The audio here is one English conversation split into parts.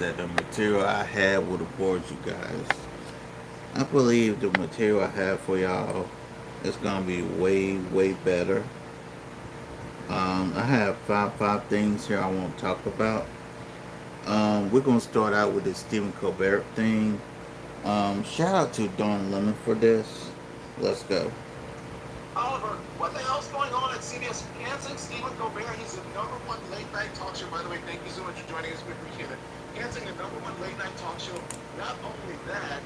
that the material I had would have bored you guys. I believe the material I have for y'all is gonna be way, way better. I have five things here I want to talk about. We're gonna start out with the Stephen Colbert thing. Shout out to Don Lemon for this. Let's go. Oliver, what the hell's going on at CBS? Canceling Stephen Colbert. He's the #1 late night talk show. By the way, thank you so much for joining us. We appreciate it. Canceling the #1 late night talk show. Not only that,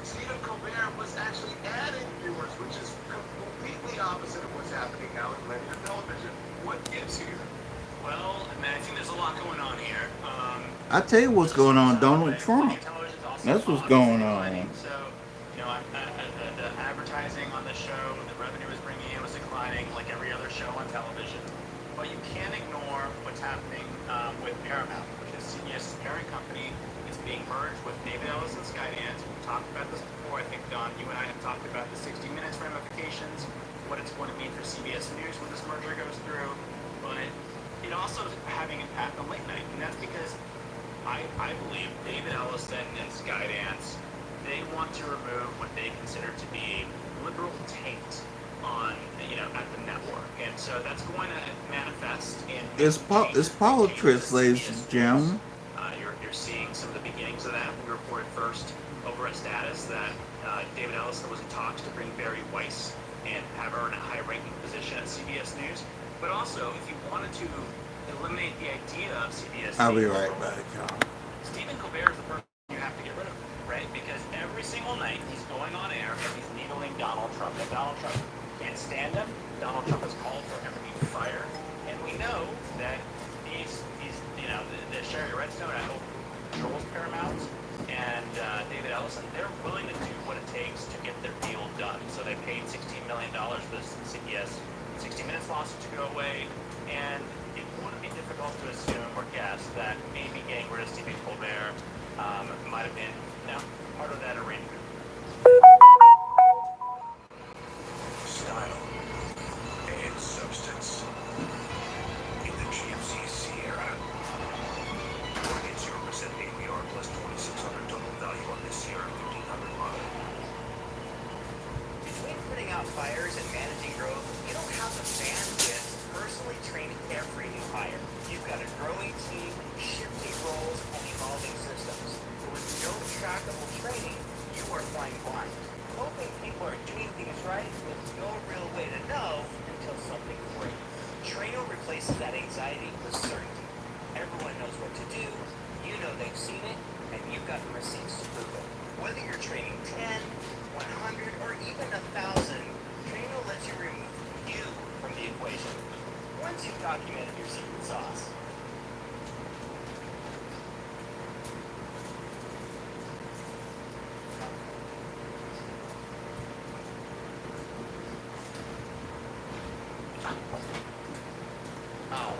Stephen Colbert was actually adding viewers, which is completely opposite of what's happening now in linear television. What gives here? Well, I think there's a lot going on here. I tell you what's Let's just going start this on. out Donald with Trump. linear television is also That's what's obviously going declining. on. So, the advertising on the show, the revenue is bringing in was declining like every other show on television. But you can't ignore what's happening with Paramount, which is CBS's parent company. It's being merged with David Ellis and Skydance. We've talked about this before. I think, Don, you and I have talked about the 60 Minutes ramifications, what it's going to mean for CBS News when this merger goes through. But it also is having an impact on late night, and that's because I believe David Ellison and Skydance, they want to remove what they consider to be liberal taint on, at the network. And so that's going to manifest in It's changes to politics, ladies CBS and News. gentlemen. You're seeing some of the beginnings of that. We reported first over at Status that David Ellison was in talks to bring Barry Weiss and have her in a high-ranking position at CBS News. But also, if you wanted to eliminate the idea of CBS I'll be News, right back, y'all. Stephen Colbert is the person you have to get rid of, right? Because every single night he's going on air and he's needling Donald Trump. And Donald Trump can't stand him. Donald Trump has called for him to be fired. And we know that the Sherry Redstone, I hope, controls Paramount, and David Ellison, they're willing to do what it takes to get their deal done. So they paid $16 million for this CBS 60 Minutes lawsuit to go away, and it wouldn't be difficult to assume or guess that maybe getting rid of Stephen Colbert might have been part of that arrangement. Style and substance in the GMC Sierra. It's your percent APR plus 2,600 total value on this Sierra 1500 model. Between putting out fires and managing growth, you don't have the bandwidth to personally train every new hire. You've got a growing team, shifting roles, and evolving systems. But with no trackable training, you are flying blind, hoping people are doing things right with no real way to know until something breaks. Trano replaces that anxiety with certainty. Everyone knows what to do, you know they've seen it, and you've got the receipts to prove it. Whether you're training 10, 100, or even 1,000, Trano lets you remove you from the equation once you've documented your secret sauce. Oh.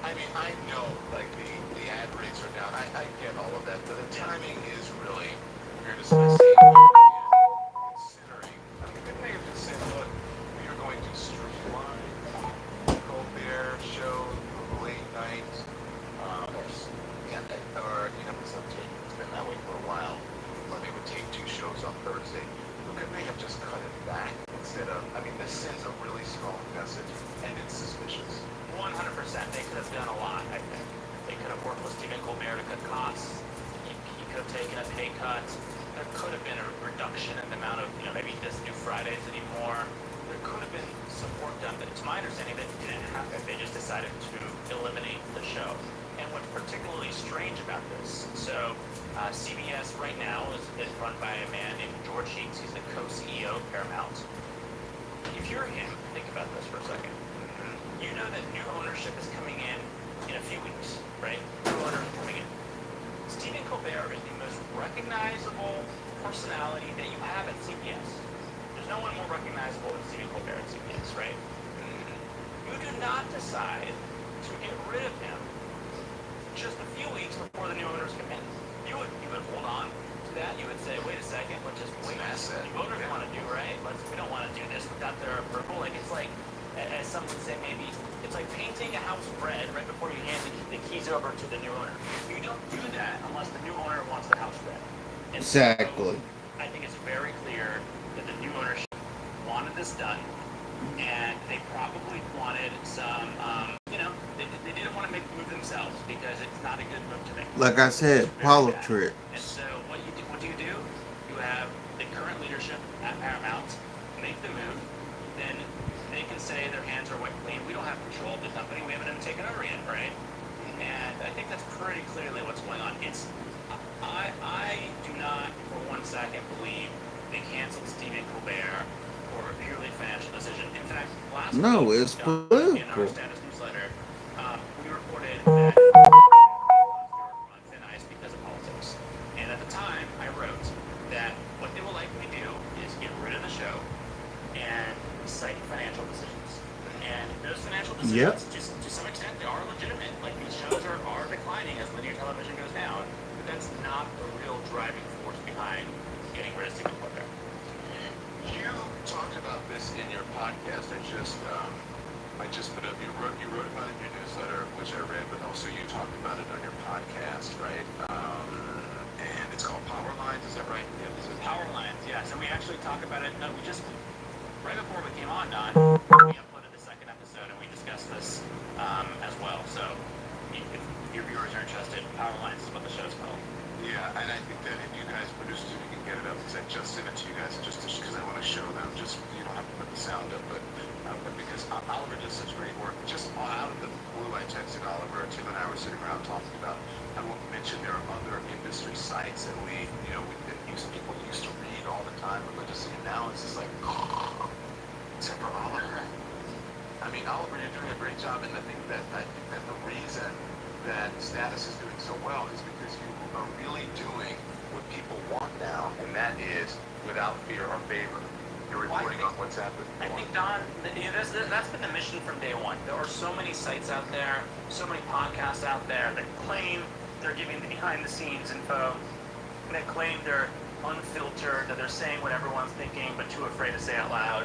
I mean, I know, like, the ad rates are down. I get all of that, but the timing is really weird, especially considering. I mean, they may have just said, look, we are going to streamline Colbert show late night, it's been that way for a while, where they would take 2 shows on Thursday. Look, they may have just cut it back instead of, I mean, this sends a really strong message, and it's suspicious. 100%. They could have done a lot, I think. They could have worked with Stephen Colbert to cut costs. He could have taken a pay cut. There could have been a reduction in the amount of, maybe he doesn't do Fridays anymore. There could have been some work done, but it's my understanding that it didn't happen. They just decided to eliminate the show. And what's particularly strange about this, so CBS right now is run by a man named George Sheets. He's the co-CEO of Paramount. If you're him, think about this for a second. You know that new ownership is coming in a few weeks, right? New owner is coming in. Stephen Colbert is the most recognizable personality that you have at CBS. There's no one more recognizable than Stephen Colbert at CBS, right? You do not decide to get rid of him just a few weeks before the new owners come in. You would hold on to that. You would say, wait a second, let's just wait. The owners want to do, right? We don't want to do this without their approval. Like, it's like, as some would say, maybe it's like painting a house red right before you hand the keys over to the new owner. You don't do that And so Exactly. I think it's very clear that the new ownership wanted this done, and they probably wanted some, they didn't want to make the move themselves because it's not a good move to make. Like I It's said, very bad. And politics. so what do? You have the current leadership at Paramount make the move, then they can say their hands are wet clean. We don't have control of the company. We haven't even taken over yet, right? And I think that's pretty clearly what's going on. I do not for one second believe they canceled Stephen Colbert for a purely financial decision. In fact, last No, week it's in our political. status newsletter, we reported that on thin ice because of politics. And at the time, I wrote that what they will likely do is get rid of the show and cite financial decisions. And those financial Yep. decisions, just to some extent, they are legitimate. Like these shows are declining as linear television goes down, but that's not the real driving force behind getting rid of Stephen Colbert. You talked about this in your podcast. I just put up. You wrote about it in your newsletter, which I read, but also you talked about it on your podcast, right? And it's called Power Lines. Is that right? Yeah. This is Power lines, yes. And we actually talk about it. No, we just right before we came on, Don, we uploaded the second episode and we discussed this as well. So if your viewers are interested, Power Lines is what the show's called. Yeah, and I think that if you guys producers, if you can get it up, because I just sent it to you guys, just because I want to show them. Just you don't have to put the sound up, but because Oliver does such great work. Just out of the blue, I texted Oliver. Tim and I were sitting around talking about. I won't mention there are other industry sites that people used to read all the time, religious analysis, like except for Oliver. I mean, Oliver, you're doing a great job, and I think that the reason that Status is doing so well is because you are really doing what people want now, and that is without fear or favor. You're reporting on what's happening. I think, Don, that's been the mission from day one. There are so many sites out there, so many podcasts out there that claim they're giving the behind-the-scenes info, that claim they're unfiltered, that they're saying what everyone's thinking but too afraid to say out loud.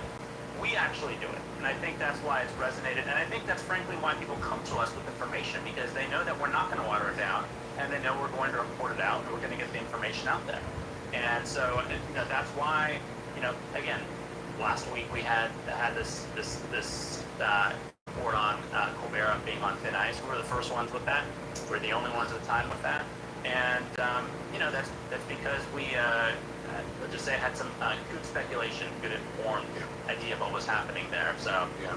We actually do it, and I think that's why it's resonated, and I think that's frankly why people come to us with information, because they know that we're not going to water it down, and they know we're going to report it out, and we're going to get the information out there. And so, that's why, again, last week we had this report on Colbert being on thin ice. We were the first ones with that. We're the only ones at the time with that, and that's because we let's just say had some good speculation, good informed idea of what was happening there. So yeah.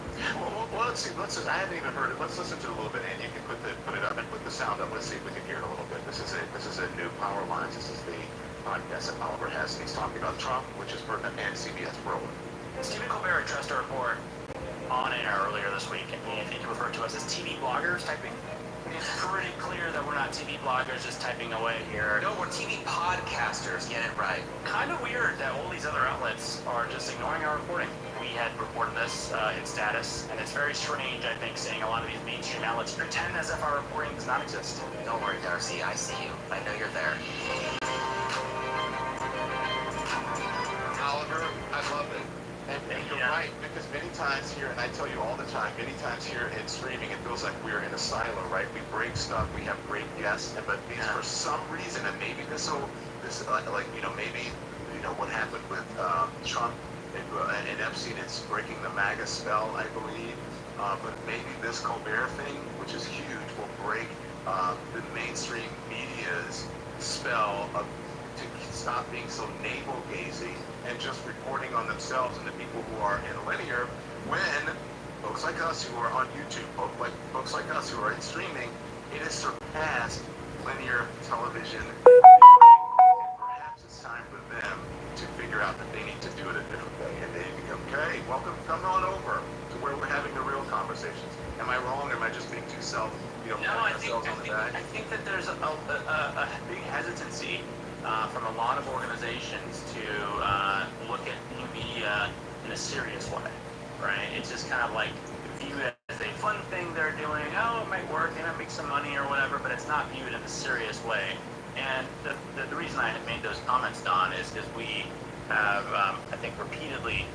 Well, let's see. I haven't even heard it. Let's listen to it a little bit, and you can put it up and put the sound up. Let's see if we can hear it a little bit. This is a new Power Lines. This is the podcast that Oliver has, and he's talking about Trump, which is pertinent, and CBS World. Stephen Colbert addressed a report on air earlier this week, and he referred to us as TV bloggers typing. It's pretty clear that we're not TV bloggers just typing away here. No, we're TV podcasters. Get it right. Kind of weird that all these other outlets are just ignoring our reporting. We had reported this in Status, and it's very strange, I think, seeing a lot of these mainstream outlets pretend as if our reporting does not exist. Don't worry, Darcy. I see you. I know you're there. Oliver, I love it. And you're right, because many times here, and I tell you all the time, many times here in streaming, it feels like we're in a silo, right? We break stuff, we have great guests, but these, for some reason, and maybe what happened with Trump and Epstein, it's breaking the MAGA spell, I believe. But maybe this Colbert thing, which is huge, will break the mainstream media's spell of to stop being so navel-gazing and just reporting on themselves and the people who are in linear, when folks like us who are on YouTube, folks like us who are in streaming, it has surpassed linear television. And perhaps it's time for them to figure out that they need to do it a different way. And they become, okay, come on over to where we're having the real conversations. Am I wrong? Am I just being too I think that there's a big hesitancy from a lot of organizations to look at new media in a serious way, right? It's just kind of like viewed as a fun thing they're doing. Oh, it might work, they might make some money or whatever, but it's not viewed in a serious way. And the reason I had made those comments, Don, is because we have, I think, repeatedly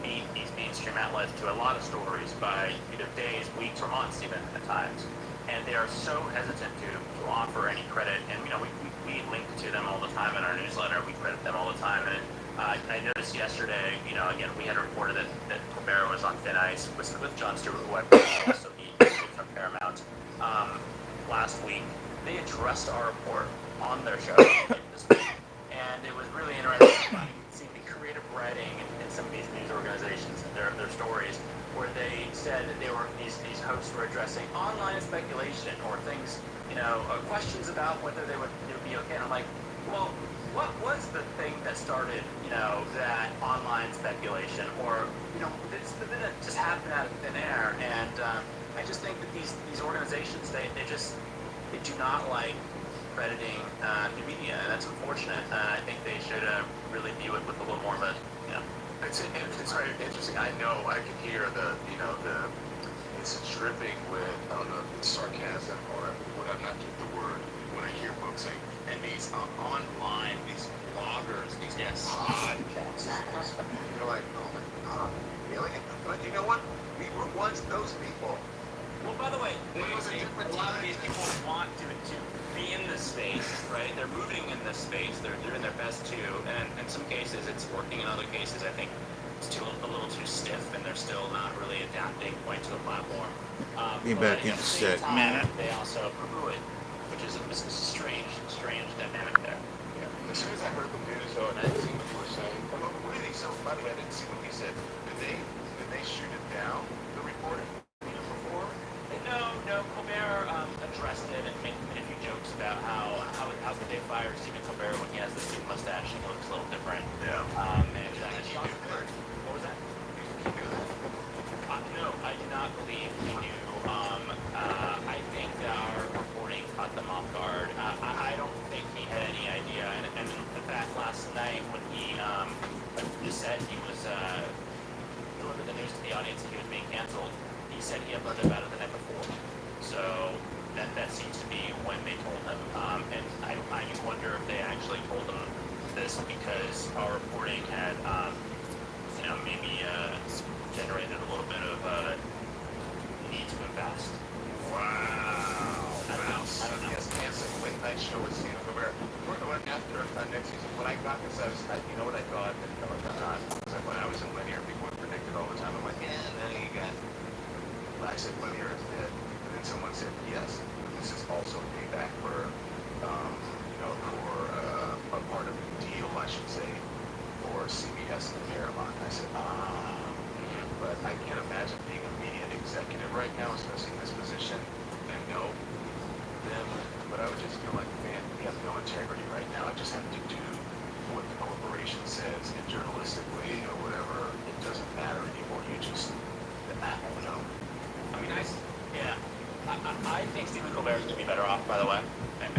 beat these mainstream outlets to a lot of stories by either days, weeks, or months even at times. and they are so hesitant to offer any credit. And we link to them all the time in our newsletter. We credit them all the time. And I noticed yesterday, again, we had reported that Colbert was on thin ice with Jon Stewart, who I also he from Paramount last week. They addressed our report on their show this week, and it was really interesting seeing the creative writing in some of these news organizations and their stories, where they said that these hosts were addressing online speculation or things, questions about whether it would be okay. And I'm like, well, what was the thing that started, that online speculation, or did it just happen out of thin air? And I just think that these organizations they do not like crediting the media, and that's unfortunate. I think they should really view it with a little more of a, It's very interesting. I know I can hear it's dripping with, I don't know, sarcasm or what I'm not the word when I hear folks saying, and these online, these bloggers, these podcasts, you're like, oh my God, really? But you know what? We were once those people. well, by the way, It was a different a lot of time. these people want to be in this space, right? They're moving in this space. They're doing their best to, and in some cases it's working. In other cases, I think it's a little too stiff, and they're still not really adapting quite to the platform. Get But back at in the the same set, time, man. they also poo it, which is a strange dynamic there. Yeah. As soon as I heard the news, though, and I didn't see what you were saying, what did he say? By the way, I didn't see what he said. Did they shoot it down, the reporter, before? No. Colbert addressed it and made a few jokes about how could they fire Stephen Colbert when he has this new mustache and he looks a little different. Yeah. And Jon Stewart, what was that? No, I do not believe he knew. I think that our reporting caught them off guard. I don't think he had any idea. And in fact, last night when he just said he was delivered the news to the audience that he was being canceled, he said he had learned about it the night before. So that seems to be when they told him. And I wonder if they actually told him this because our reporting had, maybe generated a little bit of need to invest. Wow. I don't know. Yes, canceling late night show with Stephen Colbert. We're going after next season. When I got this, you know what I thought? When I was in Linear, people predicted all the time. I'm like, yeah, and then he got. I said Linear is dead, and then someone said, yes, this is also payback for, for a part of the deal, I should say, for CBS and Paramount. I said, but I can't imagine being a media executive right now, especially in this position, and know them. But I would just feel like, man, we have no integrity right now. I just have to do what the corporation says, and journalistically or whatever, it doesn't matter anymore. You just, I mean, I think Stephen Colbert is going to be better off, by the way. And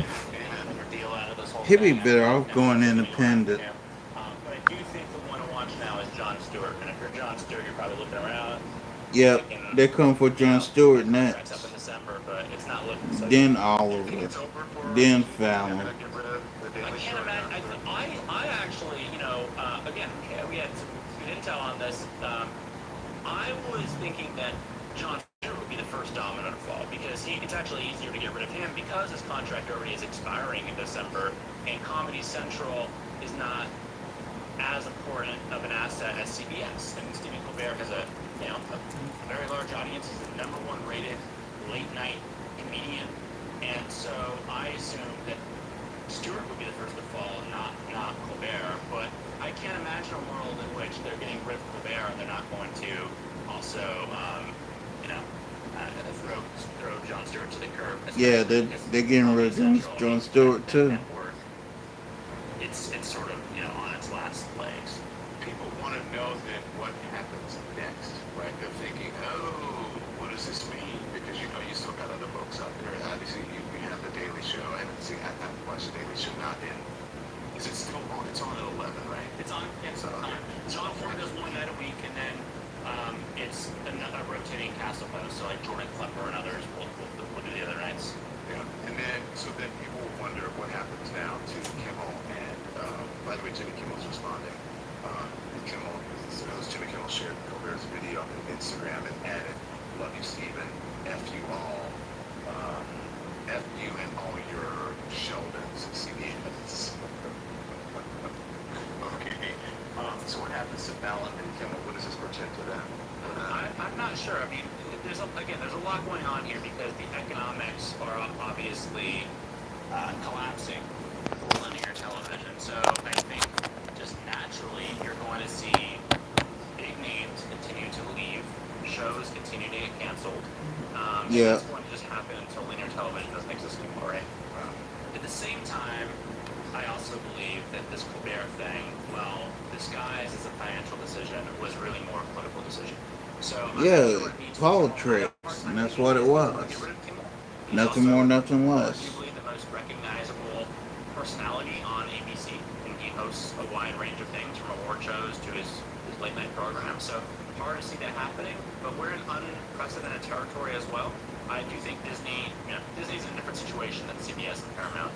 your deal out of this whole He'd be thing. better off going independent. But I do think the one to watch now is Jon Stewart. And if you're Jon Stewart, you're probably looking around. Yep, they're coming for Jon Stewart Contract's next. up in December, but it's not looking so Then good. Oliver. Then Fallon. I can't imagine. I actually, again, we had some good intel on this. I was thinking that Jon Stewart would be the first domino to fall because it's actually easier to get rid of him because his contract already is expiring in December, and Comedy Central is not as important of an asset as CBS. And Stephen Colbert has a very large audience. He's the #1 rated late night comedian, and so I assumed that Stewart would be the first to fall, not Colbert. But I can't imagine a world in which they're getting rid of Colbert and they're not going to also, throw Jon Stewart to the curb. Yeah, they're getting rid of Jon Stewart too. It's sort of on its last legs. People want to know then what happens next, right? They're thinking, oh, what does this mean? Because you still got other folks out there. Obviously, you have the Daily Show. I haven't watched the Daily Show. Not in. Is it still on? It's on at 11, right? It's on. It's on. John Ford does one night a week, and then it's another rotating cast of hosts. So like Jordan Klepper and others will do the other nights. Yeah. And then people wonder what happens now to Kimmel. And by the way, Jimmy Kimmel's responding. Jimmy Kimmel shared Colbert's video on Instagram and added, "Love you, Stephen. F you all." Yeah. it's going to just happen until linear television doesn't exist anymore, right? At the same time, I also believe that this Colbert thing, well, disguised as a financial decision, was really more a political decision. So I'm not Yeah, sure what it means for Kimmel. I have a politics, hard time and that's believing what it he's going to was. get rid of Kimmel. He's Nothing also more, nothing less. arguably the most recognizable personality on ABC, and he hosts a wide range of things from award shows to his late night program. So hard to see that happening, but we're in unprecedented territory as well. I do think Disney, Disney's in a different situation than CBS and Paramount.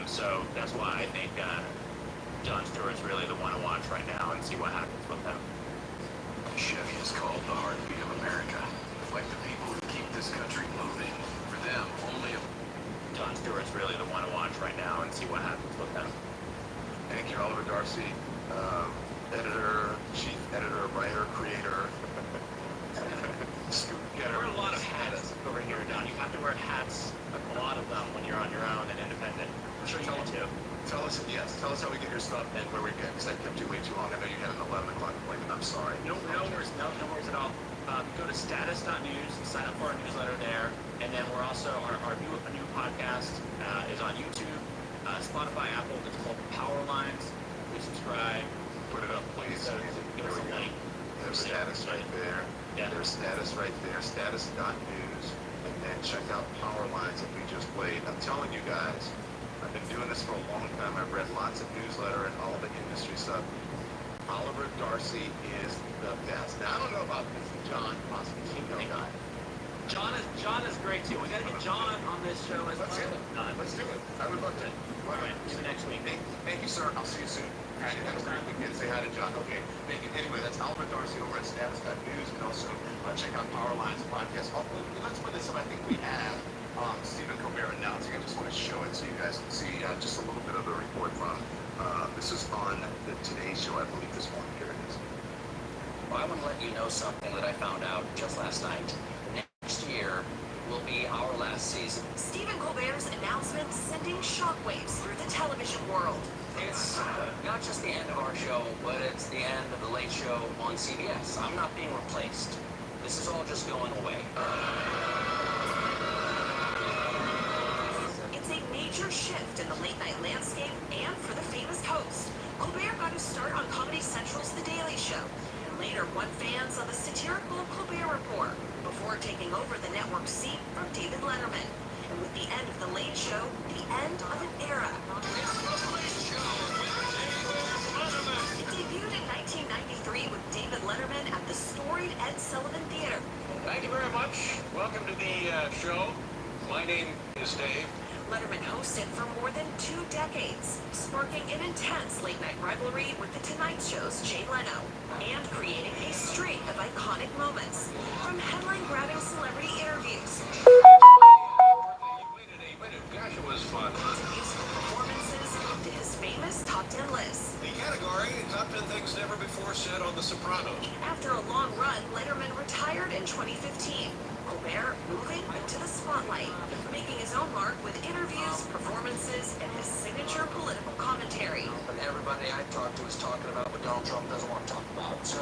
So that's why I think Jon Stewart's really the one to watch right now and see what happens with them. Chevy is called the heartbeat of America. Like the people who keep this country moving. For them, only a... Jon Stewart's really the one to watch right now and see what happens with them. Thank you, Oliver Darcy, editor, chief editor, writer, creator. You wear a lot of hats over here, Don. You have to wear hats, a lot of them, when you're on your own and independent. I'm sure you do too. Tell us how we get your stuff and where we get, because I kept you way too long. I know you had an 11 o'clock appointment. I'm sorry. No worries at all. Go to status.news, sign up for our newsletter there, and then we're also, our new podcast is on YouTube, Spotify, Apple. It's called Power Lines. Please subscribe. Put it up, please. Give us a link. There's status right there. Yeah. There's status right there, status.news. And then check out Power Lines that we just played. I'm telling you guys, I've been doing this for a long time. I've read lots of newsletter and all the industry stuff. Oliver Darcy is the best. Now, I don't know about this John Constantino guy. John is great too. We gotta get John on this show as well. Let's do it. I would love to. All right, see you next week. Thank you, sir. I'll see you soon. Appreciate it. Have a great weekend. Say hi to John. Okay. Thank you. Anyway, that's Oliver Darcy over at status.news, and also check out Power Lines podcast. Oh, let's put this up. I think we have Stephen Colbert announcing. I just want to show it so you guys can see just a little bit of the report from. This is on the Today Show, I believe. This one. Here it is. Well, I want to let you know something that I found out just last night. Next year will be our last season. Stephen Colbert's announcement sending shockwaves through the television world. It's not just the end of our show, but it's the end of the late show on CBS. I'm not being replaced. This is all just going away. It's a major shift in the late night landscape and for the famous host. Colbert got his start on Comedy Central's The Daily Show, and later won fans on the satirical Colbert Report, before taking over the network's seat from David Letterman. And with the end of The Late Show, the end of an era. It debuted in 1993 with David Letterman at the storied Ed Sullivan Theater. Thank you very much. Welcome to the show. My name is Dave. Letterman hosted for more than 2 decades, sparking an intense late-night rivalry with The Tonight Show's Jay Leno, and creating a string of iconic moments, from headline-grabbing celebrity interviews You waited. Gosh, it was fun. to musical performances to his famous Top 10 lists. The category, top 10 things never before said on The Sopranos. After a long run, Letterman retired in 2015. Colbert moving into the spotlight, making his own mark with interviews, performances, and his signature political commentary. But everybody I talk to is talking about what Donald Trump doesn't want to talk about. So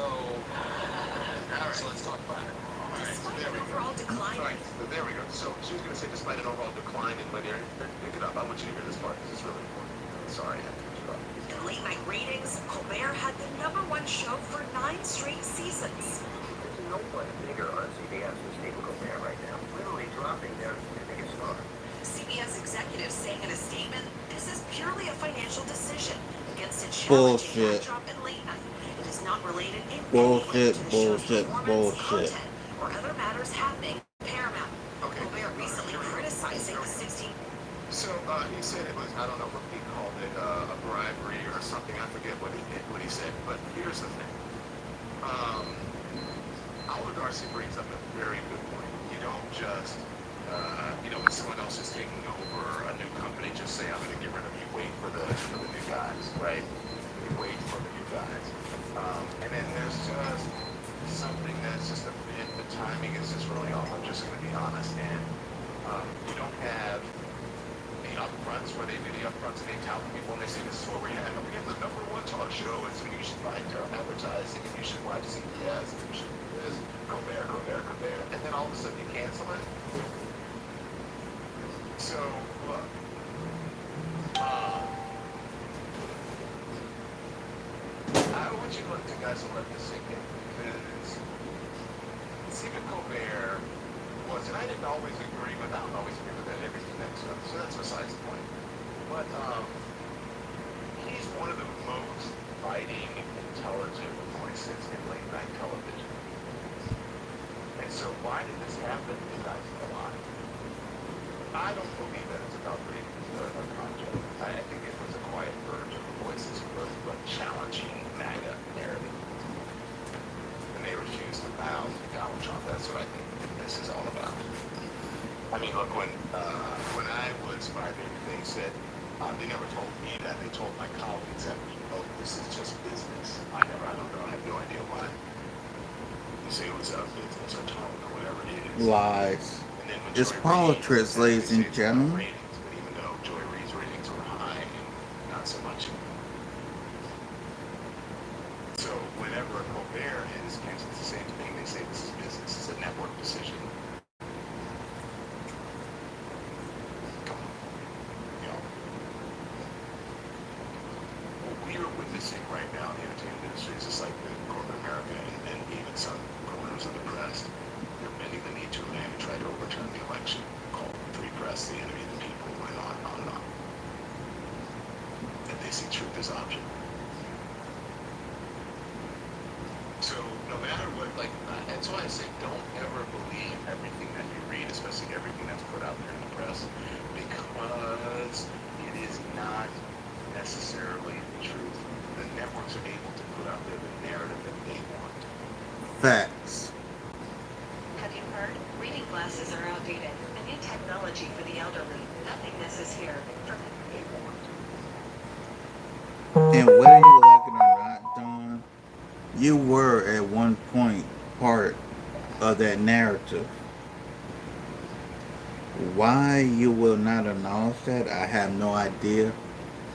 let's talk about it. Despite an overall decline, Right. So there we go. So she was going to say, despite an overall decline in linear, pick it up. I want you to hear this part because it's really important. Sorry, I had to put you up. in late night ratings, Colbert had the #1 show for 9 straight seasons. There's nobody bigger on CBS than Stephen Colbert right now. Literally dropping their biggest star. CBS executives saying in a statement, this is purely a financial decision against a challenging Bullshit. backdrop in late night. It is not related in Bullshit, any way to the show's bullshit, performance, bullshit. content, or other matters happening at Paramount. Okay. Colbert recently criticizing the 16. So he said it was, I don't know what he called it, a bribery or something. I forget what he said. But here's the thing. Oliver Darcy brings up a very good point. You don't just, when someone else is taking over a new company, just say, I'm going to get rid of you. Wait for the new guys, right? You wait for the new guys. And then there's just something that's just a bit, the timing is just really off. I'm just going to be honest. And you don't have the upfronts where they do the upfronts and they tell people and they say, this is what we have. We have the #1 talk show, and so you should buy advertising, and you should watch CBS, and you should do this, Colbert. And then all of a sudden you cancel it. So, look, I want you guys to let this sink in, because Stephen Colbert was, and I didn't always agree with, I don't always agree with that, everything that stuff, so that's besides the point. But, he's one of the most biting, intelligent voices in late night television. And so why did this happen? You guys know why. I don't believe that it's about reading a contract. I think it was a quiet purge of voices who were challenging MAGA narrative. And they refused to bow to Donald Trump. That's what I think this is all about. I mean, look, when I was fighting, they said, they never told me that. They told my colleagues that, oh, this is just business. I don't know. I have no idea why. You say it was business or tone or whatever it is. Lies. And then when It's Joy politics, Reid, ladies and they say it's about gentlemen. ratings, but even though Joy Reid's ratings were high, and not so much. So whenever a Colbert is against, it's the same thing. They say this is business. It's a network decision. Come on. You know. What we are witnessing right now in the entertainment industry is just like the corporate America and even some corners of the press. They're bending the knee to a man and try to overturn the election, call free press the enemy of the people, and on and on and on. And they see truth as option. So no matter what, like, that's why I say don't ever believe everything that you read, especially everything that's put out there in the press, because it is not necessarily the truth. The networks are able to put out there the narrative that they want. Facts. Have you heard? Reading glasses are outdated. A new technology for the elderly. Nothingness is here. They want. And whether you like it or not, Dawn, you were at one point part of that narrative. Why you will not acknowledge that, I have no idea.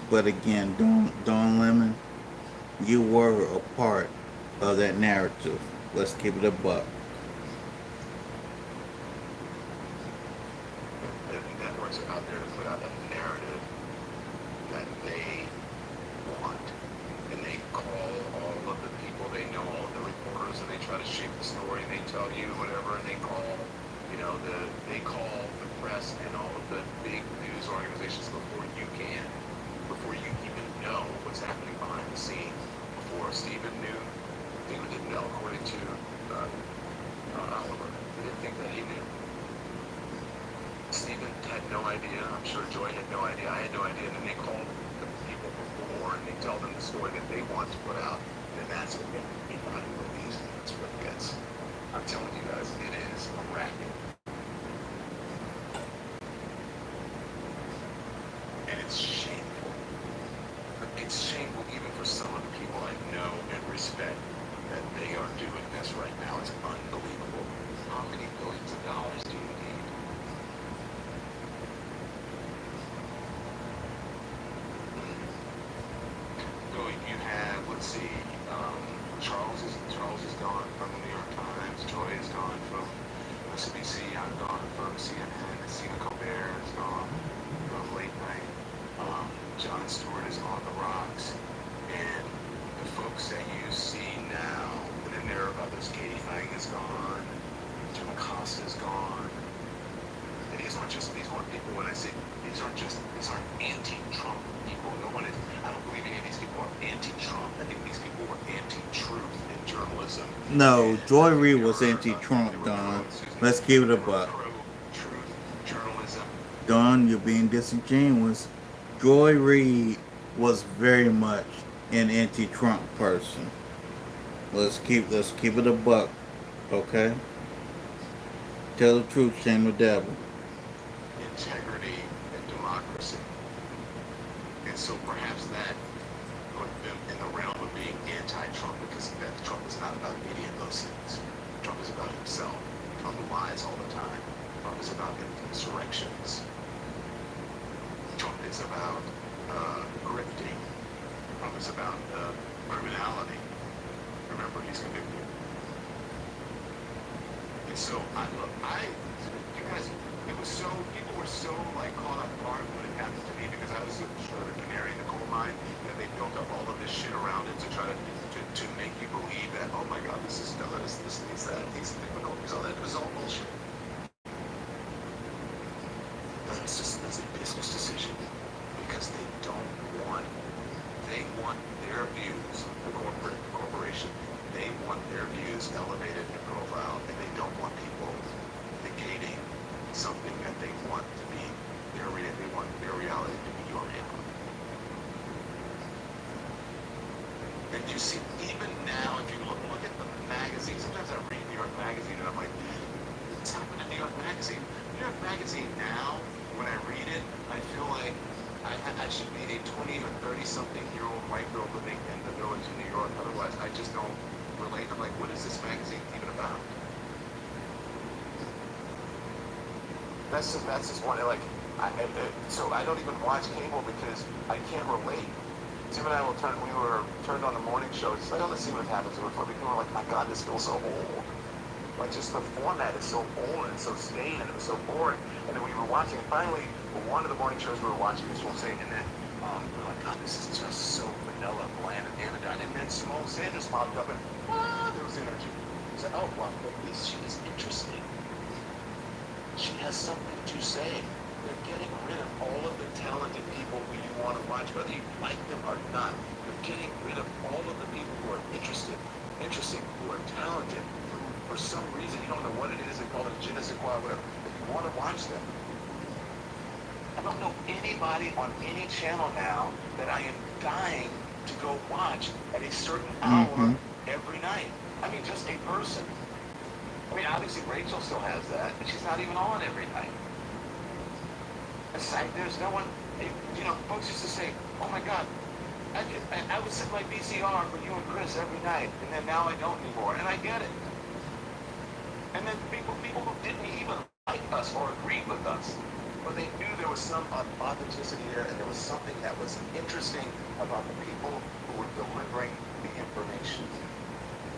But again, Dawn Lemon, you were a part of that narrative. Let's keep it a buck. The networks are out there to put out a narrative that they want. And they call all of the people they know, all of the reporters, and they try to shape the story, and they tell you whatever, and they call, they call the press and all of the big news organizations before you can, before you even know what's happening behind the scenes, before Stephen knew. Stephen didn't know, according to Oliver. He didn't think that he knew. Stephen had no idea. I'm sure Joy had no idea. I had no idea. And then they called the people before and they tell them the story that they want to put out. And that's what anybody believes in. That's what gets. I'm telling you guys, it is a racket. And it's shameful. It's shameful even for some of the people I know and respect that they are doing this right now. It's unbelievable. How many billions of dollars do you need? So you have, let's see, Charles is gone from the New York Times. Joy is gone from MSNBC. I'm gone from CNN. Stephen Colbert is gone from late night. Jon Stewart is on the rocks. And the folks that you see now, and then there are others. Katie Fang is gone. Jim Acosta is gone. And these aren't people, when I say these aren't anti-Trump people. No one is, I don't believe any of these people are anti-Trump. I think these people were anti-truth in journalism. No, Joy Reid was anti-Trump, Dawn. Let's keep it a buck. Pro-truth journalism. Dawn, you're being disingenuous. Joy Reid was very much an anti-Trump person. Let's keep it a buck, okay? Tell the truth, shame the devil. Integrity and democracy. And so perhaps that put them in the realm of being anti-Trump, because that Trump is not about any of those things. Trump is about himself. Trump lies all the time. Trump is about insurrections. Trump is about grifting. Trump is about criminality. Remember, he's convicted. And so, I guys, it was so, people were so like caught off guard when it happened to me because I was sort of a canary in the coal mine, and they built up all of this shit around it to try to make you believe that, oh my god, this is done, this needs that, these difficulties, all that. It was all bullshit. That's a business decision because they want their views, the corporation, they want their views elevated in profile, and they don't want people negating something that they want to be they want their reality to be your reality. And you see, even now, if you look at the magazine, sometimes I read New York Magazine and I'm like, what's happened to New York Magazine? New York Magazine now, when I read it, I feel like I should be a 20 or 30-something-year-old white girl living in the village of New York. Otherwise, I just don't relate. I'm like, what is this magazine even about? That's just one, like, so I don't even watch cable because I can't relate. Tim and I we were turned on the morning show. It's like, oh, let's see what happens before people are like, my God, this feels so old. Like, just the format is so old and so stained and it was so boring. And then we were watching, and finally, one of the morning shows we were watching was Simone Sanders, and then we were like, God, this is just so vanilla, bland, and anodyne. And then Simone Sanders popped up, and there was energy. We said, oh, well, at least she is interesting. She has something to say. They're getting rid of all of the talented people who you want to watch, whether you like them or not. They're getting rid of all of the people who are interesting, who are talented, who, for some reason, you don't know what it is, they call it je ne sais quoi, whatever, but you want to watch them. I don't know anybody on any channel now that I am dying to go watch at a certain hour every night. I mean, just a person. I mean, obviously Rachel still has that, but she's not even on every night. There's no one, you know, folks used to say, oh my God, I would set my VCR for you and Chris every night, and then now I don't anymore, and I get it. And then people who didn't even like us or agree with us, but they knew there was some authenticity there, and there was something that was interesting about the people who were delivering the information.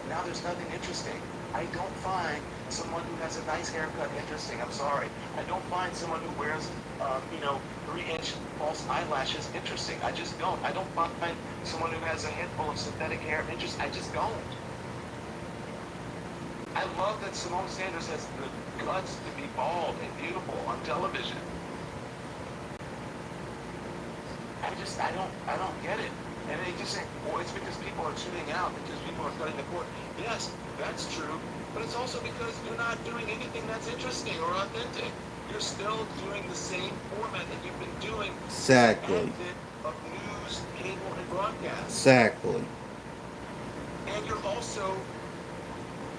Now there's nothing interesting. I don't find someone who has a nice haircut interesting. I'm sorry. I don't find someone who wears, 3-inch false eyelashes interesting. I just don't. I don't find someone who has a head full of synthetic hair interesting. I just don't. I love that Simone Sanders has the guts to be bald and beautiful on television. I don't get it. And they just say, well, it's because people are tuning out, because people are cutting the cord. Yes, that's true, but it's also because you're not doing anything that's interesting or authentic. You're still doing the same format that you've been doing. Exactly. Of news, cable, and broadcast. Exactly. And you're also...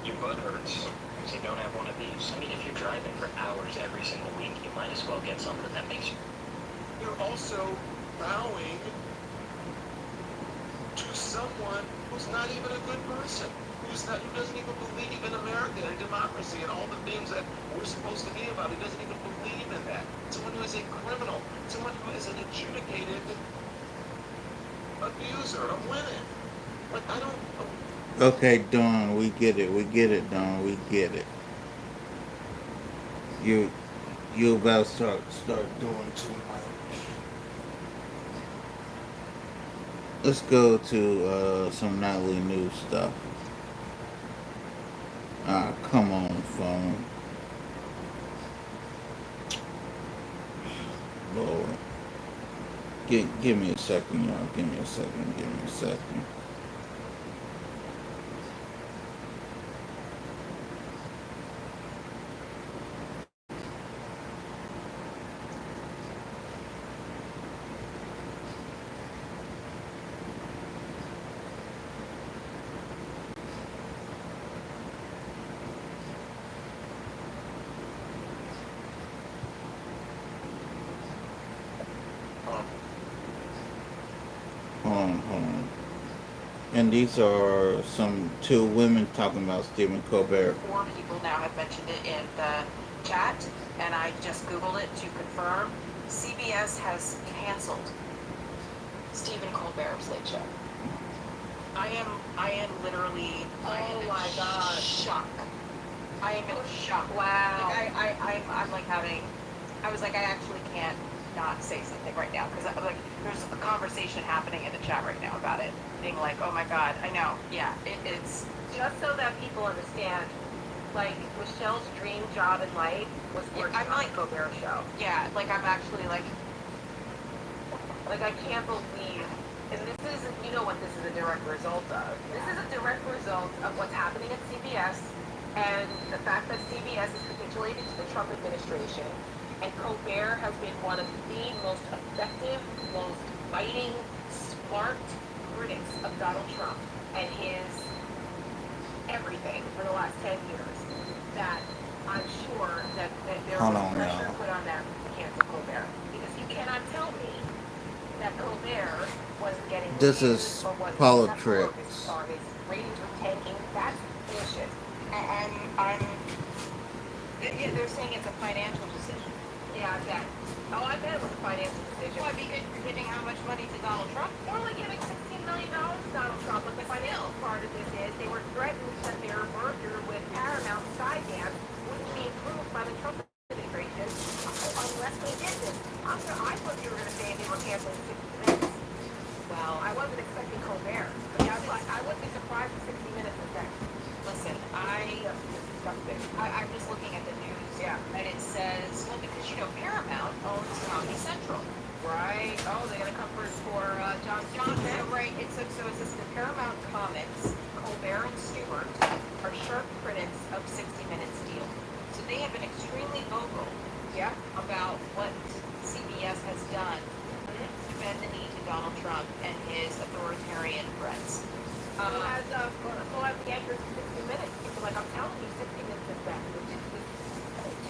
Your butt hurts because you don't have one of these. I mean, if you're driving for hours every single week, you might as well get something that makes you... You're also bowing to someone who's not even a good person, who doesn't even believe in America and democracy and all the things that we're supposed to be about. He doesn't even believe in that. Someone who is a criminal, someone who is an adjudicated abuser of women. Like, I don't... Okay, Dawn, we get it, Dawn, we get it. You about to start doing too much. Let's go to some nightly news stuff. Come on, phone. Lord. Give me a second, y'all. Give me a second. Hold on. And these are two women talking about Stephen Colbert. 4 people now have mentioned it in the chat, and I just Googled it to confirm. CBS has canceled Stephen Colbert's Late Show. I am literally, oh my God, shocked. I am in shock. Wow. Like I'm like having, I was like, I actually can't not say something right now because like there's a conversation happening in the chat right now about it, being like, oh my god, I know, yeah, it's Just so that people understand, like, Michelle's dream job in life was working I'm on like- the Colbert Show. yeah, like I'm actually like, Like, I can't believe, and this is, you know what this is a direct result of. This is a direct result of what's happening at CBS and the fact that CBS is capitulating to the Trump administration. And Colbert has been one of the most effective, most biting, smart critics of Donald Trump and his everything for the last 10 years. That I'm sure that there Hold was on, pressure y'all. put on them to cancel Colbert. Because you cannot tell me that Colbert wasn't getting This reviews is or wasn't politics. successful or his ratings were tanking. That's bullshit. I'm, yeah, they're saying it's a financial decision. Yeah, I bet. Oh, I bet it was a financial decision. Why, because you're giving how much money to Donald Trump? They're only giving $16 million to Donald Trump, but the financial part of this is they were threatened that their merger with Paramount Skydance wouldn't be approved by the Trump administration unless we did this. I thought you were going to say they were canceling 60 Minutes. Well, I wasn't expecting Colbert, but I wouldn't be surprised if 60 Minutes was next. Listen, Just disgusting. I'm just looking at the news. Yeah. And it says, well, because, you know, Paramount owns Comedy Central. Right. Oh, they're going to come for John Johnson. So, right, it says the Paramount Comics, Colbert and Stewart, are sharp critics of 60 Minutes deal. So they have been extremely vocal Yeah. about what CBS has done to bend the knee to Donald Trump and his authoritarian threats. So as the anchors of 60 Minutes, people like, I'm telling you, 60 Minutes is back.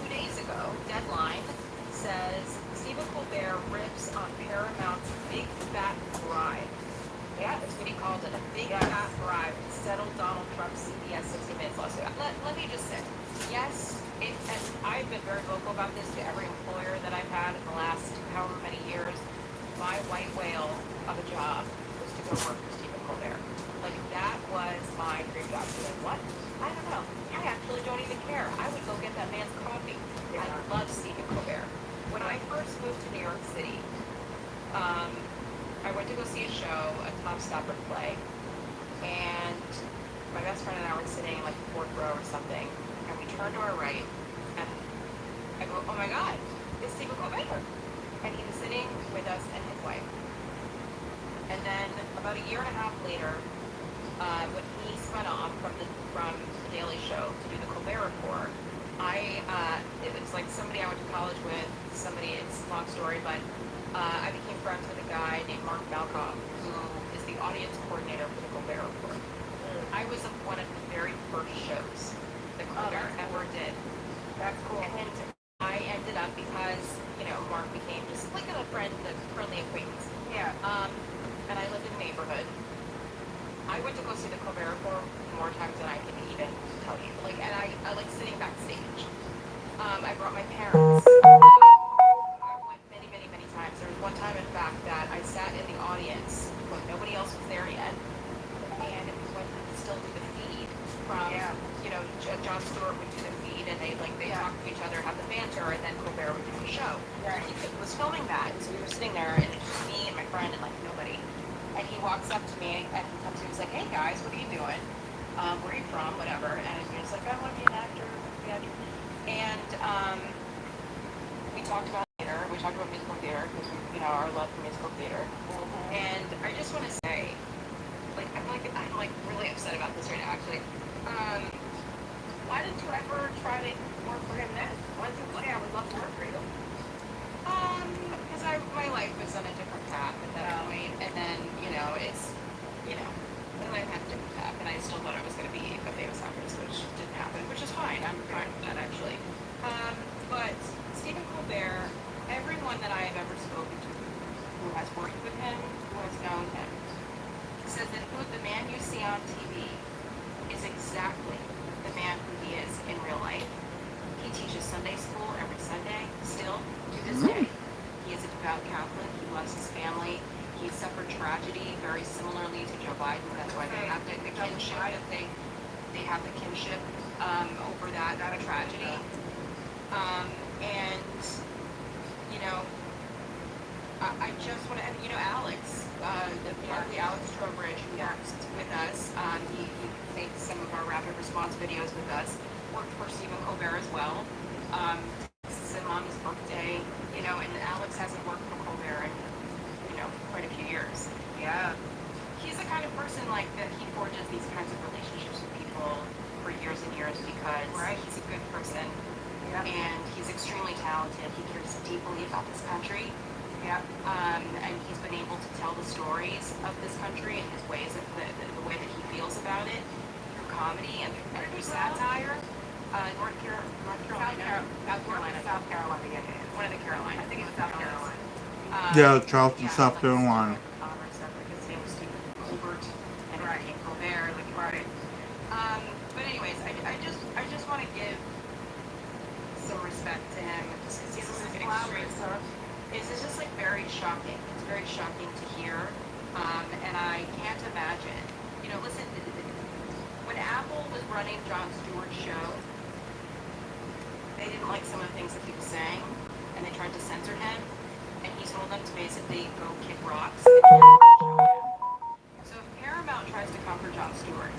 2 days ago, Deadline says Stephen Colbert rips on Paramount's big fat bribe. Yeah, that's what he called it, a big fat bribe to settle Donald Trump's CBS 60 Minutes lawsuit. Let me just say, yes, and I've been very vocal about this to every employer that I've had in the last however many years. My white whale of a job was to go work for Stephen Colbert. Like, that was my dream job. Doing what? I don't know. I actually don't even care. I would go get that man's coffee. I love Stephen Colbert. When I first moved to New York City, I went to go see a show, a Tom Stoppard play, and my best friend and I were sitting in like the fourth row or something, and we turned to our right, and I go, oh my God, it's Stephen Colbert. And he was sitting with us and his wife. And then about a year and a half later, when he spun off from the Daily Show to do the Colbert Report, it was like somebody I went to college with, it's a long story, but I became friends with a guy named Mark Malkoff, who is the audience coordinator for the Colbert Report. I was on one of the very first shows that Colbert ever did. That's cool. And I ended up, because, you know, Mark became just like a friendly acquaintance. Yeah. And I lived in the neighborhood. I went to go see the Colbert Report more times than I can even tell you. Like, and I like sitting backstage. I brought my parents. I went many, many, many times. There was one time, in fact, that I sat in the audience when nobody else was there yet, and when we still do the feed from, you know, Jon Stewart would do the feed, and they talk to each other, have the banter, and then Colbert would do the show. Right. He was filming that, so we were sitting there, and it was just me and my friend and like nobody. And he walks up to me, and he comes to me, he's like, hey guys, what are you doing? Where are you from? Whatever. And he was like, I want to be an actor. And we talked about theater. We talked about musical theater because you know, our love for musical theater. And I just want to say, I'm really upset about this right now. Actually, Why didn't you ever try to work for him then? Why didn't you say, I would love to work for you? because my life was on a different path at that point, and then then I had a different path, and I still thought I was going to be a famous actress, which didn't happen, which is fine. I'm fine with that actually. But Stephen Colbert, everyone that I have ever spoken to who has worked with him, who has known him, says that the man you see on TV is exactly the man who he is in real life. He teaches Sunday school every Sunday, still, to this day. He is a devout Catholic. He loves his family. He suffered tragedy very similarly to Joe Biden. That's why they have the kinship that they they have the kinship over that tragedy. And you know, I just want to, and you know, Alex, the Alex Trowbridge, who works with us, he makes some of our rapid response videos with us, worked for Stephen Colbert as well. This is him on his birthday, you know, and Alex hasn't worked for Colbert in, you know, quite a few years. Yeah. He's the kind of person like that he forges these kinds of relationships with people for years and years because he's a good person. Yep. And he's extremely talented. He cares deeply about this country. Yep. And he's been able to tell the stories of this country and his ways of the way that he feels about it through comedy and through satire. North Carolina. South Carolina. Yeah. One of the Carolinas. I think it was South Carolina. Yeah, Charleston, South Carolina. His name was Stephen Colbert, and it became Colbert. But anyways, I just want to give some respect to him just because he's an extreme. It's just like very shocking. It's very shocking to hear, and I can't imagine. You know, listen, when Apple was running Jon Stewart's show, they didn't like some of the things that he was saying, and they tried to censor him, and he told them to basically go kick rocks. So if Paramount tries to come for Jon Stewart,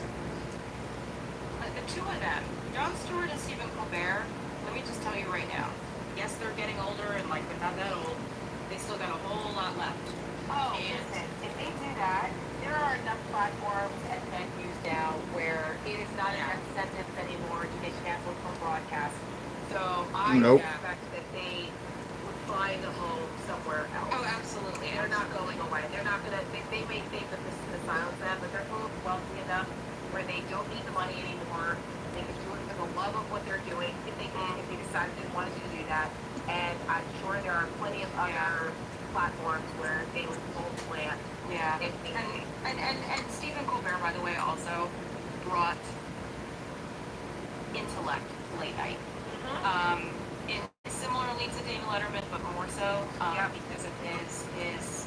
the two of them, Jon Stewart and Stephen Colbert, let me just tell you right now, yes, they're getting older and like, but not that old. They still got a whole lot left. Oh, listen, if they do that, there are enough platforms and venues now where it is not an incentive anymore to get canceled from broadcast. So I expect that they would find a home somewhere else. Oh, absolutely. They're not going away. They're not gonna. They may think that this is gonna silence them, but they're both wealthy enough where they don't need the money anymore. They can do it for the love of what they're doing if they decided they wanted to do that. And I'm sure there are plenty of other platforms where they would both land. Yeah. And Stephen Colbert, by the way, also brought intellect to late night. Similarly to David Letterman, but more so because of his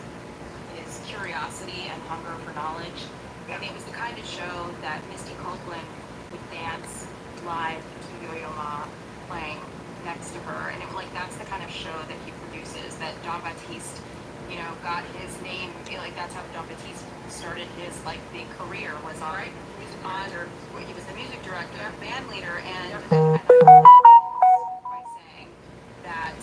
curiosity and hunger for knowledge. And it was the kind of show that Misty Copeland would dance live to Yo-Yo Ma playing next to her, and it was like that's the kind of show that he produces. That John Baptiste, you know, got his name. Like that's how John Baptiste started his like big career was on he was the music director, band leader, and by saying that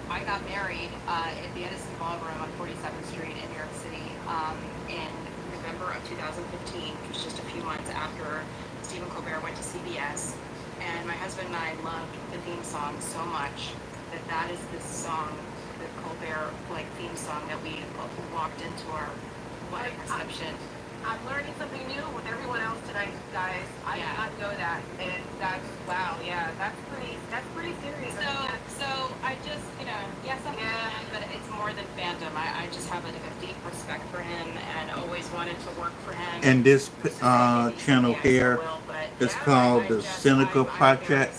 I got married at the Edison Ballroom on 47th Street in New York City in November of 2015, which was just a few months after Stephen Colbert went to CBS. And my husband and I loved the theme song so much that is the song, the Colbert theme song that we walked into our wedding reception. I'm learning something new with everyone else tonight, guys. I did not know that, and that's wow. Yeah, that's pretty serious. So I just, you know, yes, I'm a fan, but it's more than fandom. I just have a deep respect for him, and always wanted to work for him. And this channel here is called the Cynical Project.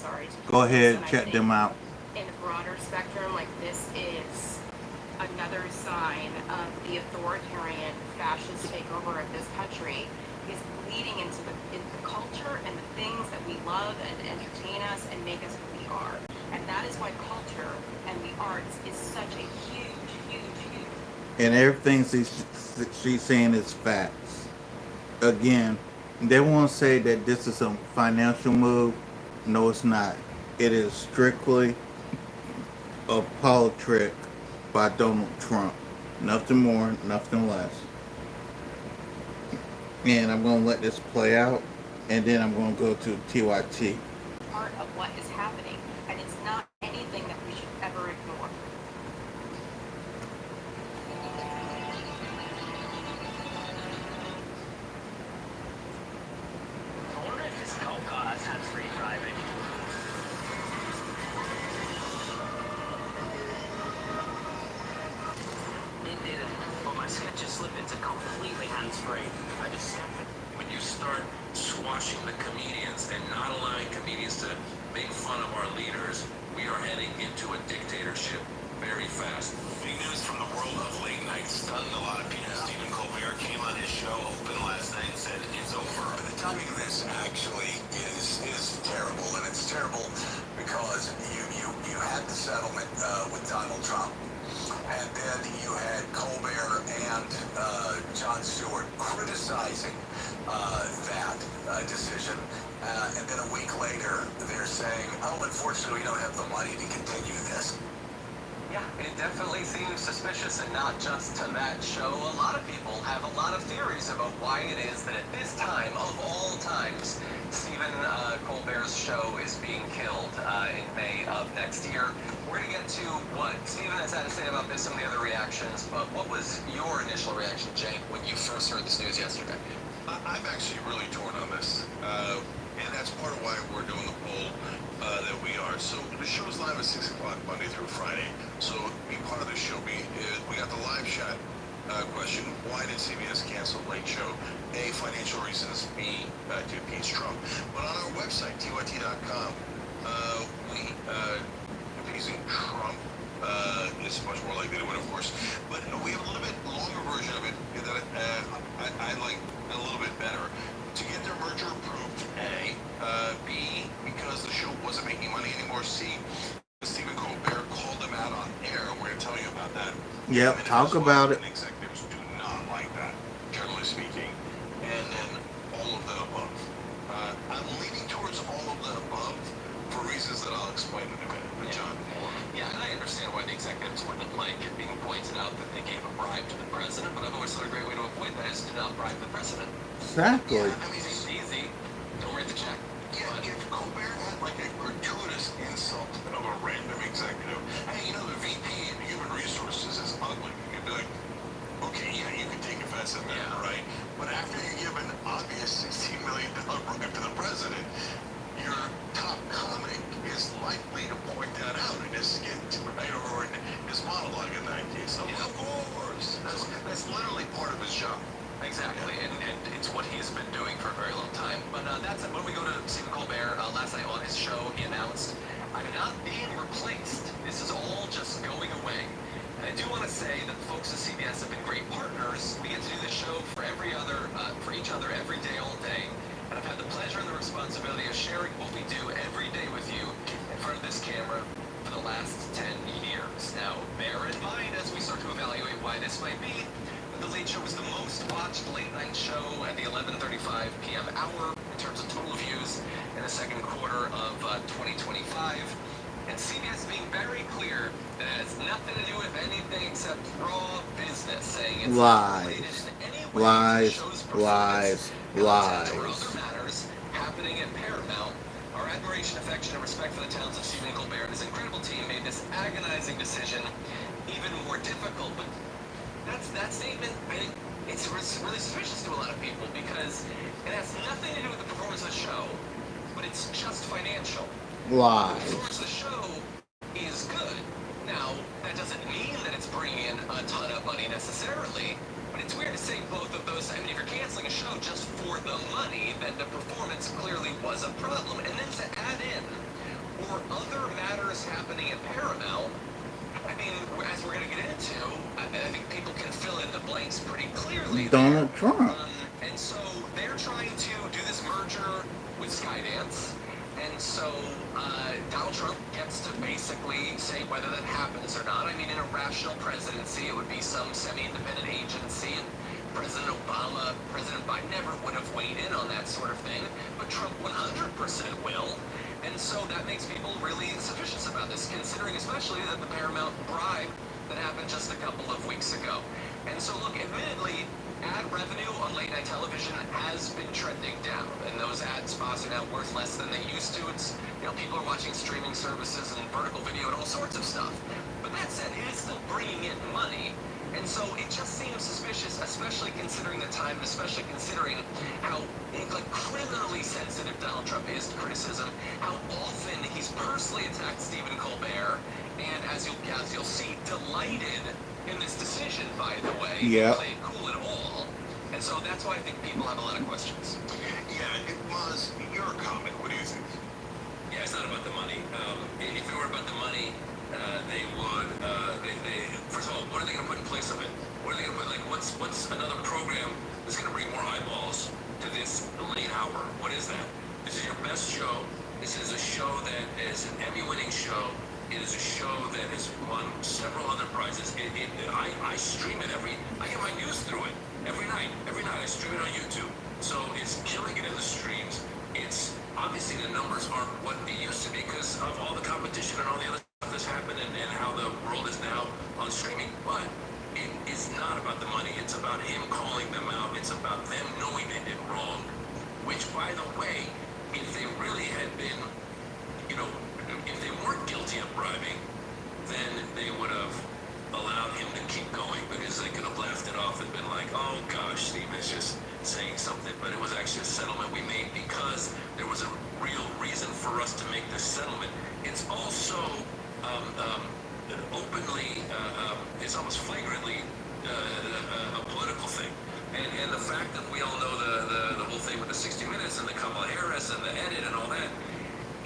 Go ahead, check them out. In a broader spectrum, like this is another sign of the authoritarian fascist takeover of this country is bleeding into the culture and the things that we love and entertain us and make us who we are. And that is why culture and the arts is such a huge. And everything she's saying is facts. Again, they won't say that this is a financial move. No, it's not. It is strictly a politic by Donald Trump. Nothing more, nothing less. And I'm going to let this play out, and then I'm going to go to TYT. Part of what is happening, and it's not anything that we should ever ignore. I wonder if this cult has hands-free driving. It didn't, but my sketches slip into completely hands-free. I just When you start squashing the comedians and not allowing comedians to make fun of our leaders, we are heading into a dictatorship very fast. Big news from the world of late night stunned a lot of people. Stephen Colbert came on his show open last night and said it's over. By the timing of this, Donald Trump. And then you had Colbert and Jon Stewart criticizing that decision. And then a week later, they're saying, oh, unfortunately, we don't have the money to continue this. Yeah, it definitely seems suspicious, and not just to that show. A lot of people have a lot of theories about why it is that at this time, of all times, Stephen Colbert's show is being killed in May of next year. We're going to get to what Stephen has had to say about this, some of the other reactions, but what was your initial reaction, Jake, when you first heard this news yesterday? I'm actually really torn on this, and that's part of why we're doing the poll that we are. So the show is live at 6 o'clock Monday through Friday. So be part of the show. We got the live chat question. Why did CBS cancel Late Show? A, financial reasons. B, to appease Trump. But on our website, tyt.com, appeasing Trump is much more likely to win, of course. But we have a little bit longer version of it that I like a little bit better. To get their merger approved, A. B, because the show wasn't making money anymore. C, Stephen Colbert called them out on air. We're going to tell you about that. Yep, talk about it. And executives do not like that, generally speaking. And then all of the above. I'm leaning towards all of the above for reasons that I'll explain in a minute. But John, Yeah, and I understand why the executives wouldn't like it being pointed out that they gave a bribe to the president, but I've always thought a great way to avoid that is to not bribe the president. Exactly. I mean, It's easy. Don't write the check. yeah, if Colbert had like a gratuitous insult of a random executive, hey, the VP of Human Resources is ugly, you'd be like, okay, yeah, you can take offense at that, Yeah. right? But after you give an obvious $16 million bribe to the president, your top comic is likely to point that out in his skit, right, or in his monologue in that case. So, of course, that's literally part of his job. Exactly, and it's what he's been doing for a very long time. But that's it. When we go to Stephen Colbert last night on his show, he announced, I'm not being replaced. This is all just going away. And I do want to say that the folks at CBS have been great partners. We get to do this show for each other every day, all day. And I've had the pleasure and the responsibility of sharing what we do every day with you in front of this camera for the last 10 years. Now, bear in mind as we start to evaluate why this might be, The Late Show was the most watched late night show at the 11:35 p.m. hour in terms of total views in the second quarter of 2025. And CBS being very clear that it has nothing to do with anything except raw business, saying it's not related in any way to the show's performance, content, or other matters happening at Paramount. Our admiration, affection, and respect for the talents of Stephen Colbert and his incredible team made this agonizing decision even more difficult. But that statement, I think, it's really suspicious to a lot of people because it has nothing to do with the performance of the show, but it's just financial. The Lies. performance of the show is good. Now, that doesn't mean that it's bringing in a ton of money necessarily, but it's weird to say both of those. I mean, if you're canceling a show just for the money, then the performance clearly was a problem. And then to add in, or other matters happening at Paramount, I mean, as we're going to get into, I think people can fill in the blanks pretty clearly. Donald Trump. And so they're trying to do this merger with Skydance. And so Donald Trump gets to basically say whether that happens or not. I mean, in a rational presidency, it would be some semi-independent agency. And President Obama, President Biden never would have weighed in on that sort of thing. But Trump 100% will. And so that makes people really suspicious about this, considering especially that the Paramount bribe that happened just a couple of weeks ago. And so, look, admittedly, ad revenue on late night television has been trending down, and those ad spots are now worth less than they used to. It's, people are watching streaming services and vertical video and all sorts of stuff. But that said, it is still bringing in money. And so it just seems suspicious, especially considering the time, especially considering how criminally sensitive Donald Trump is to criticism, how often he's personally attacked Stephen Colbert, and as you'll see, delighted in this decision, by the way. Yeah. He played cool at all. And so that's why I think people have a lot of questions. yeah, it was your comment. What do you think? Yeah, it's not about the money. If it were about the money, they would. First of all, what are they going to put in place of it? What are they going to put? What's another program that's going to bring more eyeballs to this late hour? What is that? This is your best show. This is a show that is an Emmy-winning show. It is a show that has won several other prizes. I stream it I get my news through it every night. Every night I stream it on YouTube. So it's killing it in the streams. It's obviously the numbers aren't what they used to be because of all the competition and all the other stuff that's happened and how the world is now on streaming. But it is not about the money. It's about him calling them out. It's about them knowing they did wrong. Which, by the way, if they really had been, if they weren't guilty of bribing, then they would have allowed him to keep going because they could have laughed it off and been like, oh gosh, Steven's just saying something. But it was actually a settlement we made because there was a real reason for us to make this settlement. It's also openly, it's almost flagrantly a political thing. And the fact that we all know the whole thing with the 60 Minutes and the Kamala Harris and the edit and all that,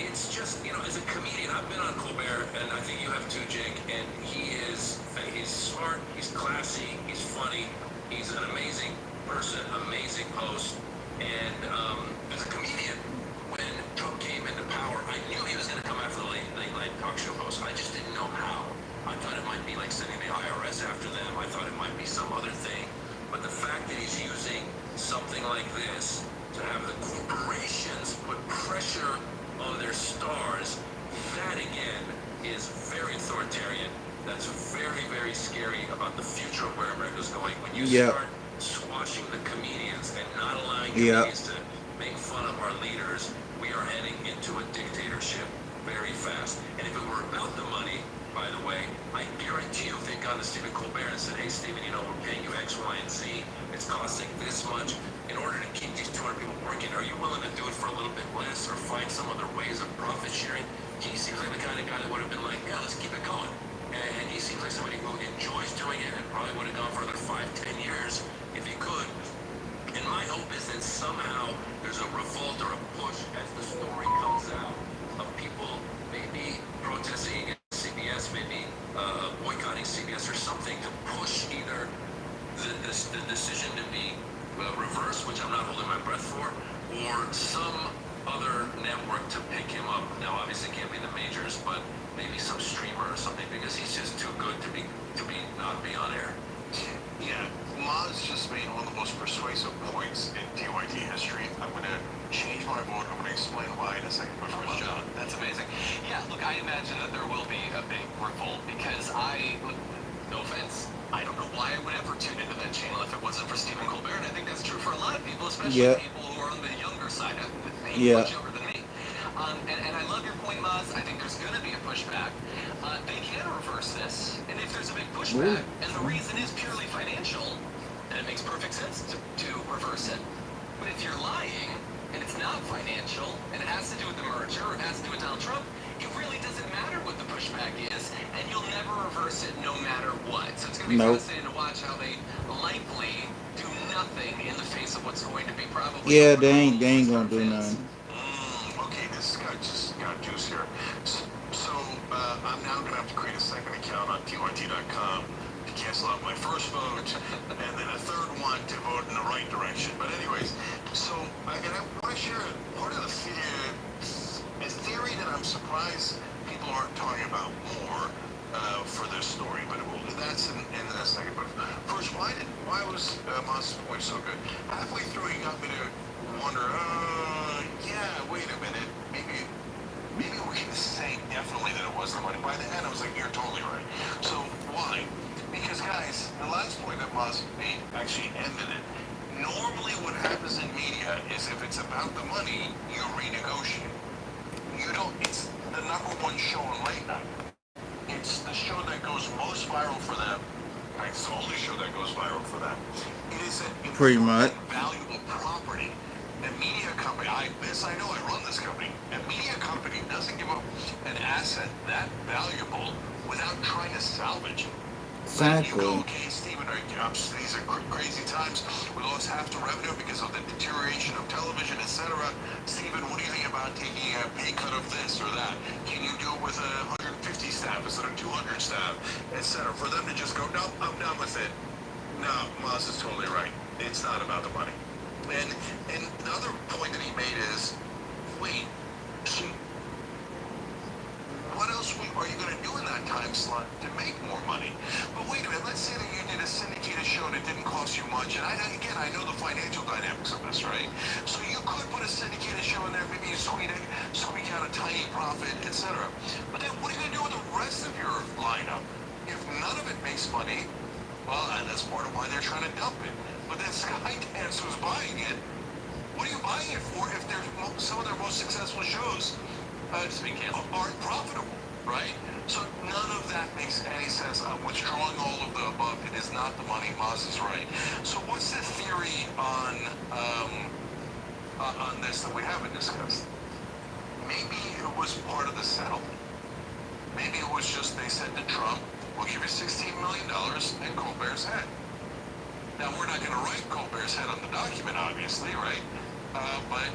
it's just, as a comedian, I've been on Colbert, and I think you have too, Jake, and he's smart, he's classy, he's funny, he's an amazing person, amazing host, and as a comedian, when Trump came into power, I knew he was going to come after the late night talk show host. I just didn't know how. I thought it might be like sending the IRS after them. I thought it might be some other thing. But the fact that he's using something like this to have the corporations put pressure on their stars, that again is very authoritarian. That's very, very scary about the future of where America's going. When you start squashing the comedians and not allowing comedians to make fun of our leaders, we are heading into a dictatorship very fast. And if it were about the money, by the way, I guarantee you if they'd gone to Stephen Colbert and said, hey, Stephen, we're paying you X, Y, and Z. It's costing this much. In order to keep these 200 people working, are you willing to do it for a little bit less or find some other ways of profit sharing? He seems like the kind of guy that would have been like, yeah, let's keep it going. And he seems like somebody who enjoys doing it and probably would have gone for another 5-10 years if he could. And my hope is that somehow there's a revolt or a push as the story comes out of people maybe protesting against CBS, maybe boycotting CBS or something to push either the decision to be reversed, which I'm not holding my breath for, or some other network to pick him up. Now, obviously, it can't be the majors, but maybe some streamer or something because he's just too good to not be on air. Yeah, Maz just made one of the most persuasive points in DYT history. I'm going to change my vote. I'm going to explain why in a second. But first, John. That's amazing. Yeah, look, I imagine that there will be a big revolt because no offense, I don't know why I would ever tune into that channel if it wasn't for Stephen Colbert, and I think that's true for a lot of people, especially people who are on the younger side of it, much younger than me. And I love your point, Maz. I think there's going to be a pushback. They can reverse this, and if there's a big pushback, and the reason is purely financial, then it makes perfect sense to reverse it. But if you're lying, and it's not financial, and it has to do with the merger, or it has to do with Donald Trump, it really doesn't matter what the pushback is, and you'll never reverse it no matter what. So it's going to be fascinating to watch how they likely do nothing in the face of what's going to be probably... Yeah, they ain't going to do nothing. Okay, this guy just got juice here. So I'm now going to have to create a second account on DYT.com to cancel out my first vote, and then a third one to vote in the right direction. But anyways, so I want to share part of the theory that I'm surprised people aren't talking about more for this story, but that's in a second. But first, why was Maz's point so good? Halfway through, he got me to wonder, yeah, wait a minute, maybe we can say definitely that it was the money. By the end, I was like, you're totally right. So why? Because, guys, the last point that Maz made actually ended it. Normally what happens in media is if it's about the money, you renegotiate. It's the number one show on late night. It's the show that goes most viral for them. It's the only show that goes viral for them. It is pretty much valuable property. A media company, I know I run this company. A media company doesn't give up an asset that valuable without trying to salvage it. Exactly. You go, okay, Stephen, these are crazy times. We lost half the revenue because of the deterioration of television, etc. Stephen, what do you think about taking a pay cut of this or that? Can you do it with 150 staff instead of 200 staff, etc.? For them to just go, no, I'm done with it. No, Maz is totally right. It's not about the money. And the other point that he made is, wait, what else are you going to time slot to make more money. But wait a minute, let's say that you did a syndicated show and it didn't cost you much. And I know the financial dynamics of this, right? So you could put a syndicated show in there, maybe you squeak out a tiny profit, etc. But then what are you going to do with the rest of your lineup? If none of it makes money, well, and that's part of why they're trying to dump it. But then Skydance, who's buying it, what are you buying it for if some of their most successful shows aren't profitable, right? So none of that makes any sense. I'm withdrawing all of the above. It is not the money. Maz is right. So what's the theory on this that we haven't discussed? Maybe it was part of the settlement. Maybe it was just they said to Trump, we'll give you $16 million and Colbert's head. Now, we're not going to write Colbert's head on the document, obviously, right? But,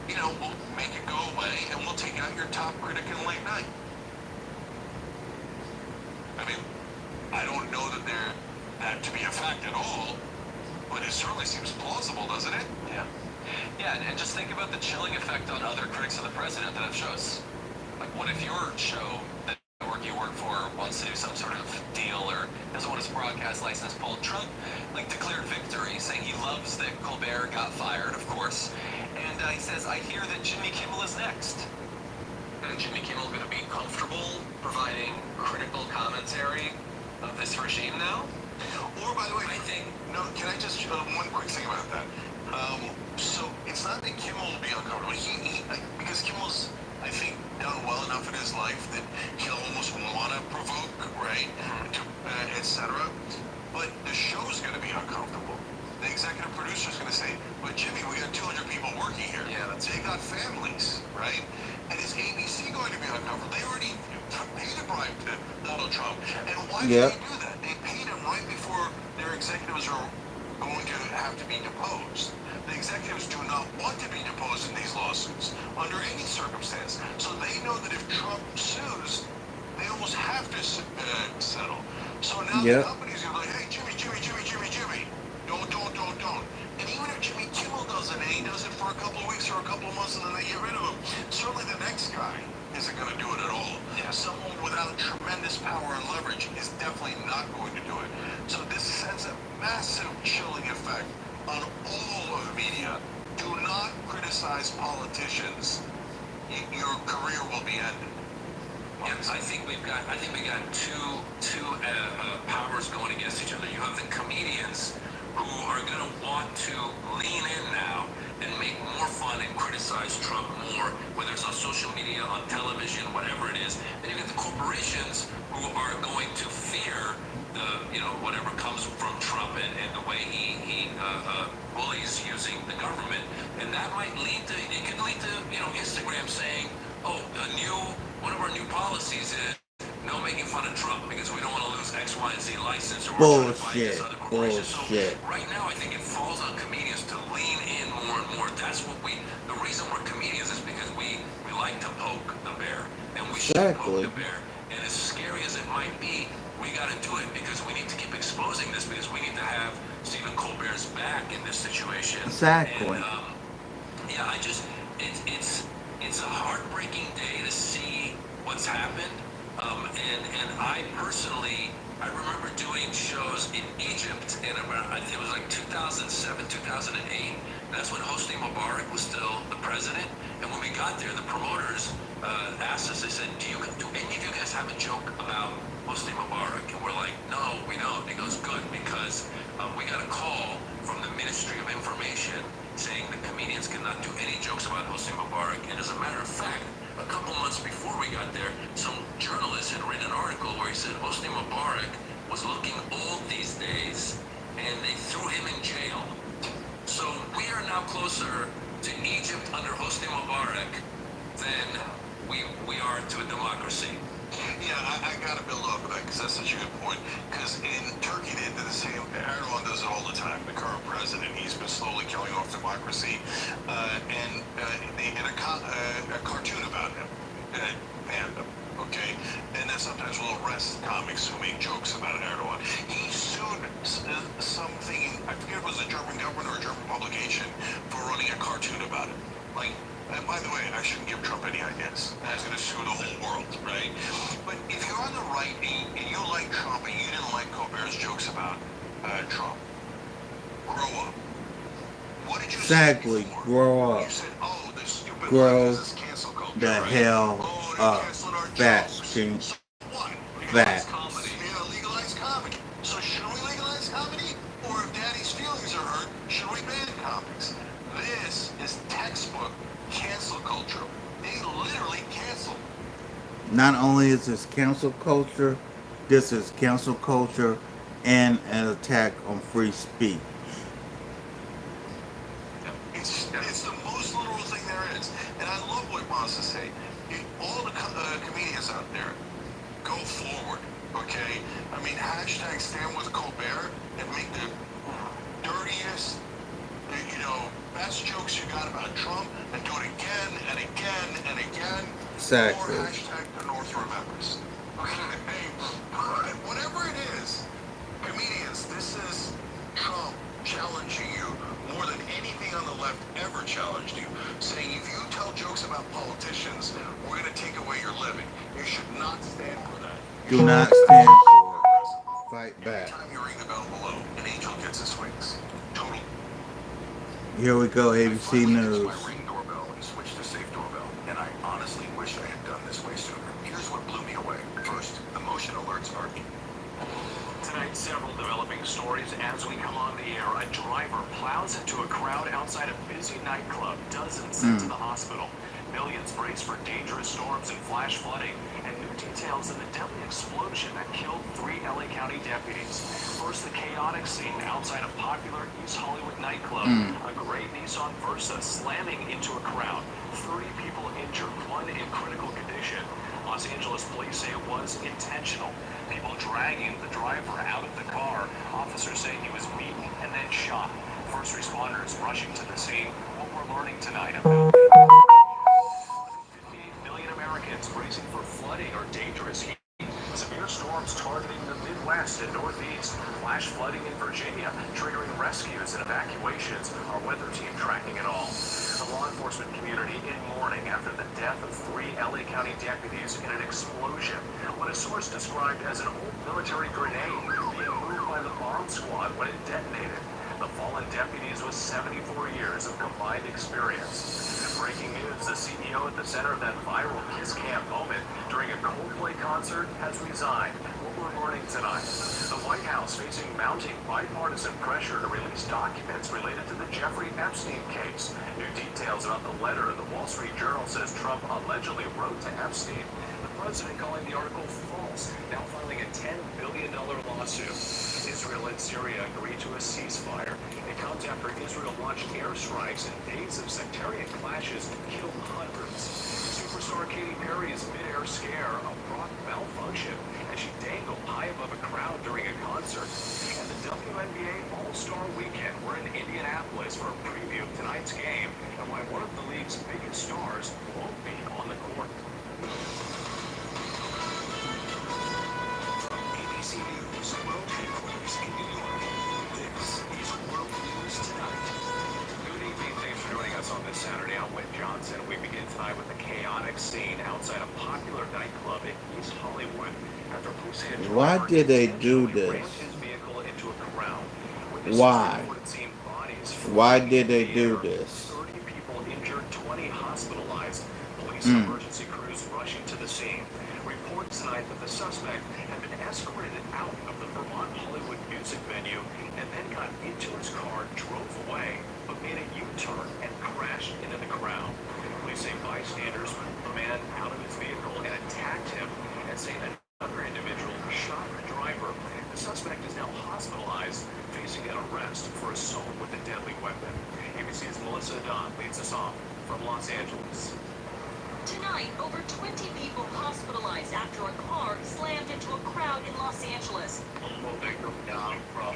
you know, we'll make it go away and we'll take out your top critic in late night. I mean, I don't know that to be a fact at all, but it certainly seems plausible, doesn't it? Yeah. Yeah, and just think about the chilling effect on other critics of the president that have shows. Like, what if your show, the network you work for, wants to do some sort of deal or doesn't want his broadcast license pulled? Trump, like, declared victory, saying he loves that Colbert got fired, of course. And he says, I hear that Jimmy Kimmel is next. And Jimmy Kimmel going to be comfortable providing critical commentary of this regime now? Or, by the way, can I just, one quick thing about that? So, it's not that Kimmel will be uncomfortable. Because Kimmel's, I think, done well enough in his life that he'll almost want to provoke, right, etc. But the show's going to be uncomfortable. The executive producer's going to say, but Jimmy, we got 200 people working here. Yeah, they got families, right? And is ABC going to be uncomfortable? They already paid a bribe to Donald Trump. And why did they do that? They paid him right before their executives are going to have to be deposed. The executives do not want to be deposed in these lawsuits under any circumstance. So they know that if Trump sues, they almost have to settle. So now the company's going to be like, hey, Jimmy. Don't. And even if Jimmy Kimmel does it, and he does it for a couple of weeks or a couple of months and then they get rid of him, certainly the next guy isn't going to do it at all. Yeah. Someone without tremendous power and leverage is definitely not going to do it. So this sends a massive chilling effect on all of the media. Do not criticize politicians. Your career will be ended. Yes, I think we got two powers going against each other. You have the comedians who are going to want to lean in now and make more fun and criticize Trump more, whether it's on social media, on television, whatever it is. Then you get the corporations who are going to fear whatever comes from Trump and the way he bullies using the government, and that might lead to Instagram saying, oh, one of our new policies is no making fun of Trump because we don't want to lose X, Y, and Z license or we're trying to buy this other corporation. So right now, I think it falls on comedians to lean in more and more. That's what the reason we're comedians is because we like to poke the bear, and we should poke the bear. And as scary as it might be, we got to do it because we need to keep exposing this because we need to have Stephen Colbert's back in this situation. Exactly. And, it's a heartbreaking day to see what's happened. And I personally, I remember doing shows in Egypt, and I think it was like 2007, 2008. That's when Hosni Mubarak was still the president. And when we got there, the promoters asked us, they said, do any of you guys have a joke about Hosni Mubarak? And we're like, no, we don't. And he goes, good, because we got a call from the Ministry of Information saying the comedians cannot do any jokes about Hosni Mubarak. And as a matter of fact, a couple months before we got there, some journalist had written an article where he said Hosni Mubarak was looking old these days, and they threw him in jail. So we are now closer to Egypt under Hosni Mubarak than we are to a democracy. Yeah, I got to build off of that because that's such a good point. Because in Turkey, they did the same. Erdogan does it all the time. The current president, he's been slowly killing off democracy. And they did a cartoon about him. Fandom, okay? And then sometimes we'll arrest comics who make jokes about Erdogan. He sued something, I forget if it was a German government or a German publication, for running a cartoon about it. Like, and by the way, I shouldn't give Trump any ideas. That's going to sue the whole world, right? But if you're on Exactly. Grow up. You said, oh, this stupid Grow this is cancel culture, the right? hell Oh, they're up. canceling our Fat jokes. stink. So what? Fat. Legalize comedy. Yeah, legalize comedy. So should we legalize comedy? Or if daddy's feelings are hurt, should we ban comics? This is textbook cancel culture. They literally cancel. Not only is this cancel culture, this is cancel culture and an attack on free speech. It's the most literal thing there is. And I love what Moss is saying. All the comedians out there, go forward, okay? I mean, hashtag stand with Colbert and make the dirtiest, best jokes you got about Trump and do it again and again and again. Exactly. Or hashtag the North remembers. Okay? But whatever it is, comedians, this is Trump challenging you more than anything on the left ever challenged you, saying if you tell jokes about politicians, we're going to take away your living. You should not stand for that. Do not stand for it. Fight back. Every time you ring the bell below, an angel gets his wings. Total. Here we go, I ABC finally fixed News. my ring doorbell and switched to safe doorbell, and I honestly wish I had done this way sooner. Here's what blew me away. First, the motion alerts are. Tonight, several developing stories as we come on the air. A driver plows into a crowd outside a busy nightclub. Dozens sent to the hospital. Millions brace for dangerous storms and flash flooding. And new details of the deadly explosion that killed 3 LA County deputies. First, the chaotic scene outside a popular East Hollywood nightclub. A gray Nissan Versa slamming into a crowd. 30 people injured, one in critical condition. Los Angeles police say it was intentional. People dragging the driver out of the car. Officers say he was beaten and then shot. First responders rushing to the scene. What we're learning tonight about 58 million Americans bracing for flooding or dangerous heat. Severe storms targeting the Midwest and Northeast. Flash flooding in Virginia, triggering rescues and evacuations. Our weather team tracking it all. The law enforcement community in mourning after the death of 3 LA County deputies in an explosion. What a source described as an old military grenade being moved by the bomb squad when it detonated. The fallen deputies with 74 years of combined experience. Breaking news, the CEO at the center of that viral Kiss Cam moment during a Coldplay concert has resigned. What we're learning tonight. The White House facing mounting bipartisan pressure to release documents related to the Jeffrey Epstein case. New details about the letter the Wall Street Journal says Trump allegedly wrote to Epstein. The president calling the article false, now filing a $10 billion lawsuit. Israel and Syria agreed to a ceasefire. It comes after Israel launched airstrikes and days of sectarian clashes killed hundreds. Superstar Katy Perry's mid-air scare, a brought malfunction as she dangled high above a crowd during a concert. And the WNBA All-Star Weekend. We're in Indianapolis for a preview of tonight's game and why one of the league's biggest stars won't be on the court. From ABC News World Headquarters in New York, this is World News Tonight. Good evening. Thanks for joining us on this Saturday. I'm Wynn Johnson. We begin tonight with a chaotic scene outside a popular nightclub in East Hollywood. After police say a Why driver did they do intentionally this? rammed his vehicle into a crowd. Witnesses Why? reported seeing bodies Why floating did in they the do air. this? 30 people injured, 20 hospitalized. Police and emergency crews rushing to the scene. Reports tonight that the suspect had been escorted out of the Vermont Hollywood music venue and then got into his car, drove away, but made a U-turn and crashed into the crowd. Police say bystanders pulled the man out of his vehicle and attacked him, and say another individual shot the driver. The suspect is now hospitalized, facing an arrest for assault with a deadly weapon. ABC's Melissa Don leads us off from Los Angeles. Tonight, over 20 people hospitalized after a car slammed into a crowd in Los Angeles. Multiple victims down from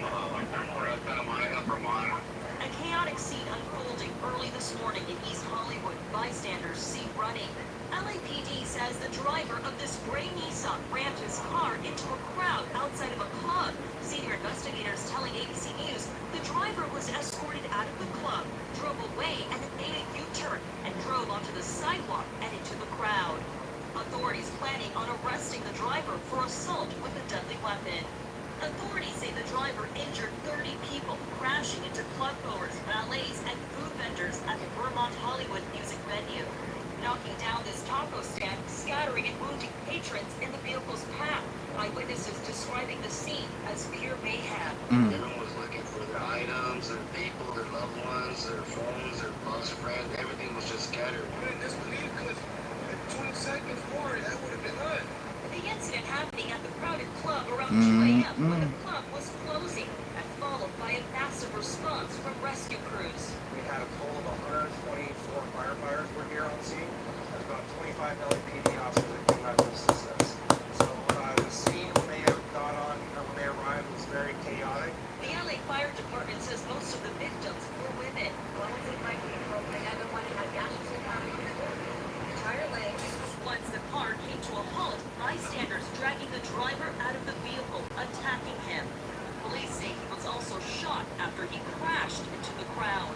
Vermont. A chaotic scene unfolding early this morning in East Hollywood. Bystanders see running. LAPD says the driver of this gray Nissan rammed his car into a crowd outside of a club. Senior investigators telling ABC News the driver was escorted out of the club, drove away, and then made a U-turn and drove onto the sidewalk and into the crowd. Authorities planning on arresting the driver for assault with a deadly weapon. Authorities say the driver injured 30 people, crashing into club goers, valets, and food their people, their loved ones, their phones, their close friends, everything was just scattered. I couldn't disbelieve because 20 seconds more, that would have been us. The incident happening at the crowded club around 2 a.m. when the club was closing and followed by a massive response from rescue crews. We had a total of 124 firefighters were here on scene. There's about 25 LAPD officers that came out to assist us. So the scene when they got on, when they arrived was very chaotic. The LA Fire Department says most of the victims were women. One was in my vehicle, another one had gashes in her entire leg. Once the car came to a halt, bystanders dragging the driver out of the vehicle, attacking him. Police say he was also shot after he crashed into the crowd.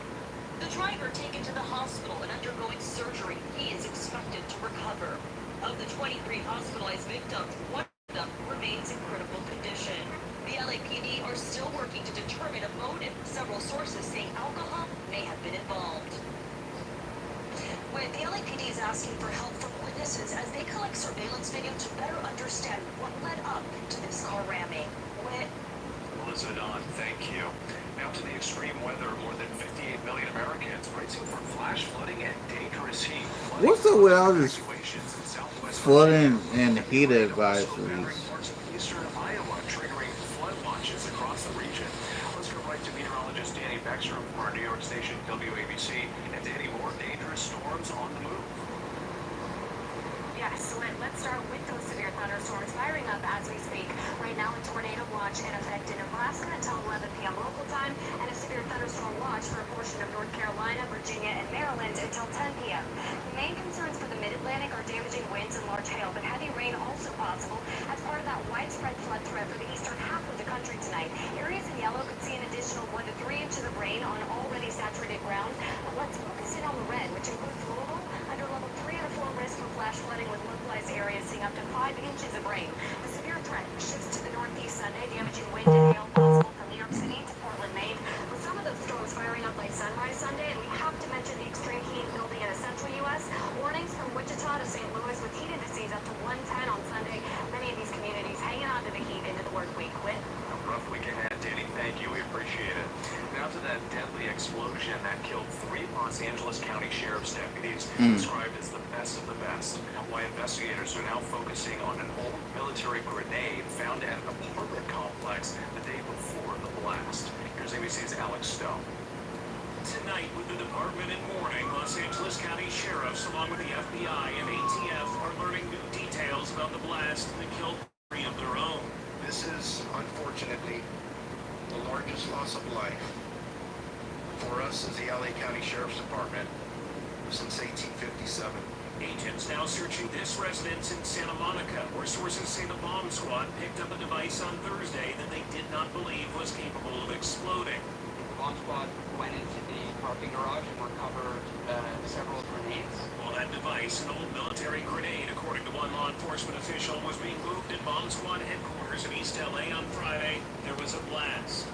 The driver taken to the hospital and undergoing surgery. He is expected to recover. Of the 23 hospitalized victims, one of them remains in critical condition. The LAPD are still working to determine a motive. Several sources saying alcohol may have been involved. When the LAPD is asking for help from witnesses as they collect surveillance video to better understand what led up to this car ramming. Melissa Don, thank you. Now to the extreme weather, more than 58 million Americans bracing for flash flooding and dangerous heat. What's up with all this flooding and heat advisories? Eastern Iowa triggering flood watches across the region. Let's go right to meteorologist Danny Beckstrom from our New York station WABC. And Danny, more dangerous storms on the move. Yes, so let's start with those severe thunderstorms firing up as we speak. Right now, a tornado watch in effect in Nebraska until 11 p.m. local time, and a severe thunderstorm watch for a portion of North Carolina, Virginia, and Maryland until 10 p.m. The main concerns for the mid-Atlantic are damaging winds and large hail, but heavy rain also possible as part of that widespread flood threat for the eastern half of the country tonight. Areas in yellow could see an additional 1 to 3 inches of rain on already saturated ground. But let's focus in on the red, which includes Louisville, under level 3 and 4 risk for flash flooding with localized areas seeing up to 5 inches of rain. The severe threat shifts to the northeast Sunday, damaging wind and hail possible from New York City to Portland, Maine, with some of those storms firing up by sunrise Sunday. And we have to mention the extreme heat building in the central U.S. Warnings from Wichita to St. Louis with heat indices up to 110 on Sunday. Many of these communities hanging on to the heat into the work week. Whit? A rough week ahead, Danny. Thank you. We appreciate it. Now to that deadly explosion that killed 3 Los Angeles County Sheriff's deputies, described as the best of the best. Why investigators are now focusing on an old military grenade found at an apartment complex the day before the blast. Here's ABC's Alex Stone. Tonight, with the department in mourning, Los Angeles County sheriffs, along with the FBI and ATF, are learning new details about the blast that killed 3 of their own. This is, unfortunately, the largest loss of life for us as the LA County Sheriff's Department since 1857. Agents now searching this residence in Santa Monica, where sources say the bomb squad picked up a device on Thursday that they did not believe was capable of exploding. The bomb squad went into the parking garage and recovered several grenades. Well, that device, an old military grenade, according to one law enforcement official, was being moved at bomb squad headquarters in East LA on Friday. There was a blast.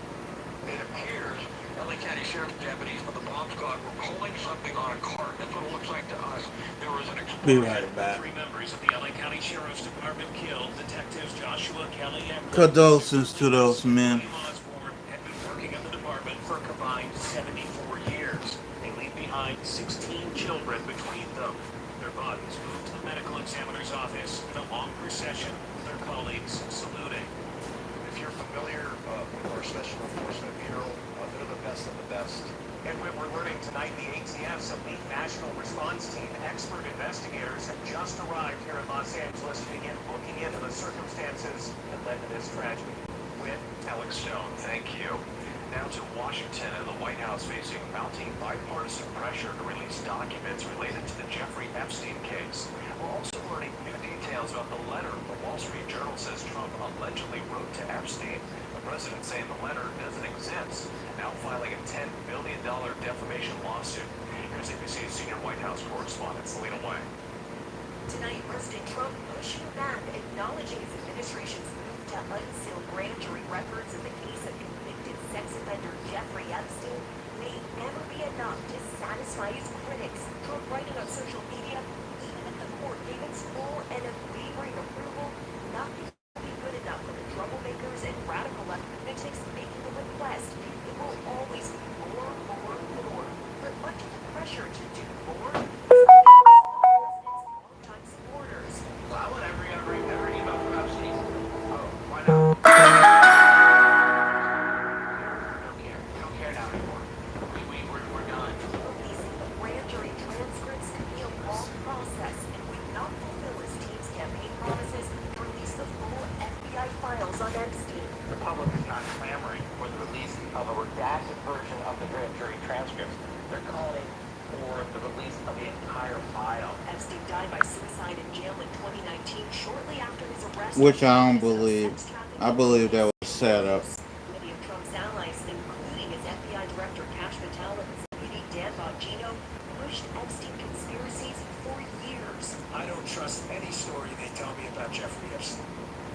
It appears LA County Sheriff's deputies of the bomb squad were pulling something on a cart. That's what it looks like to us. There was an explosion. Be right back. 3 members of the LA County Sheriff's Department killed. Detectives Joshua Kelly and Condolences to those men. Osborne had been working at the department for a combined 74 years. They leave behind 16 children between them. Their bodies moved to the medical examiner's office in a long procession with their colleagues saluting. If you're familiar with our Special Enforcement Bureau, they're the best of the best. And what we're learning tonight, the ATF's elite national response team, expert investigators, have just arrived here in Los Angeles to begin looking into the circumstances that led to this tragedy. With Alex Stone, thank you. Now to Washington and the White House facing mounting bipartisan pressure to release documents related to the Jeffrey Epstein case. We're also learning new details about the letter the Wall Street Journal says Trump allegedly wrote to Epstein. The president saying the letter doesn't exist, now filing a $10 billion defamation lawsuit. Here's ABC's senior White House correspondent, Selena Way. Tonight, President Trump pushing back, acknowledging his administration's move to unseal grand jury records in the case of convicted sex offender Jeffrey Epstein may never be enough to satisfy his critics. Trump writing on social media, even if the court gave its full and unwavering approval, nothing will be good enough for the troublemakers and radical left critics making the request. It will always be which I don't believe. I believe that was set up. Many of Trump's allies, including his FBI Director Kash Patel and his deputy Dan Bongino, pushed Epstein conspiracies for years. I don't trust any story they tell me about Jeffrey Epstein.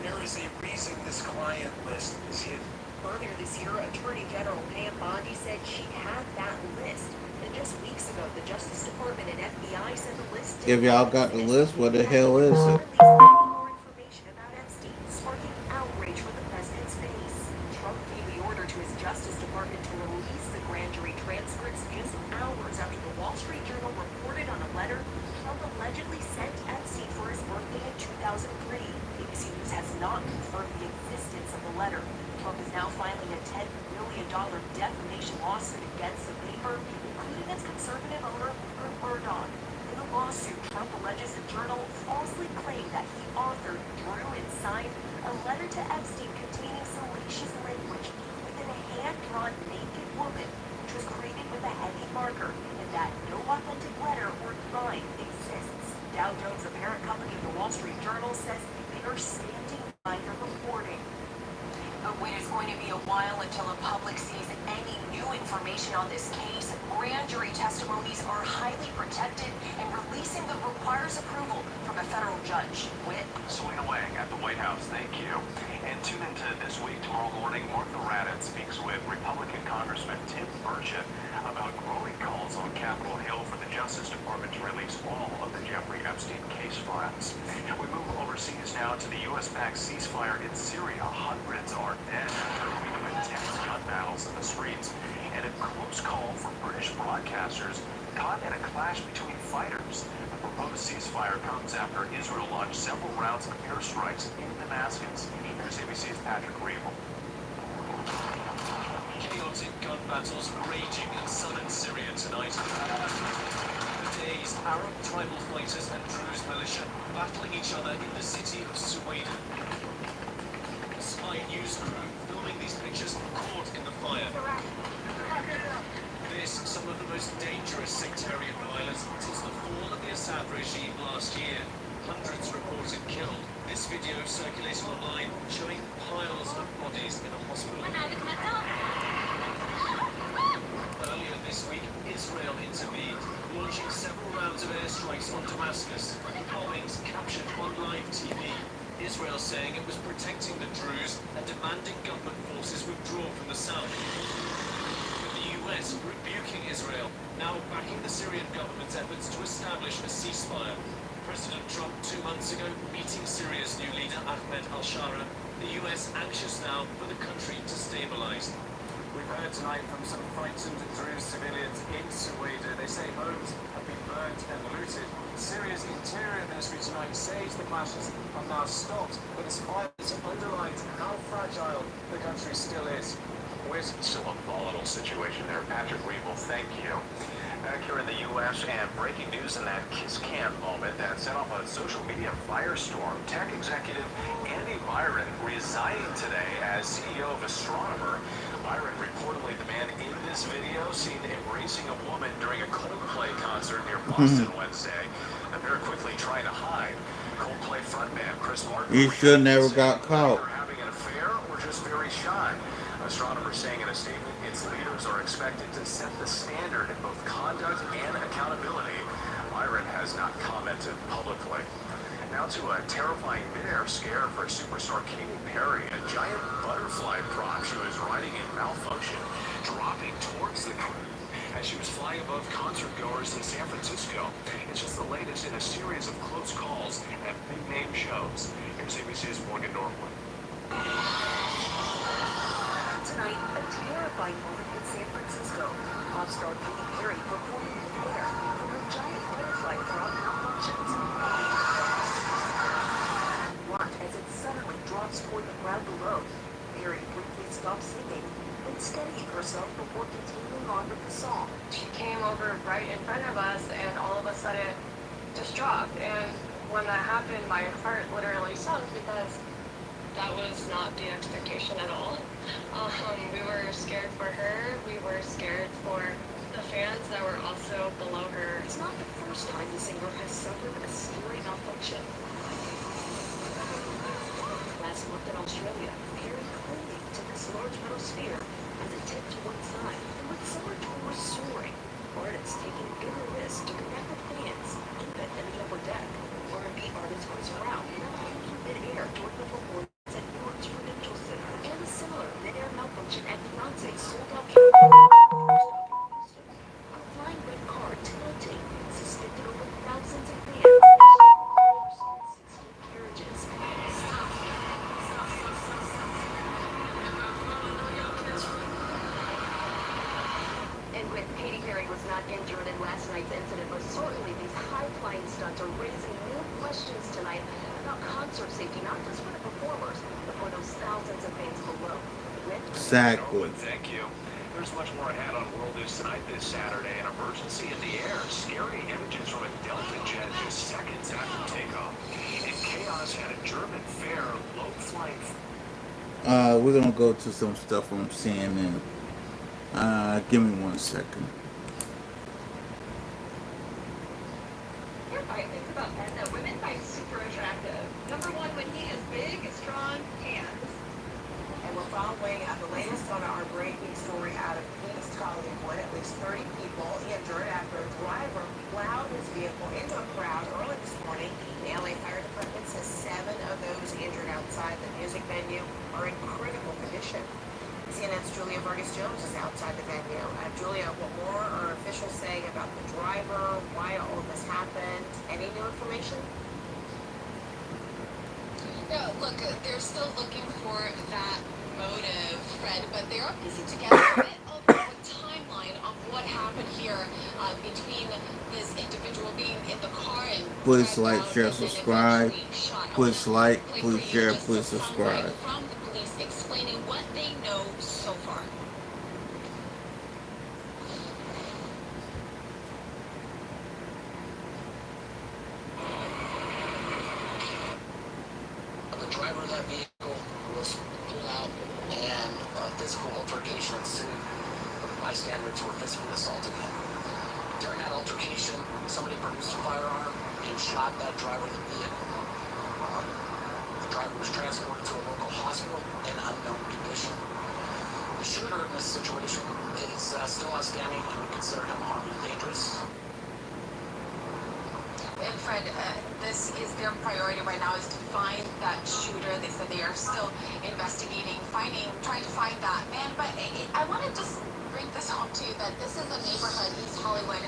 There is a reason this client list is hidden. Earlier this year, Attorney General Pam Bondi said she had that list. And just weeks ago, the Justice Department and FBI said the list If y'all got the list, what the hell is it? released more information about Epstein, sparking outrage with the president's face. Trump gave the order to his Justice Department to release the grand jury transcripts just hours after the Wall Street Journal reported on a letter Trump allegedly sent Epstein for his birthday in 2003. ABC News has not confirmed the existence of the letter. Trump is now filing a $10 million defamation lawsuit against the paper, including its conservative owner, Rupert Murdoch. In the lawsuit, Trump alleges the journal falsely claimed that he authored, drew, and signed a letter to Epstein containing salacious language within a hand-drawn naked woman, which was created with a heavy marker, and that no authentic letter or line exists. Dow Jones, the parent company of the Wall Street Journal, says they are standing by the reporting. It is going to be a while until the public sees any new information on this case. Grand jury testimonies are highly protected, and releasing them requires approval from a federal judge. Whit? Swing away at the White House, thank you. And tune into This Week tomorrow morning. Martha Raddatz speaks with Republican Congressman Tim Burchett about growing calls on Capitol Hill for the Justice Department to release all of the Jeffrey Epstein case files. We move overseas now to the U.S.-backed ceasefire in Syria. Hundreds are dead after a week of intense gun battles in the streets, and a close call for British broadcasters caught in a clash between fighters. The proposed ceasefire comes after Israel launched several rounds of airstrikes in Damascus. Here's ABC's Patrick Reevell. Chaotic gun battles raging in southern Syria tonight. For days, Arab tribal fighters and Druze militia battling each other in the city of Suwaida. A spy news crew filming these pictures caught in the fire. This, some of the most dangerous sectarian violence since the fall of the Assad regime last year. Hundreds reported killed. This video circulating online showing piles of bodies in a hospital. Earlier this week, Israel intervened, launching several rounds of airstrikes on Damascus. Bombings captured on live TV. Israel saying it was protecting the Druze and demanding government forces withdraw from the south. With the US rebuking Israel, now backing the Syrian government's efforts to establish a ceasefire. President Trump 2 months ago meeting Syria's new leader Ahmed al-Shara, the US anxious now for the country to stabilize. We've heard tonight from some frightened Druze civilians in Suwaida. They say homes have been burnt and looted. Syria's Interior Ministry tonight says the clashes are now stopped, but this violence underlines how fragile the country still is. Still a volatile situation there. Patrick Reevell, thank you. Back here in the U.S. and breaking news in that kiss cam moment that set off a social media firestorm. Tech executive Andy Byron resigning today as CEO of Astronomer. Byron reportedly the man in this video seen embracing a woman during a Coldplay concert near Boston Wednesday. The pair quickly trying to hide. Coldplay frontman Chris Martin. You should never got caught. Either having an affair or just very shy. Astronomer saying in a statement its leaders are expected to set the standard in both conduct and accountability. Byron has not commented publicly. Now to a terrifying mid-air scare for superstar Katy Perry. A giant butterfly prop she was riding in malfunction, dropping towards the ground as she was flying above concert goers in San Francisco. It's just the latest in a series of close calls at big-name shows. Here's ABC's Morgan Norwood. Tonight, a terrifying moment in San Francisco. Pop star Katy Perry performing in the air when her giant butterfly prop malfunctions. Watch as it suddenly drops toward the ground below. Perry briefly stops singing and steadying herself before continuing on with the song. She came over right in front of us, and all of a sudden just dropped. And when that happened, my heart literally sunk because that was not the expectation at all. We were scared for her. We were scared for the fans that were also below her. It's not the first time the singer has suffered a scary malfunction. Police looked at Australia very clearly to this large metal sphere as it tipped to one side, and with solar tours soaring, artists taking bigger risks to connect with fans, even in the upper deck. R&B artist Chris Brown flew mid-air toward the performance at New York's Prudential Center, and a similar mid-air malfunction at Beyonce's sold-out a flying red car tilting, suspended over thousands of fans. Carriages. And with Katy Perry was not injured in last night's incident, but certainly these high-flying stunts are raising new questions tonight about concert safety, not just for the performers, but for those thousands of fans below. Exactly. Thank you. There's much more ahead on World News Tonight this Saturday. An emergency in the air. Scary images from a Delta jet just seconds after takeoff. And chaos at a German fair. Low-flying... We're gonna go to some stuff on CNN. Give me 1 second. Here, I think about men that women find super attractive. Number one, when he is big, strong, hands. And we're following the latest on our breaking story out of East Hollywood. At least 30 people injured after a driver plowed his vehicle into a crowd early this morning. The LA Fire Department says 7 of those injured outside the music venue are in critical condition. CNN's Julia Vargas-Jones is outside the venue. Julia, what more are officials saying about the driver, why all of this happened? Any new information? Yeah, look, they're still looking for that motive, Fred, but they are piecing together a bit of a timeline of what happened here between this individual being in the car and... Please like, share, subscribe. Please like, please share, please subscribe. From the police explaining what they know so far. The driver of that vehicle was pulled out and a physical altercation ensued. Bystanders were physically assaulted. During that altercation, somebody produced a firearm and shot that driver of the vehicle. The driver was transported to a local hospital in unknown condition. The shooter in this situation is still outstanding and we consider him armed and dangerous. And Fred, this is their priority right now is to find that shooter. They said they are still investigating, trying to find that man. But I want to just bring this home to you that this is a neighborhood, East Hollywood,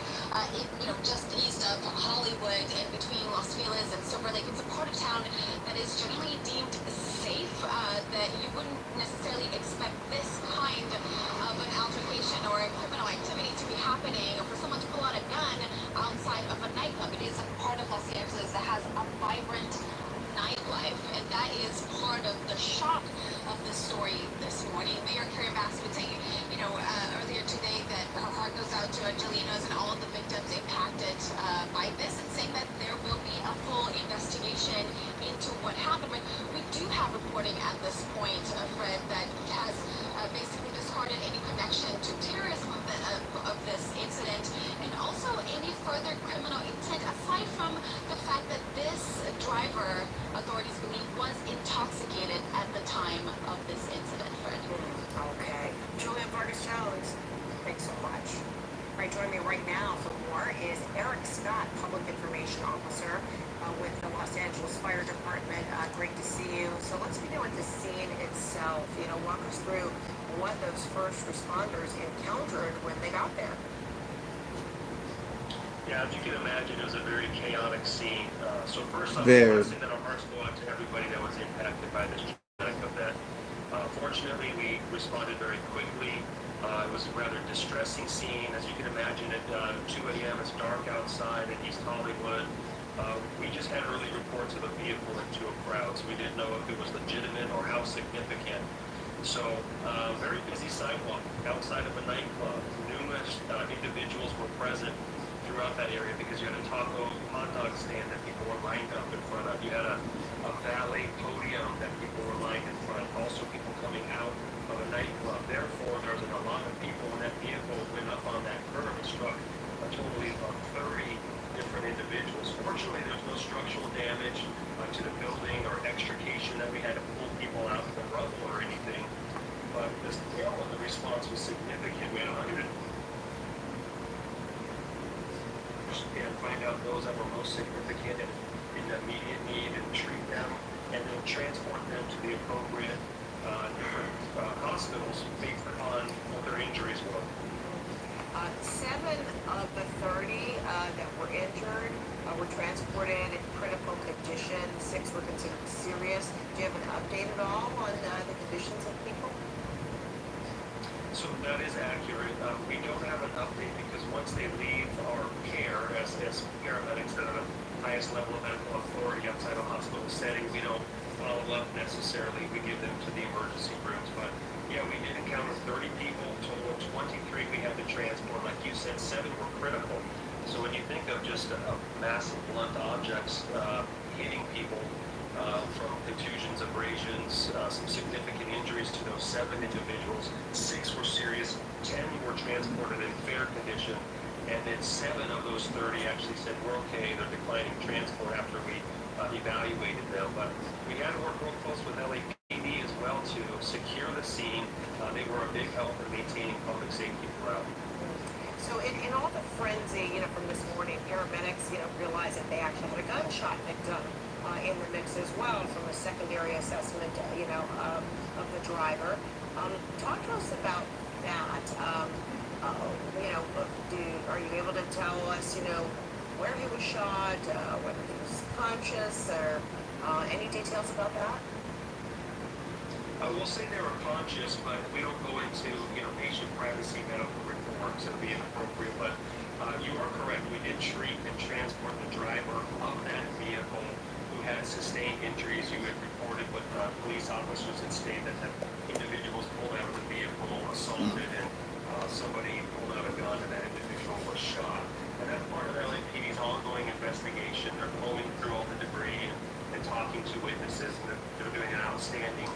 just east of Hollywood and between Los Feliz and Silver Lake. It's a part of town that is generally deemed safe, that you wouldn't necessarily expect this kind of an altercation or a criminal activity to be happening or for someone to pull out a gun outside of a nightclub. It is a part of Los Angeles that has a vibrant nightlife, and that is part of the shock of the story this morning. Mayor Carrie Bass was saying, earlier today that her heart goes out to Angelinos and all of the victims impacted by this, and saying that there will be a full investigation into what happened. But we do have reporting at this point, Fred, that has basically discarded any connection to terrorism of this incident, and also any further criminal intent, aside from the fact that this driver, authorities believe, was intoxicated at the time of this incident, Fred. Okay. Julia Vargas-Jones, thanks so much. All right, joining me right now for more is Eric Scott, Public Information Officer with the Los Angeles Fire Department. Great to see you. So let's begin with the scene itself. Walk us through what those first responders encountered when they got there. Yeah, as you can imagine, it was a very chaotic scene. So first off, Very. I want to say that our hearts go out to everybody that was impacted by this traumatic event. Fortunately, we responded very quickly. It was a rather distressing scene. As you can imagine, at 2 a.m., it's dark outside in East Hollywood. We just had early reports of a vehicle into a crowd, so we didn't know if it was legitimate or how significant. So, very busy sidewalk outside of a nightclub. Numerous individuals were present throughout that area because you had a taco hot dog stand that people were lined up in front of. You had a valet podium that people were lined in front of. Also, people coming out of a nightclub. Therefore, there was a lot of people when that vehicle went up on that curb and struck a totally of 30 different individuals. Fortunately, there's no structural damage to the building or extrication that we had to pull people first and find out those that were most significant and in immediate need and treat them, and then transport them to the appropriate different hospitals based upon what their injuries were. 7 of the 30 that were injured were transported in critical condition. 6 were considered serious. Do you have an update at all on the conditions of people? So that is accurate. We don't have an update because once they leave our care as paramedics that are the highest level of medical authority outside a hospital setting, we don't follow up necessarily. We give them to the emergency rooms. But yeah, we did encounter 30 people, total of 23 we had to transport. Like you said, 7 were critical. So when you think of just massive blunt objects hitting people, from contusions, abrasions, some significant injuries to those 7 individuals. 6 were serious, 10 were transported in fair condition, and then 7 of those 30 actually said, we're okay, they're declining transport after we evaluated them. But we had to work real close with LAPD as well to secure the scene. They were a big help in maintaining public safety throughout. So in all the frenzy, from this morning, paramedics, realized that they actually had a gunshot victim in the mix as well from a secondary assessment, of the driver. Talk to us about that. Are you able to tell us, where he was shot, whether he was conscious, or any details about that? We'll say they were conscious, but we don't go into, patient privacy medical reports. It'll be inappropriate, but you are correct. We did treat and transport the driver of that vehicle who had sustained injuries. You had reported what police officers had stated that individuals pulled out of the vehicle, assaulted, and somebody pulled out a gun and that individual was shot. And that's part of LAPD's ongoing investigation. They're combing through all the debris and talking to witnesses, and they're doing an outstanding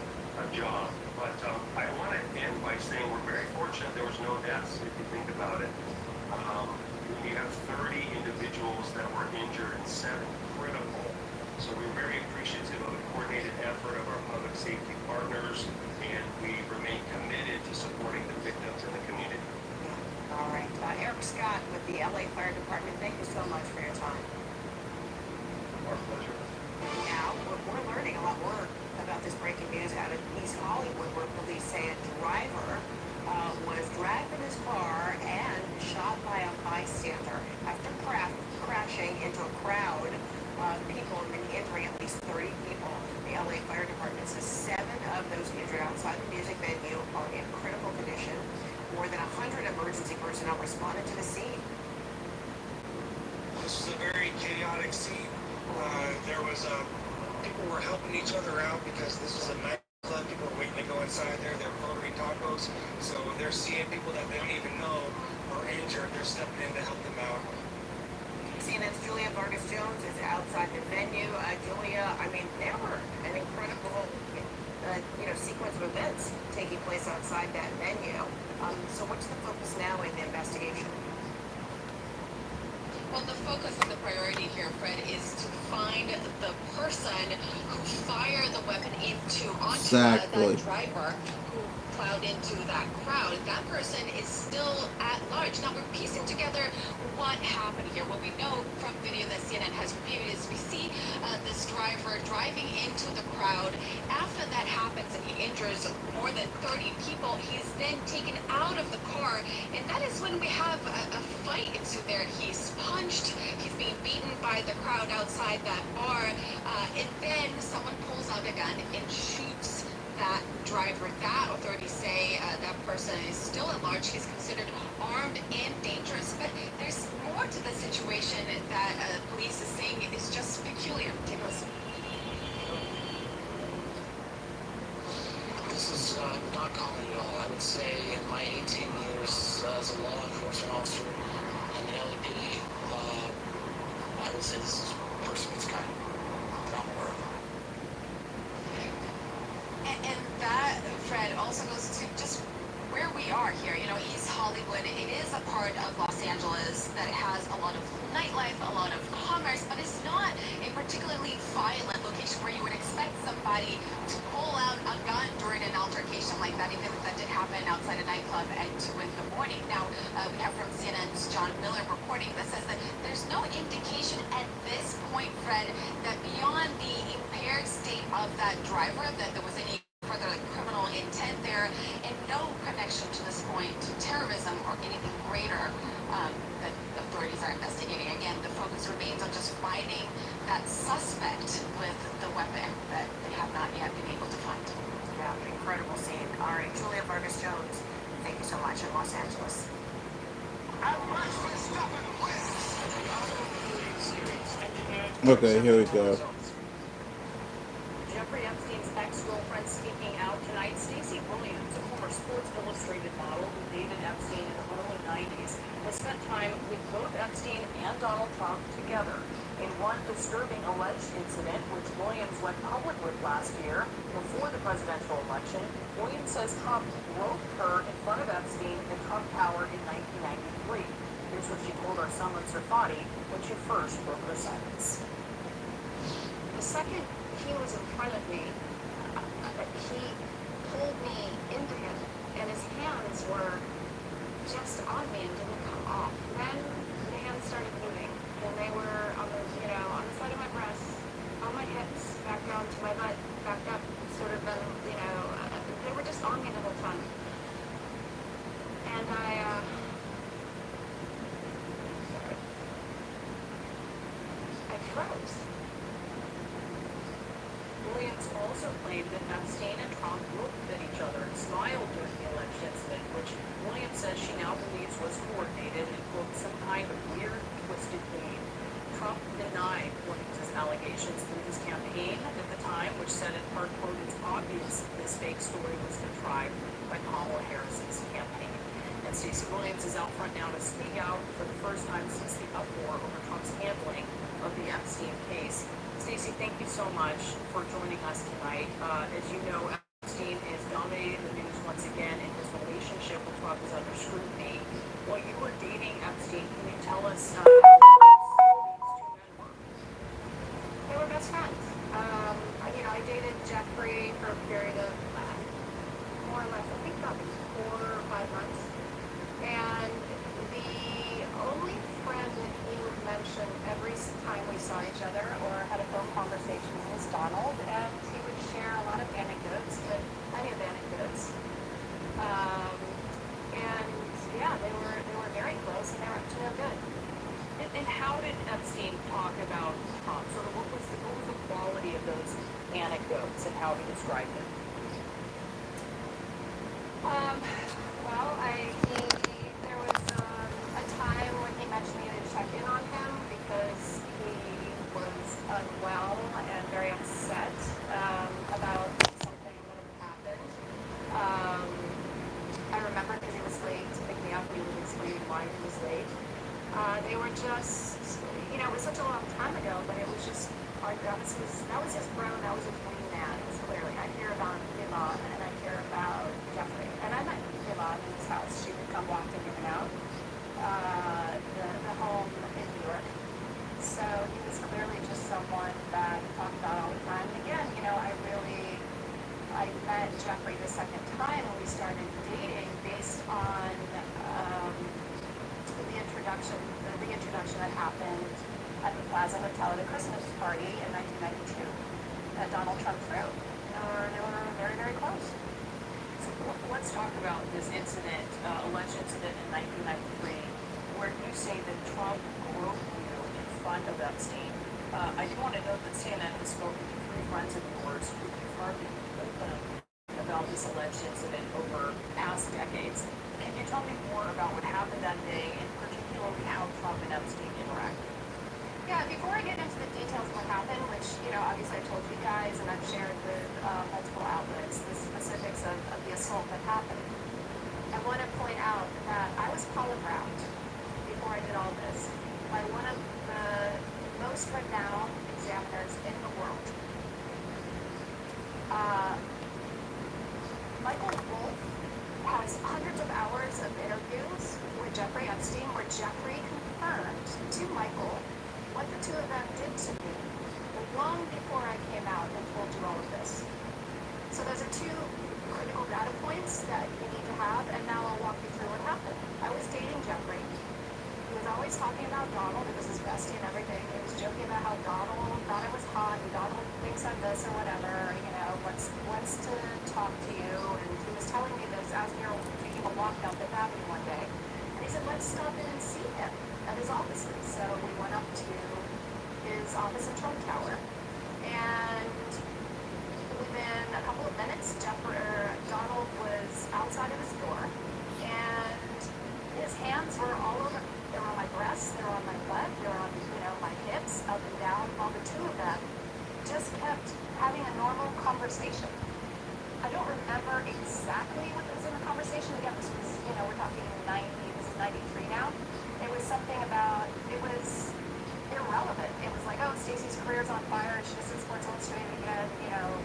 job. But I want to end by saying we're very fortunate there was no deaths, if you think about it. When you have 30 individuals that were injured and 7 critical. So we're very appreciative of the coordinated effort of our public safety partners, and we remain committed to supporting the victims in the community. All right. Eric Scott with the LA Fire Department, thank you so much for your time. Our pleasure. Now, we're learning a lot more about this breaking news out of East Hollywood, where police say a driver was dragged in his car and shot by a bystander after crashing into a crowd of people and then injuring at least 30 people. The LA Fire Department says 7 of those injured outside the music venue are in critical condition. More than 100 emergency personnel responded to the scene. This was a very chaotic scene. There was people were helping each other out because this was a nightclub. People were waiting to go inside there. They're ordering tacos, so they're seeing people that they don't even know are injured. They're stepping in to help them out. CNN's Julia Vargas Jones is outside the venue. Julia, there were an incredible, sequence of events taking place outside that venue. So what's the focus now in the investigation? Well, the focus and the priority here, Fred, is to find the person who fired the weapon onto that driver who plowed into that crowd. That person is still at large. Now, we're piecing together what happened here. What we know from video that CNN has reviewed is we see this driver driving into the crowd. After that happens and he injures more than 30 people, he's then taken out of the car, and that is when we have a fight ensue there. He's punched, he's being beaten by the crowd outside that bar, and then someone pulls out a gun and shoots that driver. That authorities say that person is still at large. He's considered armed and dangerous, but there's more to the situation that police is saying is just peculiar. Take a listen. This is not common at all. I would say in my 18 years as a law enforcement officer in the LAPD, I would say this is first of its kind that I'm aware of. And that, Fred, also goes to just where we are here. East Hollywood, it is a part of Los Angeles that has a lot of nightlife, a lot of commerce, but it's not a particularly violent location where you would expect somebody to pull out a gun during an altercation like that, even if that did happen outside a nightclub at 2 in the morning. Now, we have from CNN's John Miller reporting that says that there's no Okay, here we go. Jeffrey Epstein's ex-girlfriend speaking out tonight. Stacey Williams, a former Sports Illustrated model who dated Epstein in the early 90s, has spent time with both Epstein and Donald Trump together. In one disturbing alleged incident, which Williams went public with last year before the presidential election, Williams says Trump groped her in front of Epstein in Trump Tower in 1993. Here's what she told our Salman Sirfati when she first broke her silence. The second he was in front of me, he pulled me into him, and his hands were just on me and didn't come off. Then the hands started moving, and they were on the, on the side of my breast, on my hips, back down to my butt, back up, sort of, they were just on me the whole time. And I froze. Williams also claimed that Epstein and Trump looked at each other and smiled during the alleged incident, which Williams says she now believes was coordinated and, quote, some kind of weird, twisted game. Trump denied Williams' allegations through his campaign at the time, which said in part, quote, it's obvious this fake story was contrived by Kamala Harris's campaign. And Stacey Williams is out front now to speak out for the first time since the uproar over Trump's handling of the Epstein case. Stacey, thank you so much for joining us tonight. As you know, Epstein is dominating the news once again, and his relationship with Trump is under scrutiny. While you were dating Epstein, can you tell us how close these two men were? They were best friends. I dated Jeffrey for a period of more or less, I think about 4 or 5 months. And the only friend that he would mention every time we saw each other or had a phone conversation was Donald, and he would share a lot of anecdotes, but plenty of anecdotes. And yeah, they were very close, and they were up to no good. And how did Epstein talk about Trump? Sort of what was the quality of those anecdotes and how he described it? There was a time when he mentioned me to check in on him because he was unwell and very upset about something that had happened. I remember because he was late to pick me up, he was explaining why he was late. They were just, it was such a long time ago, but it was just, that was his bro, that was his wingman, it was clearly. I hear about Yvonne, and I hear about Jeffrey. And I met Yvonne in his house. She would come walk in and out, the home in New York. So he was clearly just someone that he talked about all the time. And again, I met Jeffrey the second time when we started dating based on the introduction that happened at the Plaza Hotel at a Christmas party in 1992 that Donald Trump threw. They were very, very close. So let's talk about this incident, alleged incident in 1993, where you say that Trump groped you in front of Epstein. I do want to note that CNN has spoken to 3 friends of yours who confirmed that you told them about this alleged incident over past decades. Can you tell me more about what happened that day, and particularly how Trump and Epstein interacted? Yeah, before I get into the details of what happened, which, obviously I told you guys and I've shared with multiple outlets the specifics of the assault that happened, I want to point out that I was polygraphed before I did all this by one of the most renowned examiners in the world. Michael Wolff has hundreds of hours of interviews with Jeffrey Epstein where Jeffrey confirmed to Michael what the two of them did to me long before I came out and told you all of this. So those are 2 critical data points that you need to have, and now I'll walk you through what happened. I was dating Jeffrey. He was always talking about Donald. It was his bestie and everything. He was joking about how Donald thought I was hot, and Donald thinks I'm this or whatever, wants to talk to you. And he was telling me this as we were taking a walk down Fifth Avenue one day. And he said, let's stop in and see him at his offices. So we went up to his office in Trump Tower. And within a couple of minutes, Donald was outside of his door. And his hands were all over. They were on my breasts, they were on my butt, they were on, my hips, up and down, all the conversation. I don't remember exactly what was in the conversation. Again, this was, we're talking 90, this is 93 now. It was something about, it was irrelevant. It was like, oh, Stacey's career's on fire and she just did Sports Illustrated again,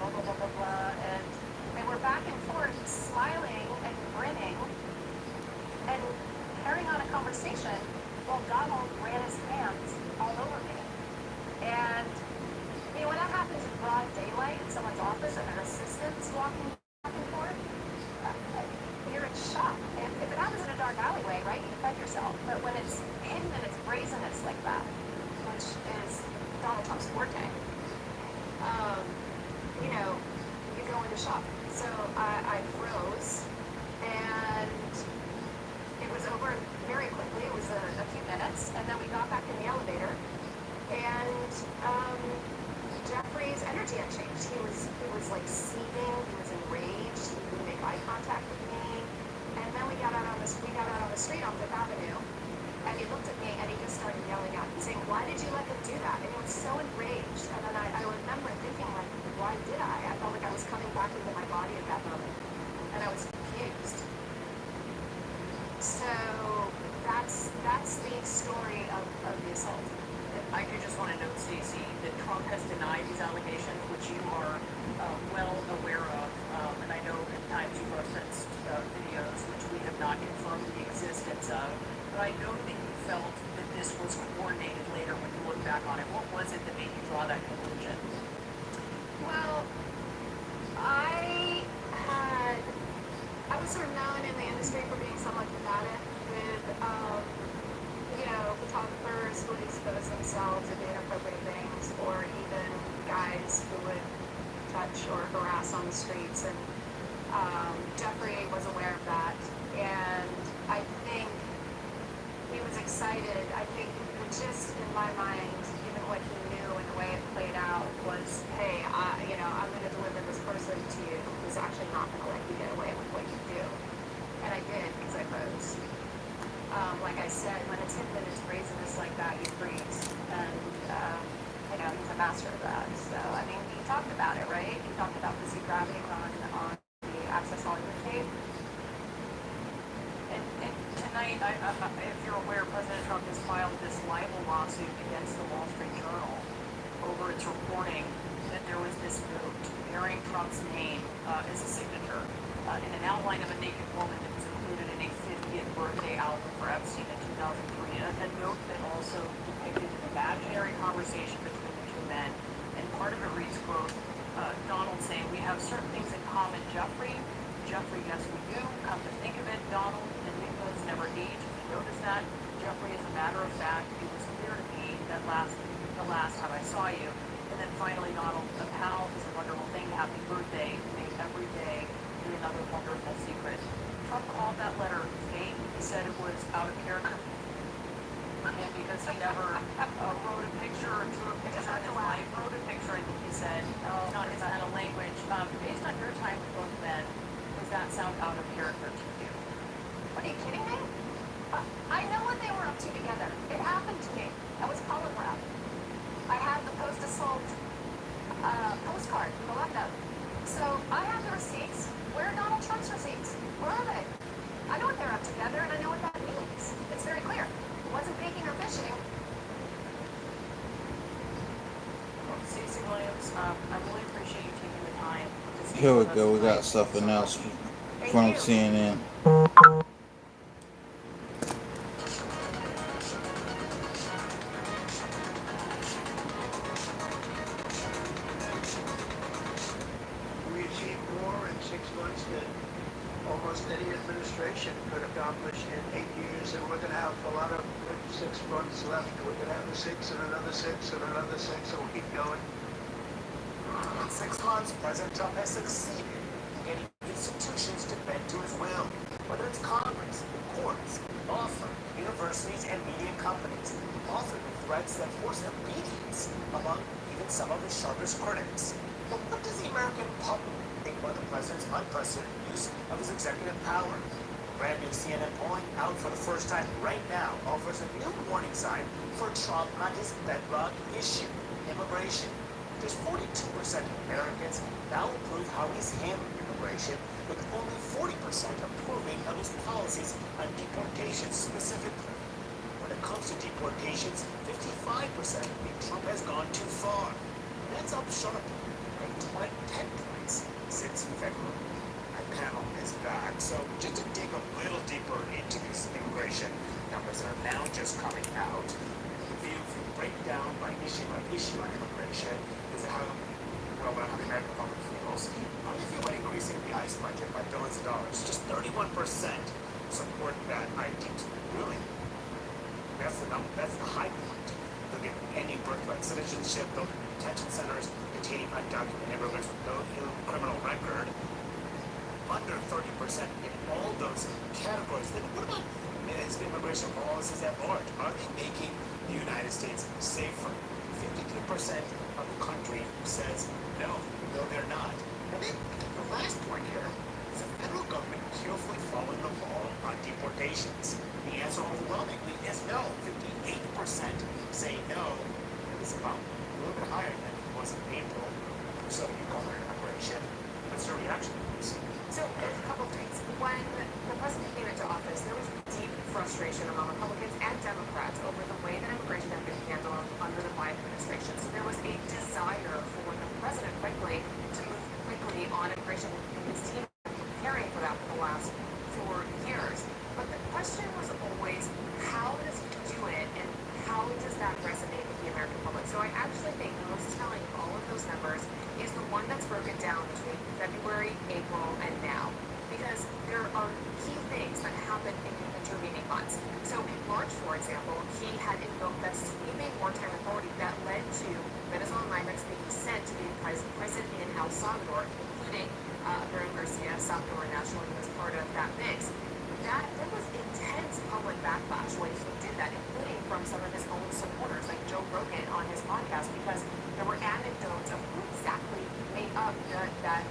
blah, blah, blah, blah, blah. And they were back and forth, smiling and grinning and carrying on a conversation while Donald ran his hands all over me. And when that happens in broad daylight in someone's office and their assistant's walking back and forth, you're in shock. If it happens in a dark alleyway, right, you defend yourself. But when it's hidden and it's brazenness like that, which is Donald Trump's forte, you go into shock. So I froze, and it was over very quickly. It was a few minutes, and then we got back in the elevator, and Jeffrey's energy had changed. He was like seething. He was enraged. He wouldn't make eye contact with me. And then we got out on the street on Fifth Avenue, and he looked at me and he just started yelling at me, saying, "Why did you let him do that?" And he was so enraged. And then I remember thinking, like, why did I? I felt like I was coming back into my body at that moment, and I was confused. So that's the story of the assault. I do just want to note, Stacey, that Trump has denied these allegations, which you are well aware of. And I know at times you've referenced videos which we have not confirmed the existence of. But I know that you felt that this was coordinated later when you look back on it. What was it that made you draw that conclusion? Well, I was sort of known in the industry for being somewhat combative with photographers who would expose themselves to inappropriate things, or even guys who would touch or harass on the streets. And Jeffrey was aware of that, and I think he was excited. I think just in my mind, given what he knew and the way it played out, was, hey, I'm going to deliver this person to you who's actually not going to let you get away with what you do. And I did, because I froze. Like I said, when it's hidden in its brazenness like that, you freeze. And, he's a master of that. So, he talked about it, right? He talked about the grabbing on the Access Hollywood tape. And tonight, if you're aware, President Trump has filed this libel lawsuit against the Wall Street Journal over its reporting that there was this note bearing Trump's name as a signature in an outline of a naked woman that was included in a 50th birthday album for Epstein in 2003. A note that also depicted an imaginary conversation between the two men. And part of it reads, quote, Donald saying, "We have certain things in common, Jeffrey. Jeffrey, yes, we do. Come to think of it, Donald and Nicholas never aged. If you notice that, Jeffrey, as a matter of fact, it was clear to me that the last time I saw you." And then finally, Donald, a pal is a wonderful thing. Happy birthday. May every day be another wonderful secret. Trump called that letter fake. He said it was out of character. And because he never wrote a picture or drew a picture in his life, wrote a picture, I think he said, not his kind of language. Based on your time with both men, does that sound out of character to you? What, are you kidding me? I know what they were up to together. It happened to me. I was polygraphed. I had the post-assault postcard, the left note. So I have the receipts. Where are Donald Trump's receipts? Where are they? I know what they're up to together, and I know what that means. It's very clear. It wasn't baking or fishing. Well, Stacey Williams, I really appreciate you taking the time to speak Here we with us go. We got tonight. something else from CNN. We achieved more in 6 months than almost any administration could accomplish in 8 years, and we're going to have a lot of good 6 months left. We're going to have a 6 and another 6 and another 6, and we'll keep going. In 6 months, President Trump has succeeded in getting institutions to bend to his will, whether it's Congress, courts, law firms, universities, and media companies, often with threats that force obedience among even some of his sharpest critics. But what does the American public think about the president's unprecedented use of his executive power? Brand new CNN polling out for the first time right now offers a new warning sign for Trump on his bedrock issue, immigration. Just 42% of Americans now approve how he's handling immigration, with only 40% approving of his policies on deportation specifically. When it comes to deportations, 55% think Trump has gone too far. That's up sharply by 10 points since February. My panel is back. So just to dig a little deeper into these immigration numbers that are now just coming out, if you break down by issue on immigration, is how well how the American public feels. How do you feel about increasing the ICE budget by billions of dollars? Just 31% support that idea. Really? That's the number. That's the high point. Look at ending birthright citizenship, building detention centers containing undocumented immigrants with no criminal record. Under 30% in all those categories. Then what about immigration policies at large? Are they making the United States safer? 53% of the country says no. No, they're not. And then the last point here is the federal government carefully following the law on deportations. The answer overwhelmingly is no. 58% say no. It's about a little bit higher than it was in April. So you cover immigration. What's your reaction to this? So, a couple things. When the president came into office, there was deep frustration among Republicans and Democrats over the way that immigration had been handled under the Biden administration. So there was a desire for the president, frankly, to move quickly on immigration, and his team had been preparing for that for the last 4 years. But the question was always, how does he do it, and how does that resonate with the American public? So I actually think the most telling of all of those numbers is the one that's broken down between February, April, and now. Because there are key things that happen in the intervening months. So in March, for example, he had invoked that sweeping wartime authority that led to Venezuelan migrants being sent to be imprisoned in El Salvador, including Abraham Garcia, Salvadoran national, who was part of that mix. There was intense public backlash when he did that, including from some of his own supporters, like Joe Rogan on his podcast, because there were anecdotes of who exactly made up that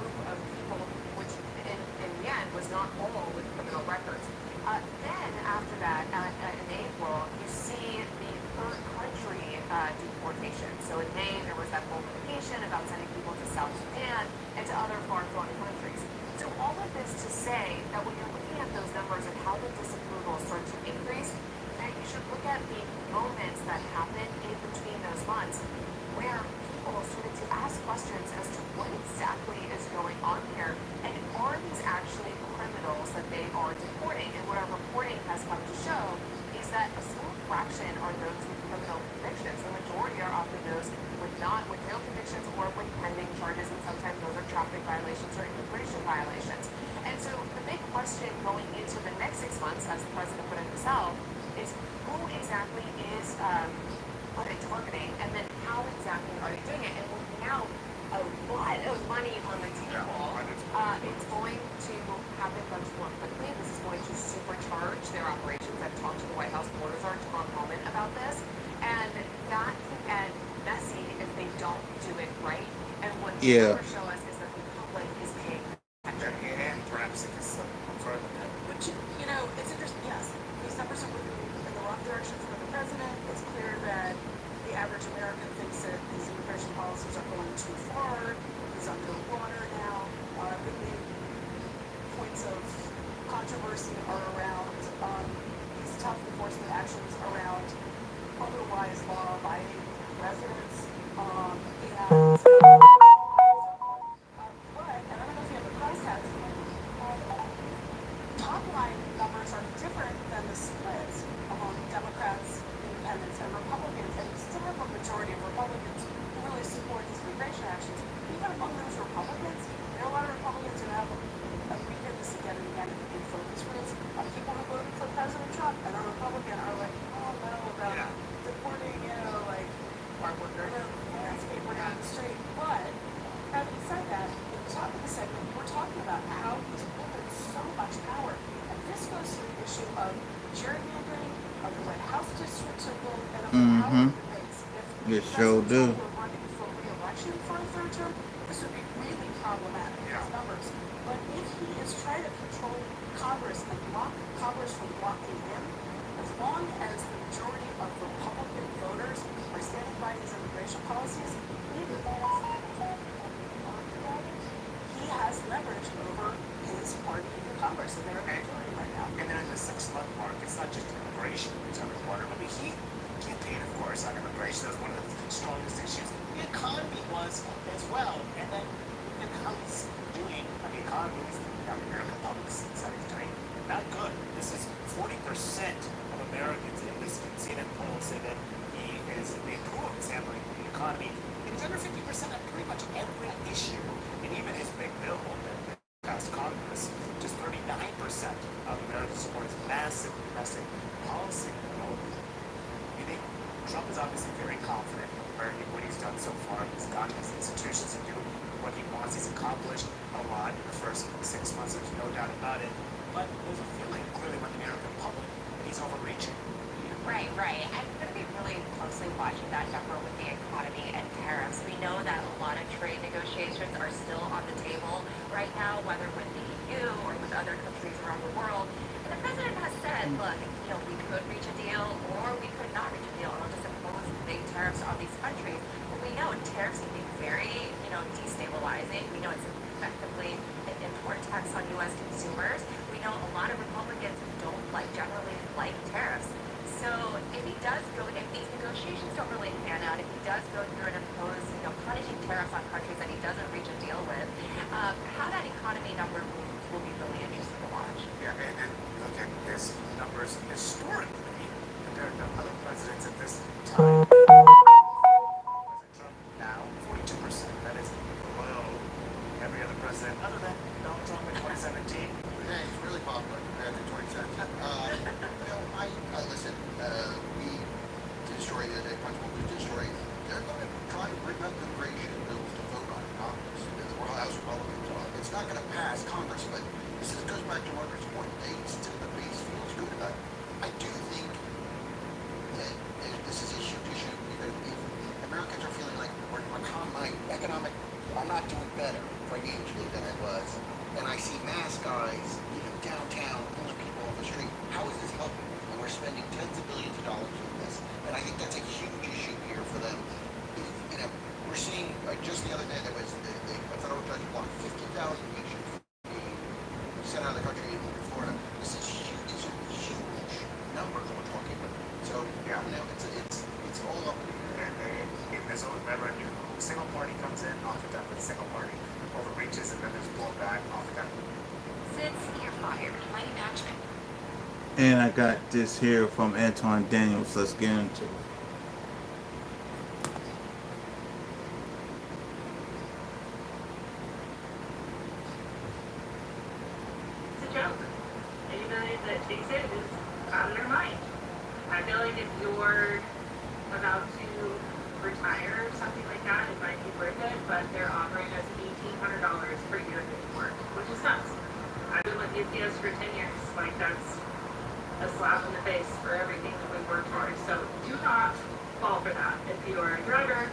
group of people, which in the end was not all with criminal records. Then after that, in April, you see the third country deportation. So in May, there was that whole litigation about sending people to South Sudan and to other far-flung countries. So all of this to say that when you're looking at those numbers and how the disapproval starts to increase, that you should look at the moments that happen in between those months where people started to ask questions as to what exactly is going on here, and are these actually criminals that they are deporting? And what our reporting has come to show is that a small fraction are those with criminal convictions. The majority are often those with no convictions or with pending charges, and sometimes those are traffic violations or immigration violations. And so the big question going into the next 6 months, as the president put it himself, is who exactly is are they targeting, and then how exactly are they doing it? And with now a lot of money on the table, it's going to happen much more quickly. This is going to supercharge their operations. I've talked to the White House Border Guard, Tom Homan, about this, and that can get messy if they don't do it right. And what the numbers show us is that the public is paying attention. And perhaps it is further than that. But you know, it's interesting. Yes, these numbers are moving in the wrong direction for the president. It's clear that the average American thinks that these immigration policies are going too far. He's underwater now. The big points of controversy are around these tough enforcement actions around otherwise law-abiding residents. But, and I don't know if you have the crosstabs, top-line numbers are different than the splits among Democrats, Independents, and Republicans, and still have a majority of Republicans who really support these immigration actions. Even among those Republicans, there are a lot of Republicans who have, and we hear this again and again in focus groups, people who voted for President Trump and are Republican are like, oh no, about deporting, like, farm workers, landscape down the street. But, having said that, at the top of the segment, we're talking about how he's wielded so much power. And this goes to the issue of gerrymandering, of the White House district circle, and of the power of the base. If President Trump were running for re-election for a third term, this would be really problematic, his numbers. But if he is trying to control Congress and block Congress from blocking him, as long as the majority of Republican voters are standing by his immigration policies, immigration at the southern border, but the heat campaign, of course, on immigration was one of the strongest issues. The economy was as well, and then look at how he's doing on the economy. The American public said he's doing not good. This is 40% of Americans in this CNN poll say that they approve of his handling the economy. And he's under 50% on pretty much every issue, and even his big bill that passed Congress, just 39% of Americans support his massive domestic policy. You think Trump is obviously very confident in what he's done so far. He's gotten his institutions to do what he wants. He's accomplished a lot in the first 6 months. There's no doubt about it. But there's a feeling clearly with the American public that he's overreaching. Right. I'm going to be really closely watching that number with the economy and tariffs. We know that a lot of trade negotiations are still on the table right now, whether with the EU or with other countries around the world. And the president has said, look, we could reach a deal or we could not reach a deal, and we'll just impose big tariffs on these countries. But we know tariffs can be very, destabilizing. We know it's effectively an import tax on U.S. consumers. We know a lot of Republicans generally like tariffs. So if these negotiations don't really pan out, if he does go through and impose, punishing tariffs on countries that he doesn't reach a deal with, how that economy number moves will be really interesting to watch. Yeah, and look at his numbers historically compared to other presidents at this time. President Trump now, 42%. That is below every other president other than Donald Trump in 2017. Yeah, he's really popular compared to 2017. I listen. We destroyed the principle we destroyed. They're going to try to bring up immigration bills to vote on in Congress. The House Republicans are. It's not going to pass Congress, but this goes back to Margaret's point. The base feels good about it. I do think that this is a huge issue. Americans are feeling like I'm not doing better financially than I was, and I see mass guys, downtown pulling people off the street. How is this helping? And we're spending tens of billions of dollars on this, and I think that's a huge issue here for them. We're seeing just the other day there was a federal judge blocked 50,000 nations being sent out of the country in Florida. This is huge. These are huge numbers that we're talking about. So it's all up in the air. And there's always, remember, a new single party comes in, often the single party overreaches, and then there's blowback often. Since you're fired, money management. And I got this here from Anton Daniels. Let's get into it. It's a joke. Anybody that takes it is out of their mind. I feel like if you're about to retire or something like that, it might be worth it, but they're offering us $1,800 per year to work, which is nuts. I've been with UPS for 10 years. That's a slap in the face for everything that we work for. So do not fall for that. If you are a driver,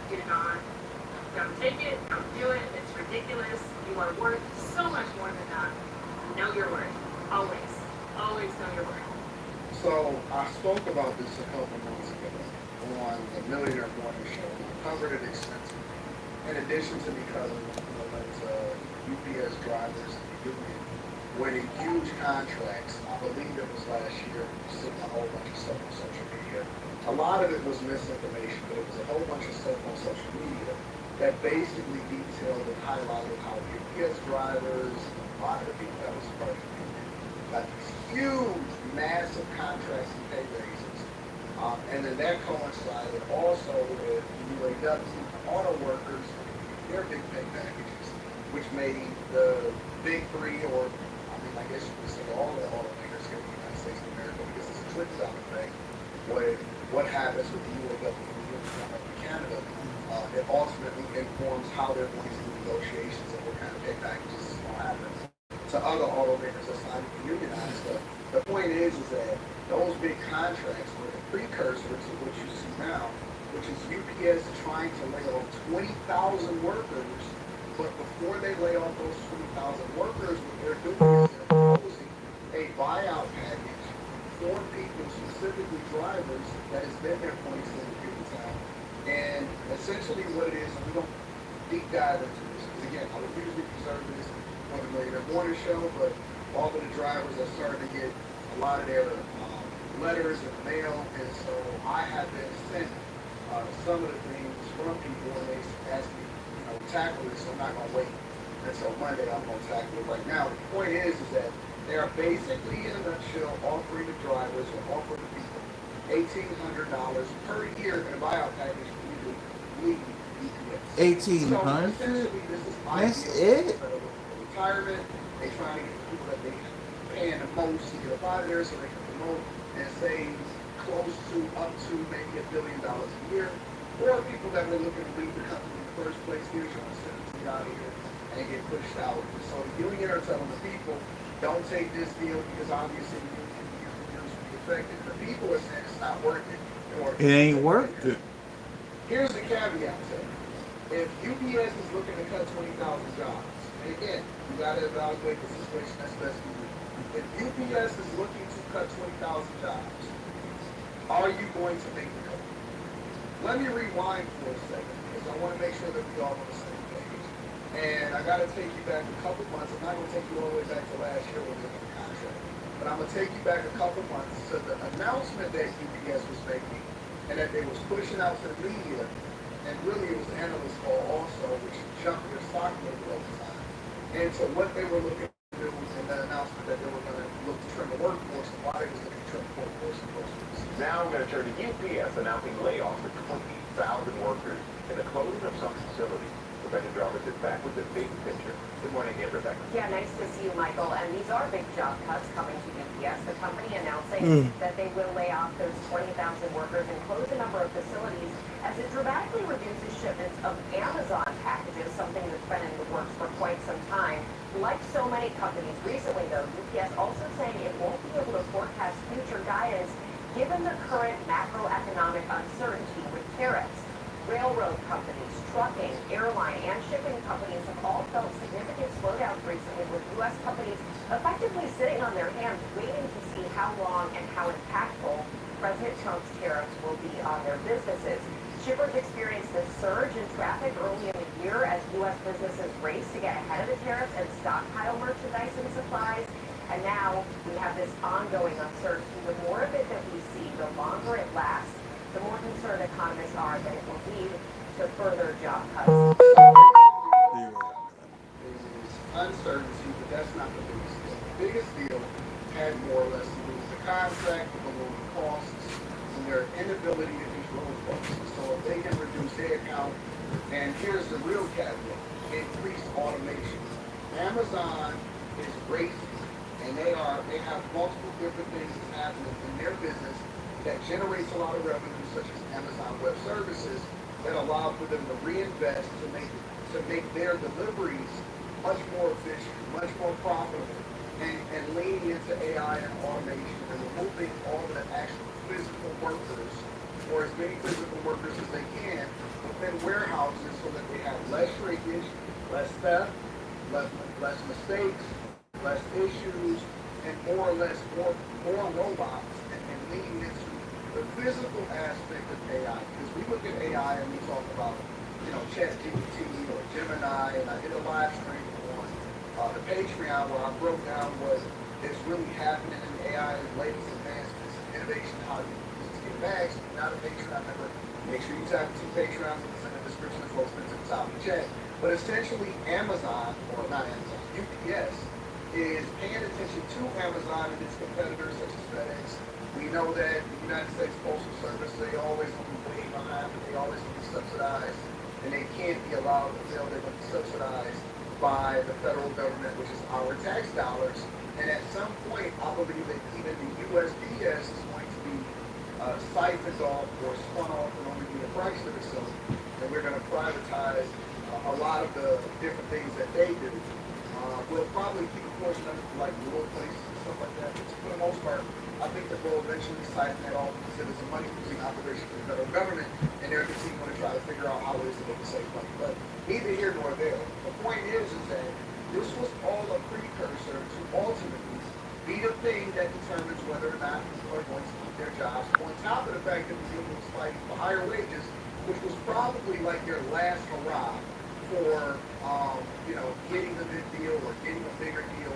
don't take it, don't do it. It's ridiculous. You are worth so much more than that. Know your worth. Always. Always know your worth. So I spoke about this a couple months ago on the Millionaire Morning Show. I covered it extensively. In addition to because UPS drivers in the union winning huge contracts, I believe it was last year, seeing a whole bunch of stuff on social media. A lot of it was misinformation, but it was a whole bunch of stuff on social media that basically detailed and highlighted how UPS drivers, a lot of the people that was part of the union, got these huge, massive contracts and pay raises. And then that coincided also with UAW, auto workers, their big pay packages, which made the big three, or I guess you could say all the automakers here in the United States of America, because it's a trickle-down effect. What happens with the UAW in Canada, it ultimately informs how they're going to do negotiations and what kind of pay packages is going to happen to other automakers that's not even unionized. But the point is that those big contracts were the precursor to what you see now, which is UPS trying to lay off 20,000 workers. But before they lay off those 20,000 workers, what they're doing is they're proposing a buyout package for people, specifically drivers, that has been there for an extended period of time. And essentially what it is, and we don't deep dive into this, because again, I would usually preserve this for the Millionaire Morning Show, but all of the drivers are starting to get a lot of their letters and mail, and so I have been sent some of the things from people, and they ask me, tackle this. So I'm not gonna wait until Monday. I'm gonna tackle it right now. The point is that they are basically, in a nutshell, offering the drivers or offering the people $1,800 per year in a buyout package for you to leave EPS. 1,800. So essentially, this is That's ideal it. for retirement. They trying to get the people that they paying the most to get up out of there so they can promote and save close to up to maybe $1 billion a year. Or people that were looking to leave the company in the first place, here's your incentive to get out of here and get pushed out. And so the union are telling the people, don't take this deal because obviously the unions will be affected. The people are saying it's not worth it. It ain't worth it. Here's the caveat to it. If UPS is looking to cut 20,000 jobs, and again, you got to evaluate the situation that's best for you. If UPS is looking to cut 20,000 jobs, are you going to make the cut? Let me rewind for a second because I want to make sure that we all on the same page. And I got to take you back a couple months. I'm not going to take you all the way back to last year when we were in the contract, but I'm going to take you back a couple months to the announcement that UPS was making and that they was pushing out to the media. And really, it was an analyst call also, which jumped their stock a little over time. And so what they were looking to do was in that announcement that they were going to look to trim the workforce and why they was looking to trim the workforce in the first place. Now I'm going to turn to UPS announcing layoffs of 20,000 workers and the closing of some facilities. Rebecca Jarvis is back with the big picture. Good morning again, Rebecca. Yeah, nice to see you, Michael. And these are big job cuts coming to UPS. The company announcing that they will lay off those 20,000 workers and close a number of facilities as it dramatically reduces shipments of Amazon packages, something that's been in the works for quite some time. Like so many companies recently, though, UPS also saying it won't be able to forecast future guidance given the current macroeconomic uncertainty with tariffs. Railroad companies, trucking, airline, and shipping companies have all felt significant slowdowns recently, with U.S. companies effectively sitting on their hands waiting to see how long and how impactful President Trump's tariffs will be on their businesses. Shippers experienced this surge in traffic early in the year as U.S. businesses raced to get ahead of the tariffs and stockpile merchandise and supplies. And now we have this ongoing uncertainty. The more of it that we see, the longer it lasts, the more concerned economists are that it will lead to further job cuts. Uncertainty, but that's not the biggest deal. The biggest deal had more or less to do with the contract, the balloon costs, and their inability to control costs. So if they can reduce headcount, and here's the real caveat, increased automation. Amazon is racing, and they have multiple different things that's happening in their business that generates a lot of revenue, such as Amazon Web Services, that allow for them to reinvest to make their deliveries much more efficient, much more profitable, and leaning into AI and automation and removing all the actual physical workers, or as many physical workers as they can, within warehouses so that they have less shrinkage, less theft, less mistakes, less issues, and more robots, and leaning into the physical aspect of AI. Because we look at AI and we talk about, ChatGPT or Gemini, and I did a live stream on the Patreon where I broke down what is really happening in AI and latest advancements and innovation, how you use it to get bags. If you're not a Patreon member, make sure you tap into Patreon, it's in the description as well as to the top of the chat. But essentially Amazon, or not Amazon, UPS, is paying attention to Amazon and its competitors such as FedEx. We know that the United States Postal Service, they always will be way behind, but they always will be subsidized, and they can't be allowed to fail. They're going to be subsidized by the federal government, which is our tax dollars. And at some point, I believe that even the USPS is going to be siphoned off or spun off and only be a fraction of itself. And we're going to privatize a lot of the different things that they do. We'll probably keep a portion of it for like rural places and stuff like that. But for the most part, I think that we'll eventually siphon it off because it's a money-losing operation for the federal government, and they're continuing to try to figure out how it is that they can save money. But neither here nor there. The point is that this was all a precursor to ultimately be the thing that determines whether or not people are going to keep their jobs. On top of the fact that the union was fighting for higher wages, which was probably like their last hurrah for, getting a good deal or getting a bigger deal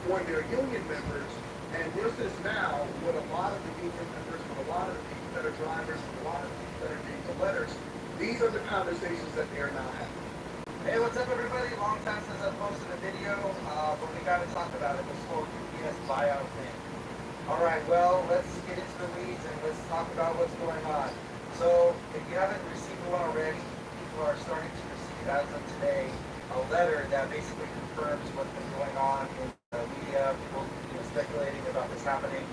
for their union members, And versus now, with a lot of the union members, with a lot of the people that are drivers, with a lot of the people that are getting the letters, these are the conversations that they are now having. Hey, what's up, everybody? Long time since I posted a video, but we got to talk about it, this whole UPS buyout thing. All right, well, let's get into the weeds and let's talk about what's going on. So, if you haven't received one already, people are starting to receive, as of today, a letter that basically confirms what's been going on in the media, people speculating about this happening.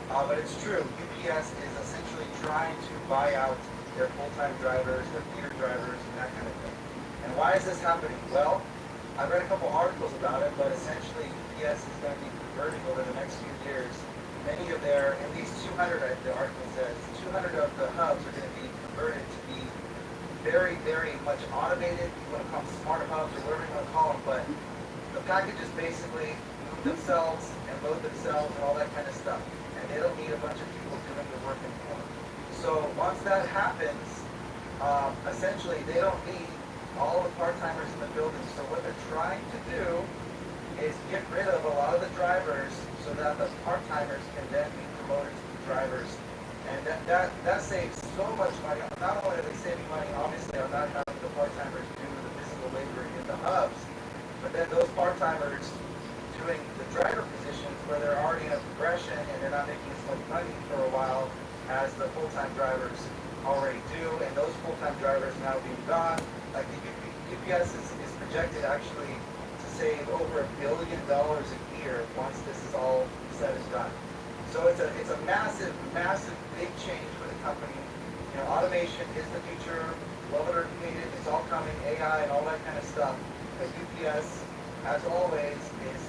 But it's true, UPS is essentially trying to buy out their full-time drivers, their feeder drivers, and that kind of thing. And why is this happening? Well, I've read a couple articles about it, but essentially UPS is going to be converting over the next few years. Many of their, at least 200, the article says, 200 of the hubs are going to be converted to be very, very much automated. You want to call them smart hubs or whatever you want to call them, but the packages basically move themselves and load themselves and all that kind of stuff. And they don't need a bunch of people doing the work anymore. So once that happens, essentially they don't need all the part-timers in the building. So what they're trying to do is get rid of a lot of the drivers so that the part-timers can then be promoted to be drivers. And that saves so much money. Not only are they saving money, obviously, on not having the part-timers do the physical labor in the hubs, but then those part-timers doing the driver positions where they're already in a progression and they're not making as much money for a while as the full-time drivers already do. And those full-time drivers now being gone, like the UPS is projected actually to save over $1 billion a year once this is all said and done. So it's a massive, massive, big change for the company. You know, automation is the future. Love it or hate it, it's all coming, AI and all that kind of stuff. But UPS, as always, is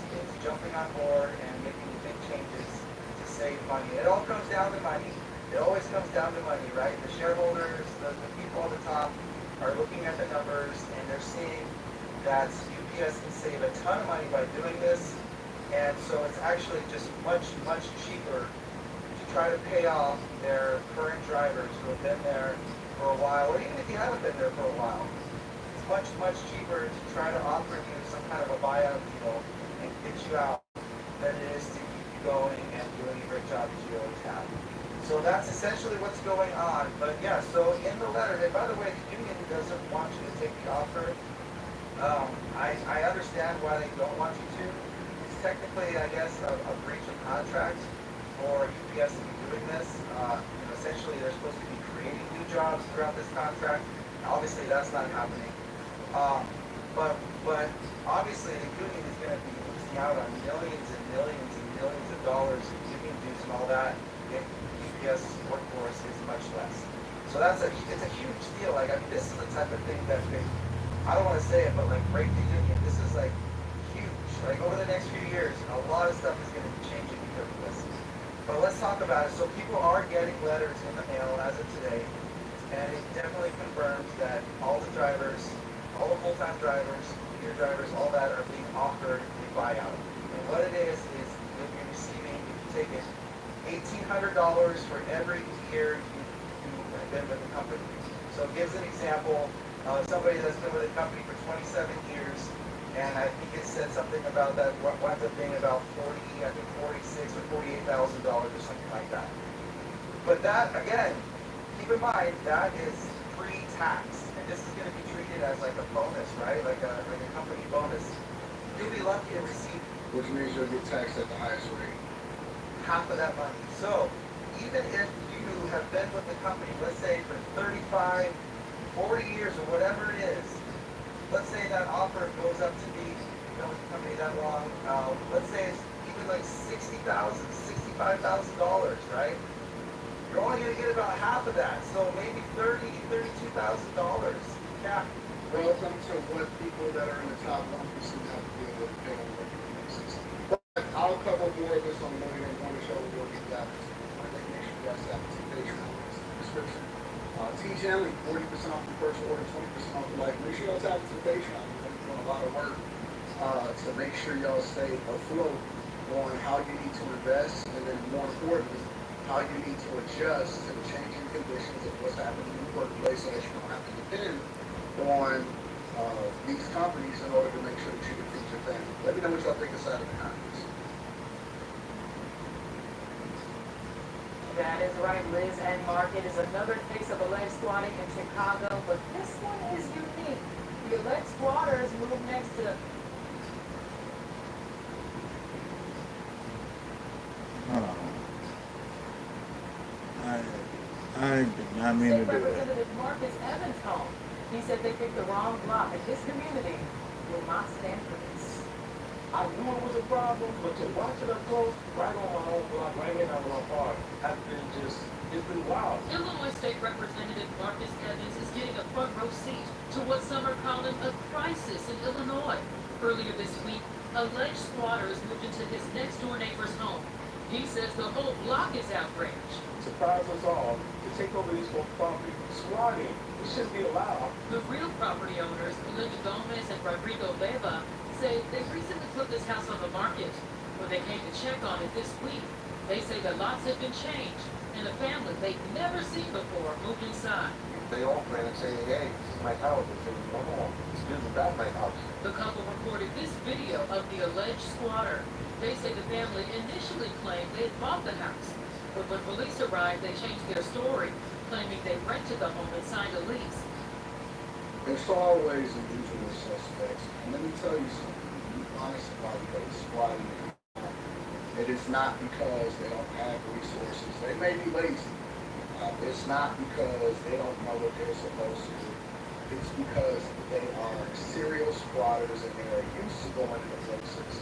jumping on board and making big changes to save money. It all comes down to money. It always comes down to money, right? The shareholders, the people at the top are looking at the numbers and they're seeing that UPS can save a ton of money by doing this. And so it's actually just much, much cheaper to try to pay off their current drivers who have been there for a while, or even if you haven't been there for a while. It's much, much cheaper to try to offer you some kind of a buyout deal and get you out than it is to keep you going and doing a great job that you always have. So that's essentially what's going on. But yeah, so in the letter, and by the way, the union doesn't want you to take the offer. I understand why they don't want you to. It's technically, I guess, a breach of contract for UPS to be doing this. Essentially, they're supposed to be creating new jobs throughout this contract. Obviously, that's not happening. But obviously, the union is going to be losing out on millions and millions and millions of dollars in union dues and all that if UPS workforce is much less. So it's a huge deal. Like, I mean, this is the type of thing that could, I don't want to say it, but like break the union. This is like huge. Like over the next few years, a lot of stuff is going to be changing because of this. But let's talk about it. So people are getting letters in the mail as of today, and it definitely confirms that all the drivers, all the full-time drivers, feeder drivers, all that are being offered a buyout. And what it is you'll be receiving, if you take it, $1,800 for every year you have been with the company. So it gives an example. Somebody that's been with the company for 27 years, and I think it said something about that winds up being about $46,000 or $48,000 or something like that. But that, again, keep in mind, that is pre-tax, and this is going to be treated as like a bonus, right? Like a company bonus. You'll be lucky to receive, which means you'll get taxed at the highest rate, half of that money. So even if you have been with the company, let's say for 35, 40 years or whatever it is, let's say that offer goes up to be, you've been with the company that long, let's say it's even like $60,000, $65,000, right? You're only going to get about half of that, so maybe $32,000. Yeah. Welcome to what people that are in the top 1% have to deal with pay on a regular basis. But I'll cover more of this on Monday and one show where we got this. I think make sure you guys have some Patreon links in the description. T-Channel, 40% off the first order, 20% off the life. Make sure y'all tap into the Patreon. We're doing a lot of work to make sure y'all stay afloat on how you need to invest, and then more importantly, how you need to adjust to the changing conditions of what's happening in the workplace so that you don't have to depend on these companies in order to make sure that you can feed your family. Let me know what y'all think inside of the comments. That is right, Liz and Mark. It is another case of alleged squatting in Chicago, but this one is unique. The alleged squatters moved next to Oh, I did not mean to State do that. Representative Marcus Evans' home. He said they picked the wrong block, and his community will not stand for this. I knew it was a problem, but to watch it up close, right on my own block, right here on my park, has been just, it's been wild. Illinois State Representative Marcus Evans is getting a front row seat to what some are calling a crisis in Illinois. Earlier this week, alleged squatters moved into his next-door neighbor's home. He says the whole block is outraged. Surprise us all to take over these folks' property. Squatting, it shouldn't be allowed. The real property owners, Linda Gomez and Rodrigo Leva, say they recently put this house on the market. When they came to check on it this week, they say the lots have been changed, and a family they've never seen before moved inside. They all plan and say, hey, this is my house. They say, no, this is not my house. The couple recorded this video of the alleged squatter. They say the family initially claimed they had bought the house, but when police arrived, they changed their story, claiming they rented the home and signed a lease. There's always unusual suspects. And let me tell you something. When you find somebody that is squatting, it is not because they don't have resources. They may be lazy. It's not because they don't know what they're supposed to do. It's because they are serial squatters and they are used to going into places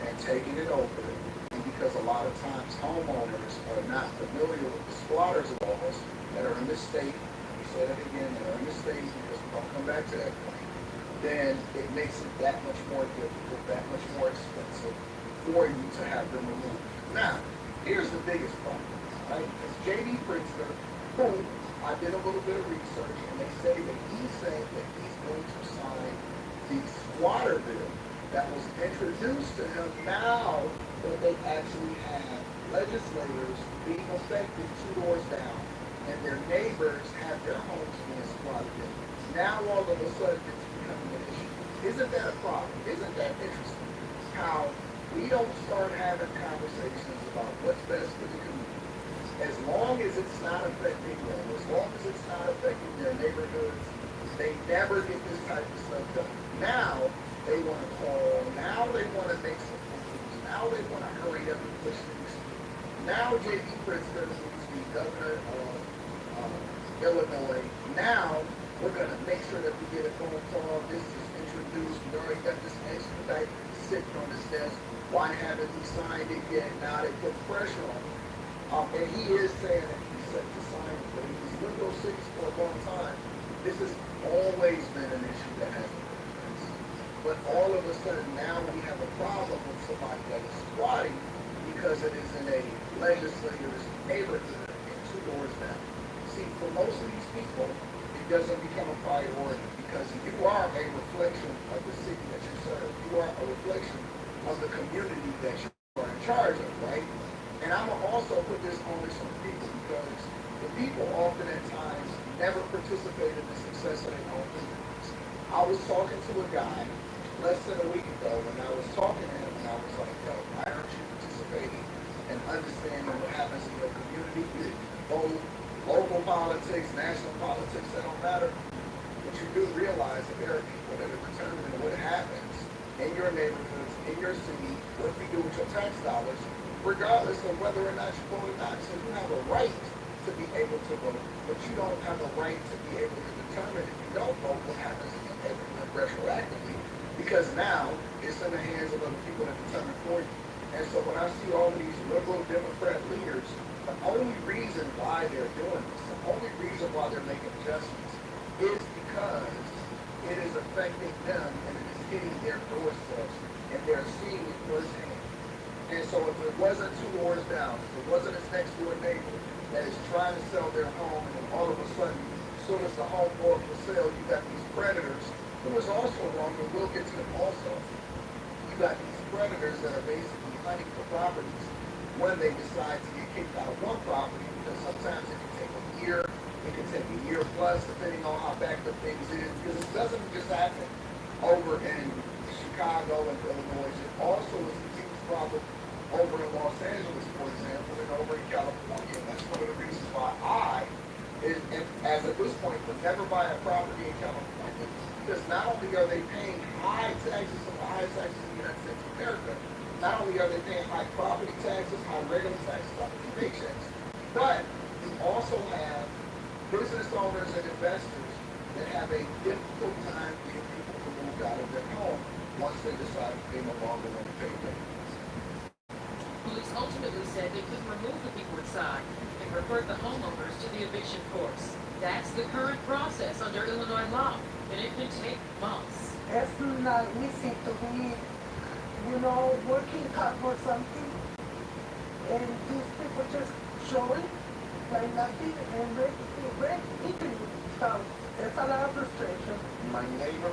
and taking it over. And because a lot of times homeowners are not familiar with the squatters laws that are in the state, we say that again, that are in the state, because we're going to come back to that point, then it makes it that much more difficult, that much more expensive for you to have them removed. Now, here's the biggest problem, right? Because J.D. Pritzker, who I did a little bit of research, and they say that he said that he's going to sign the squatter bill that was introduced to him now that they actually have legislators being affected 2 doors down, and their neighbors have their homes being squatted in. Now all of a sudden it's becoming an issue. Isn't that a problem? Isn't that interesting? How we don't start having conversations about what's best for the community. As long as it's not affecting them, as long as it's not affecting their neighborhoods, they never get this type of stuff done. Now they want to call, now they want to make some moves, now they want to hurry up and push things. Now J.D. Pritzker, who's the governor of Illinois, now we're going to make sure that we get a phone call. This is introduced. We already got this expedite sitting on his desk. Why haven't he signed it yet? Now they put pressure on him. And he is saying that he's set to sign it, but in these Windows 6 for a long time, this has always been an issue that hasn't been addressed. But all of a sudden now we have a problem with somebody that is squatting because it is in a legislator's neighborhood and 2 doors down. See, for most of these people, it doesn't become a priority because you are a reflection of the city that you serve. You are a reflection of the community that you are in charge of, right? And I'm going to also put this on some people because the people often at times never participate in the success of their own communities. I was talking to a guy less than a week ago and I was talking to him and I was like, yo, why aren't you participating and understanding what happens in your community? Both local politics, national politics, that don't matter. But you do realize that there are people that are determining what happens in your neighborhoods, in your city, what you do with your tax dollars, regardless of whether or not you vote or not. So you have a right to be able to vote, but you don't have a right to be able to determine if you don't vote what happens in your neighborhood retroactively, because now it's in the hands of other people that determine for you. And so when I see all of these liberal Democrat leaders, the only reason why they're doing this, the only reason why they're making adjustments is because it is affecting them and it is hitting their doorsteps and they're seeing it firsthand. And so if it wasn't 2 doors down, if it wasn't his next door neighbor that is trying to sell their home and then all of a sudden, as soon as the home goes for sale, you got these predators, who is also wrong, and we'll get to them also. You got these predators that are basically hunting for properties when they decide to get kicked out of one property, because sometimes it can take a year, it can take a year plus, depending on how backed up things is, because it doesn't just happen over in Chicago and Illinois. It also is a huge problem over in Los Angeles, for example, and over in California. And that's one of the reasons why as at this point, would never buy a property in California, because not only are they paying high taxes, some of the highest taxes in the United States of America, not only are they paying high property taxes, high regular taxes on their paychecks, but you also have business owners and investors that have a difficult time getting people to move out of their home once they decide they no longer want to pay rent. Police ultimately said they couldn't remove the people inside and referred the homeowners to the eviction courts. That's the current process under Illinois law, and it can take months. It's not easy to be, working hard for something, and these people just showing like nothing and eating stuff. It's a lot of frustration. My neighbor,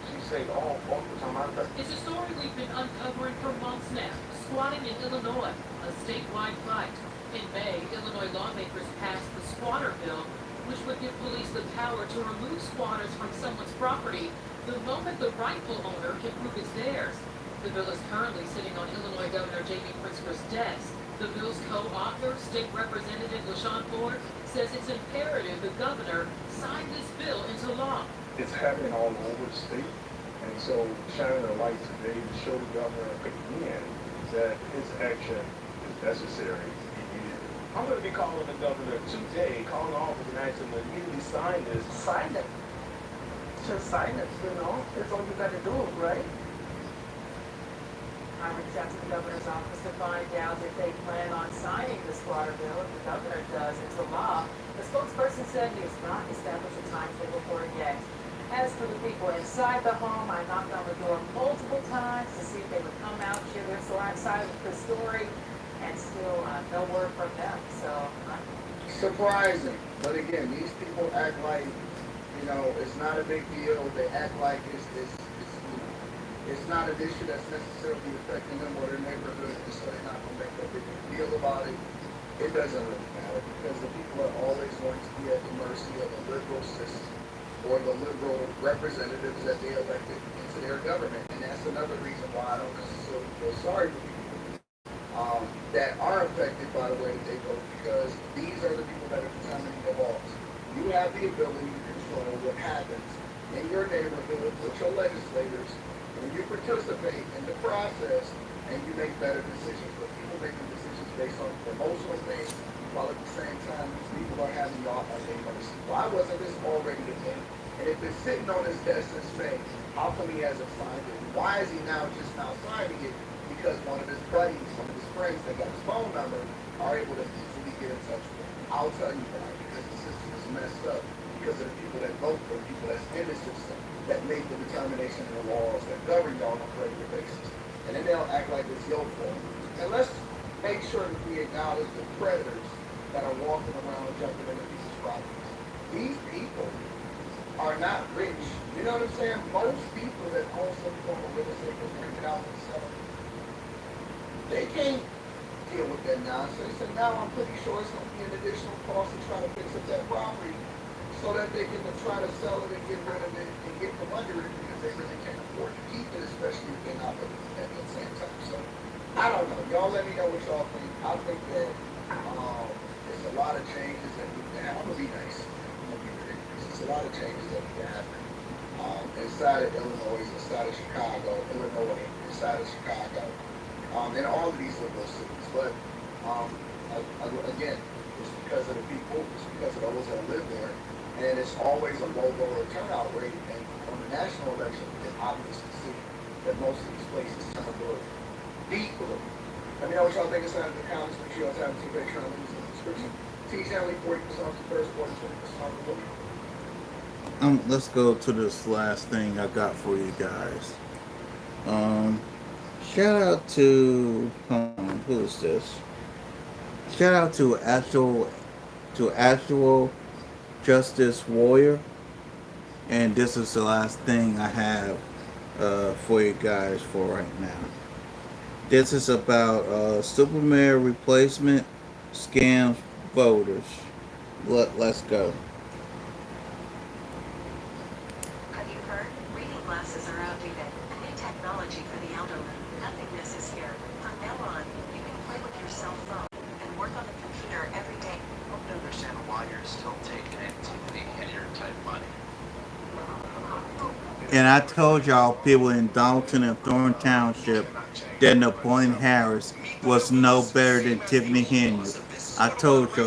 she said, oh, focus on my back. It's a story we've been uncovering for months now. Squatting in Illinois, a statewide fight. In May, Illinois lawmakers passed the squatter bill, which would give police the power to remove squatters from someone's property the moment the rightful owner can prove it's theirs. The bill is currently sitting on Illinois Governor J.B. Pritzker's desk. The bill's co-author, State Representative LaShawn Ford, says it's imperative the governor sign this bill into law. It's happening all over the state, and so shining a light today to show the governor again that his action is necessary immediately. I'm going to be calling the governor today, calling office and asking him to immediately sign this. Sign it. Just sign it, That's all you got to do, right? I reached out to the governor's office to find out if they plan on signing the squatter bill. If the governor does into law, the spokesperson said he has not established a timetable for it yet. As for the people inside the home, I knocked on the door multiple times to see if they would come out, share their side of the story, and still no word from them. So surprising, but again, these people act like it's not a big deal. They act like it's not an issue that's necessarily affecting them or their neighborhood, and so they're not going to make a big deal about it. It doesn't really matter, because the people are always going to be at the mercy of the liberal system or the liberal representatives that they elected into their government. And that's another reason why I don't necessarily feel sorry for people that are affected by the way that they vote, because these are the people that are determining the laws. You have the ability to control what happens in your neighborhood with your legislators when you participate in the process and you make better decisions. But people making decisions based on emotional things, while at the same time these people are having y'all at their mercy. Why wasn't this already a thing? And if it's sitting on his desk since May, how come he hasn't signed it? Why is he now signing it? Because one of his buddies, one of his friends that got his phone number are able to easily get in touch with him. I'll tell you why, because the system is messed up because of the people that vote for the people that's in the system that make the determination of the laws that govern y'all on a regular basis. And then they'll act like it's your fault. And let's make sure that we acknowledge the predators that are walking around and jumping into people's properties. These people are not rich. You know what I'm saying? Most people that own some form of real estate can rent it out and sell it. They can't deal with that nonsense. And now I'm pretty sure it's going to be an additional cost to try to fix up that property so that they can try to sell it and get rid of it and get from under it, because they really can't afford to keep it, especially if they're not living at the same time. So I don't know. Y'all let me know what y'all think. I think that there's a lot of changes that need to happen. I'm going to be nice. There's a lot of changes that need to happen inside of Illinois, inside of Chicago, inside of Chicago, in all of these liberal cities. But again, it's because of the people, it's because of those that live there, and it's always a lower turnout rate. And on the national election, you can obviously see that most of these places turn blue, deep blue. Let me know what y'all think inside of the comments. Make sure y'all tap into Patreon links in the description. Teach only 40% off the first quarter, 20% off the book. Let's go to this last thing I got for you guys. Shout out to who is this? Shout out to actual justice warrior, and this is the last thing I have for you guys for right now. This is about super mayor replacement scams voters. Let's go. Have you heard? Reading glasses are outdated. New technology for the elderly. Nothingness is here. From now on, you cell phone and work on the computer every day. I don't understand why you're still taking Tiffany Henyard type money. And I told y'all people in Dalton and Thorne Township that Napoleon Harris was no better than Tiffany Henyard. I told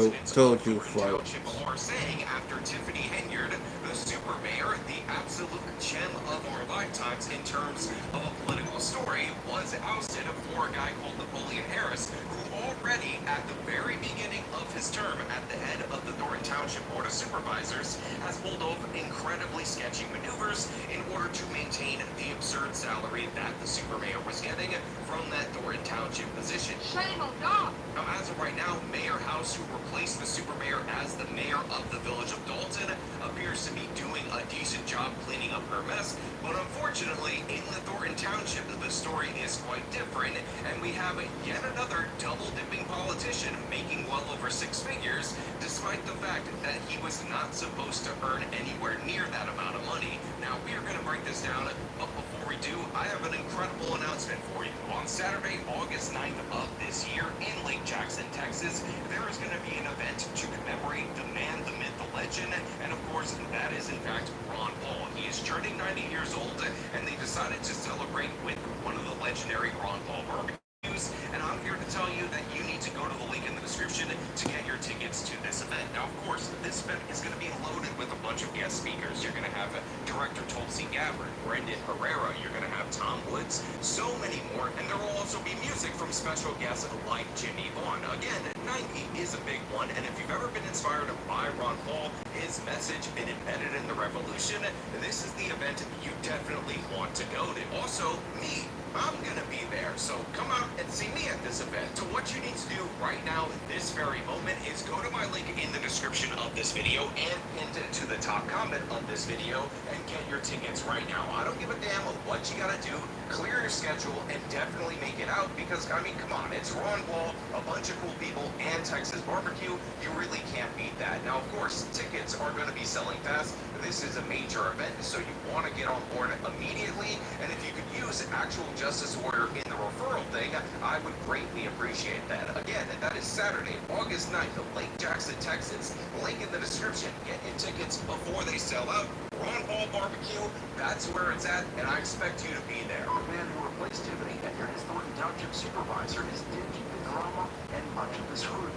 you folks. Are saying after Tiffany Henyard, the super mayor, the absolute gem of our lifetimes in terms of a political story, was ousted for a guy called Napoleon Harris, who already at the very beginning of his term at the head of the Thornton Township Board of Supervisors has pulled off incredibly sketchy maneuvers in order to maintain the absurd salary that the super mayor was getting from that Thornton Township position. Shame on God! Now, as of right now, Mayor House, who replaced the super mayor as the mayor of the village of Dalton, appears to be doing a decent job cleaning up her mess. But unfortunately, in the Thornton Township, the story is quite different, and we have yet another double-dipping politician making well over six figures, despite the fact that he was not supposed to earn anywhere near that amount of money. Now, we are going to break this down, but before we do, I have an incredible announcement for you. On Saturday, August 9th of this year in Lake Jackson, Texas, there is going to be an event to commemorate the man, the myth, the legend, and of course, that is in fact Ron Paul. He is turning 90 years old, and they decided to celebrate with one of the legendary Ron Paul barbecues, and I'm here to tell you that you need to go to the link in the description to get your tickets to this event. Now, of course, this event is going to be loaded with a bunch of guest speakers. You're going to have Director Tulsi Gabbard, Brendan Herrera, you're going to have Tom Woods, so many more, and there will also be music from special guests like Jimmy Vaughn. Again, 90 is a big one, and if you've ever been inspired by Ron Paul, his message been embedded in the revolution, this is the event you definitely want to go to. Also, me, I'm gonna be there, so come out and see me at this event. So what you need to do right now, this very moment, is go to my link in the description of this video and pinned to the top comment of this video and get your tickets right now. I don't give a damn what you gotta do. Clear your schedule and definitely make it out because, I mean, come on, it's Ron Paul, a bunch of cool people, and Texas barbecue. You really can't beat that. Now, of course, tickets are going to be selling fast. This is a major event, so you want to get on board immediately. And if you could use actual justice order in the referral thing, I would greatly appreciate that. Again, that is Saturday, August 9th, Lake Jackson, Texas. Link in the description. Get your tickets before they sell out. Ron Paul Barbecue, that's where it's at, and I expect you to be there. The man who replaced Tiffany Henyard as Thornton Township Supervisor is ditching the drama and much of the scrutiny.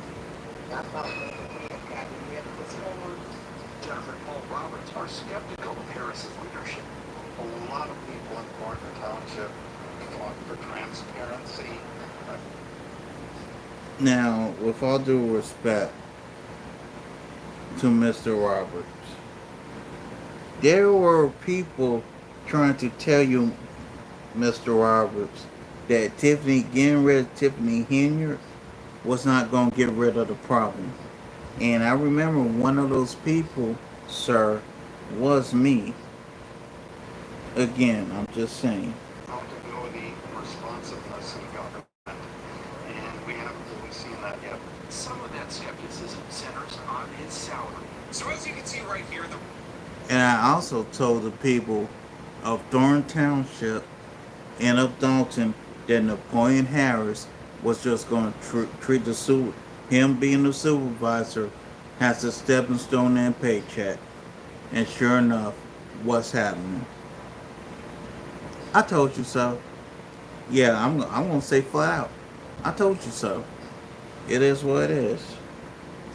That's not what we have gotten. We have to put forward. Jennifer and Paul Roberts are skeptical of Harris's leadership. A lot of people in Thornton Township fought for transparency. Now, with all due respect to Mr. Roberts, there were people trying to tell you, Mr. Roberts, that getting rid of Tiffany Henyard was not going to get rid of the problem. And I remember one of those people, sir, was me. Again, I'm just saying. Accountability, responsiveness of government, and we haven't really seen that yet. Some of that skepticism centers on his salary. So as you can see right here, And I also told the people of Thornton Township and of Dalton that Napoleon Harris was just going to treat him being the supervisor has a stepping stone and paycheck. And sure enough, what's happening? I told you so. Yeah, I'm going to say flat out. I told you so. It is what it is.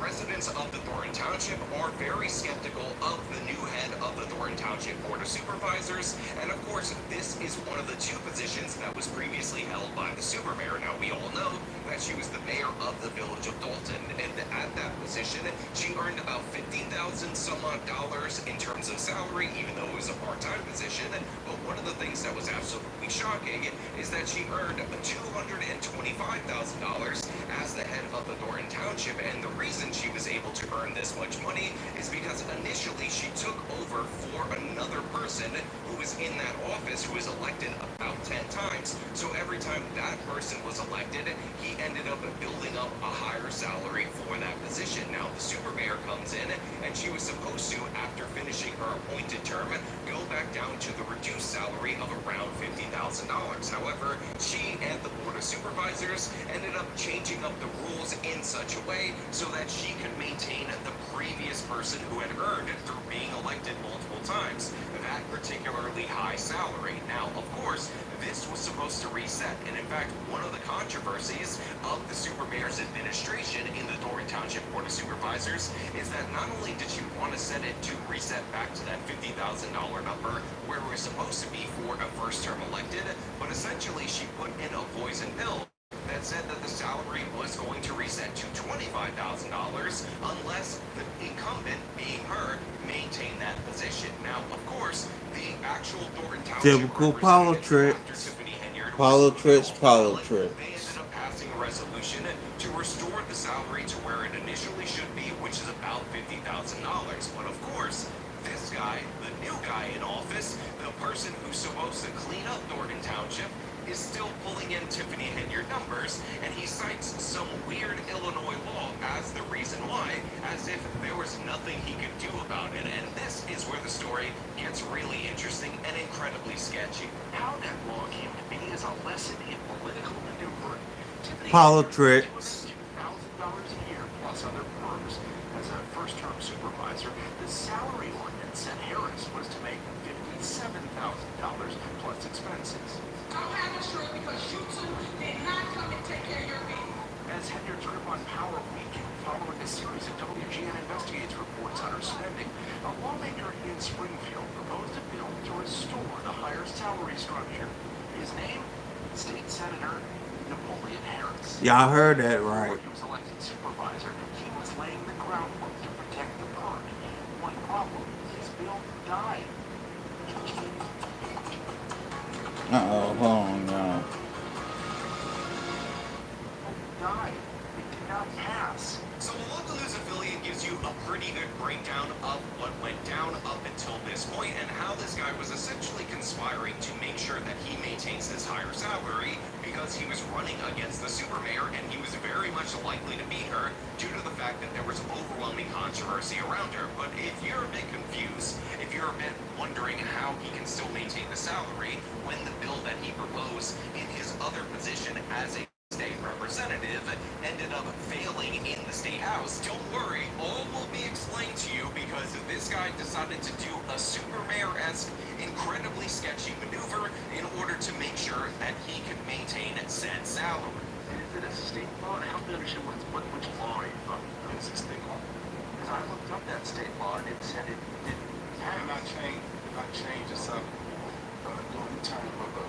residents of the Thornton Township are very skeptical of the new head of the Thornton Township Board of Supervisors, and of course, this is one of the two positions that was previously held by the super mayor. Now, we all know that she was the mayor of the village of Dalton, and at that position, she earned about $15,000 some odd in terms of salary, even though it was a part-time position. But one of the things that was absolutely shocking is that she earned $225,000 as the head of the Thornton Township, and the reason she was able to earn this much money is because initially she took over for another person who was in that office who was elected about 10 times. So every time that person was elected, he ended up building up a higher salary for that position. Now the super mayor comes in, and she was supposed to, after finishing her appointed term go back down to the reduced salary of around $50,000. However, she and the Board of Supervisors ended up changing up the rules in such a way so that she could maintain the previous person who had earned through being elected multiple times that particularly high salary. Now, of course, this was supposed to reset, and in fact, one of the controversies of the Supermayor's administration in the Thornton Township Board of Supervisors is that not only did she want to set it to reset back to that $50,000 number where it was supposed to be for a first-term elected, but essentially she put in a poison pill that said that the salary was going to reset to $25,000 unless the incumbent, being her, maintained that position. Now, of course, the actual Thornton Township Typical politics. Politics. they ended up passing a resolution to restore the salary to where it initially should be, which is about $50,000. But of course, this guy, the new guy in office, the person who's supposed to clean up Thornton Township, is still pulling in Tiffany Henyard numbers, and he cites some weird Illinois law as the reason why, as if there was nothing he could do about it. And this is where the story gets really interesting and incredibly sketchy. How that law came to be is a lesson in political maneuvering. Politics. $2,000 a year plus other perks. As a first-term supervisor, the salary ordinance said Harris was to make $57,000 plus expenses. I'm having sure because you two did not come and take care of your business. As Henyard's grip on power weakened following a series of WGN Investigates reports on her spending, a lawmaker in Springfield proposed a bill to restore the higher salary structure. His name? State Senator Napoleon Harris. Y'all heard that right. Before he was elected supervisor, he was laying the groundwork to protect the perk. One problem, his bill died. Uh-oh, hold on, y'all. Died. It did not pass. So the local news affiliate gives you a pretty good breakdown of what went down up until this point and how this guy was essentially conspiring to make sure that he maintains this higher salary because he was running against the super mayor and he was very much likely to beat her due to the fact that there was overwhelming controversy around her. But if you're a bit confused, if you're a bit wondering how he can still maintain the salary when the bill that he proposed in his other position as a state representative ended up failing in the state house, don't worry, all will be explained to you because this guy decided to do a super mayor-esque, incredibly sketchy maneuver in order to make sure that he could maintain said salary. Is it a state law? Help me understand which law are you talking about? Is it state law? Because I looked up that state law and it said it didn't have not change it's a new term of a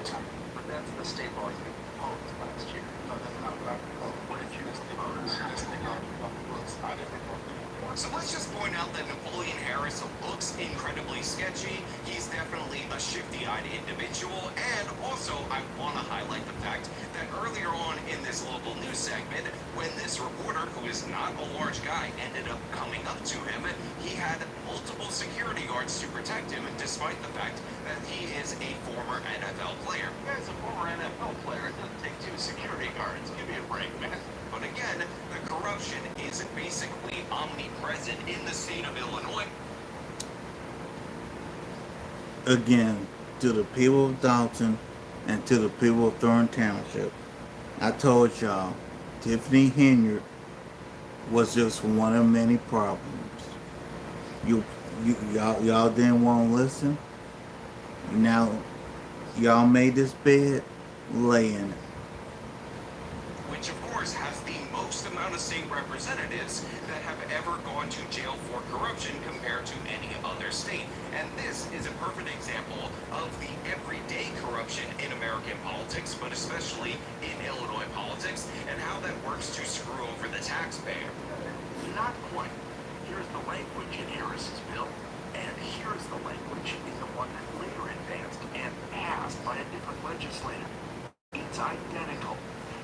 term. But that's the state law you proposed last year. No, that's not what I proposed. What did you propose? This thing on the books. I didn't propose it. So let's just point out that Napoleon Harris looks incredibly sketchy. He's definitely a shifty-eyed individual. And also, I want to highlight the fact that earlier on in this local news segment, when this reporter, who is not a large guy, ended up coming up to him, he had multiple security guards to protect him, despite the fact that he is a former NFL player. As a former NFL player, it doesn't take two security guards. Give me a break, man. But again, the corruption is basically omnipresent in the state of Illinois. Again, to the people of Dalton and to the people of Thornton Township, I told y'all, Tiffany Henyard was just one of many problems. Y'all didn't want to listen. Now, y'all made this bed, lay in it. Which, of course, has the most amount of state representatives that have ever gone to jail for corruption compared to any other state. And this is a perfect example of the everyday corruption in American politics, but especially in Illinois politics, and how that works to screw over the taxpayer. Not quite. Here's the language in Harris's bill, and here's the language in the one that later advanced and passed by a different legislator. It's identical.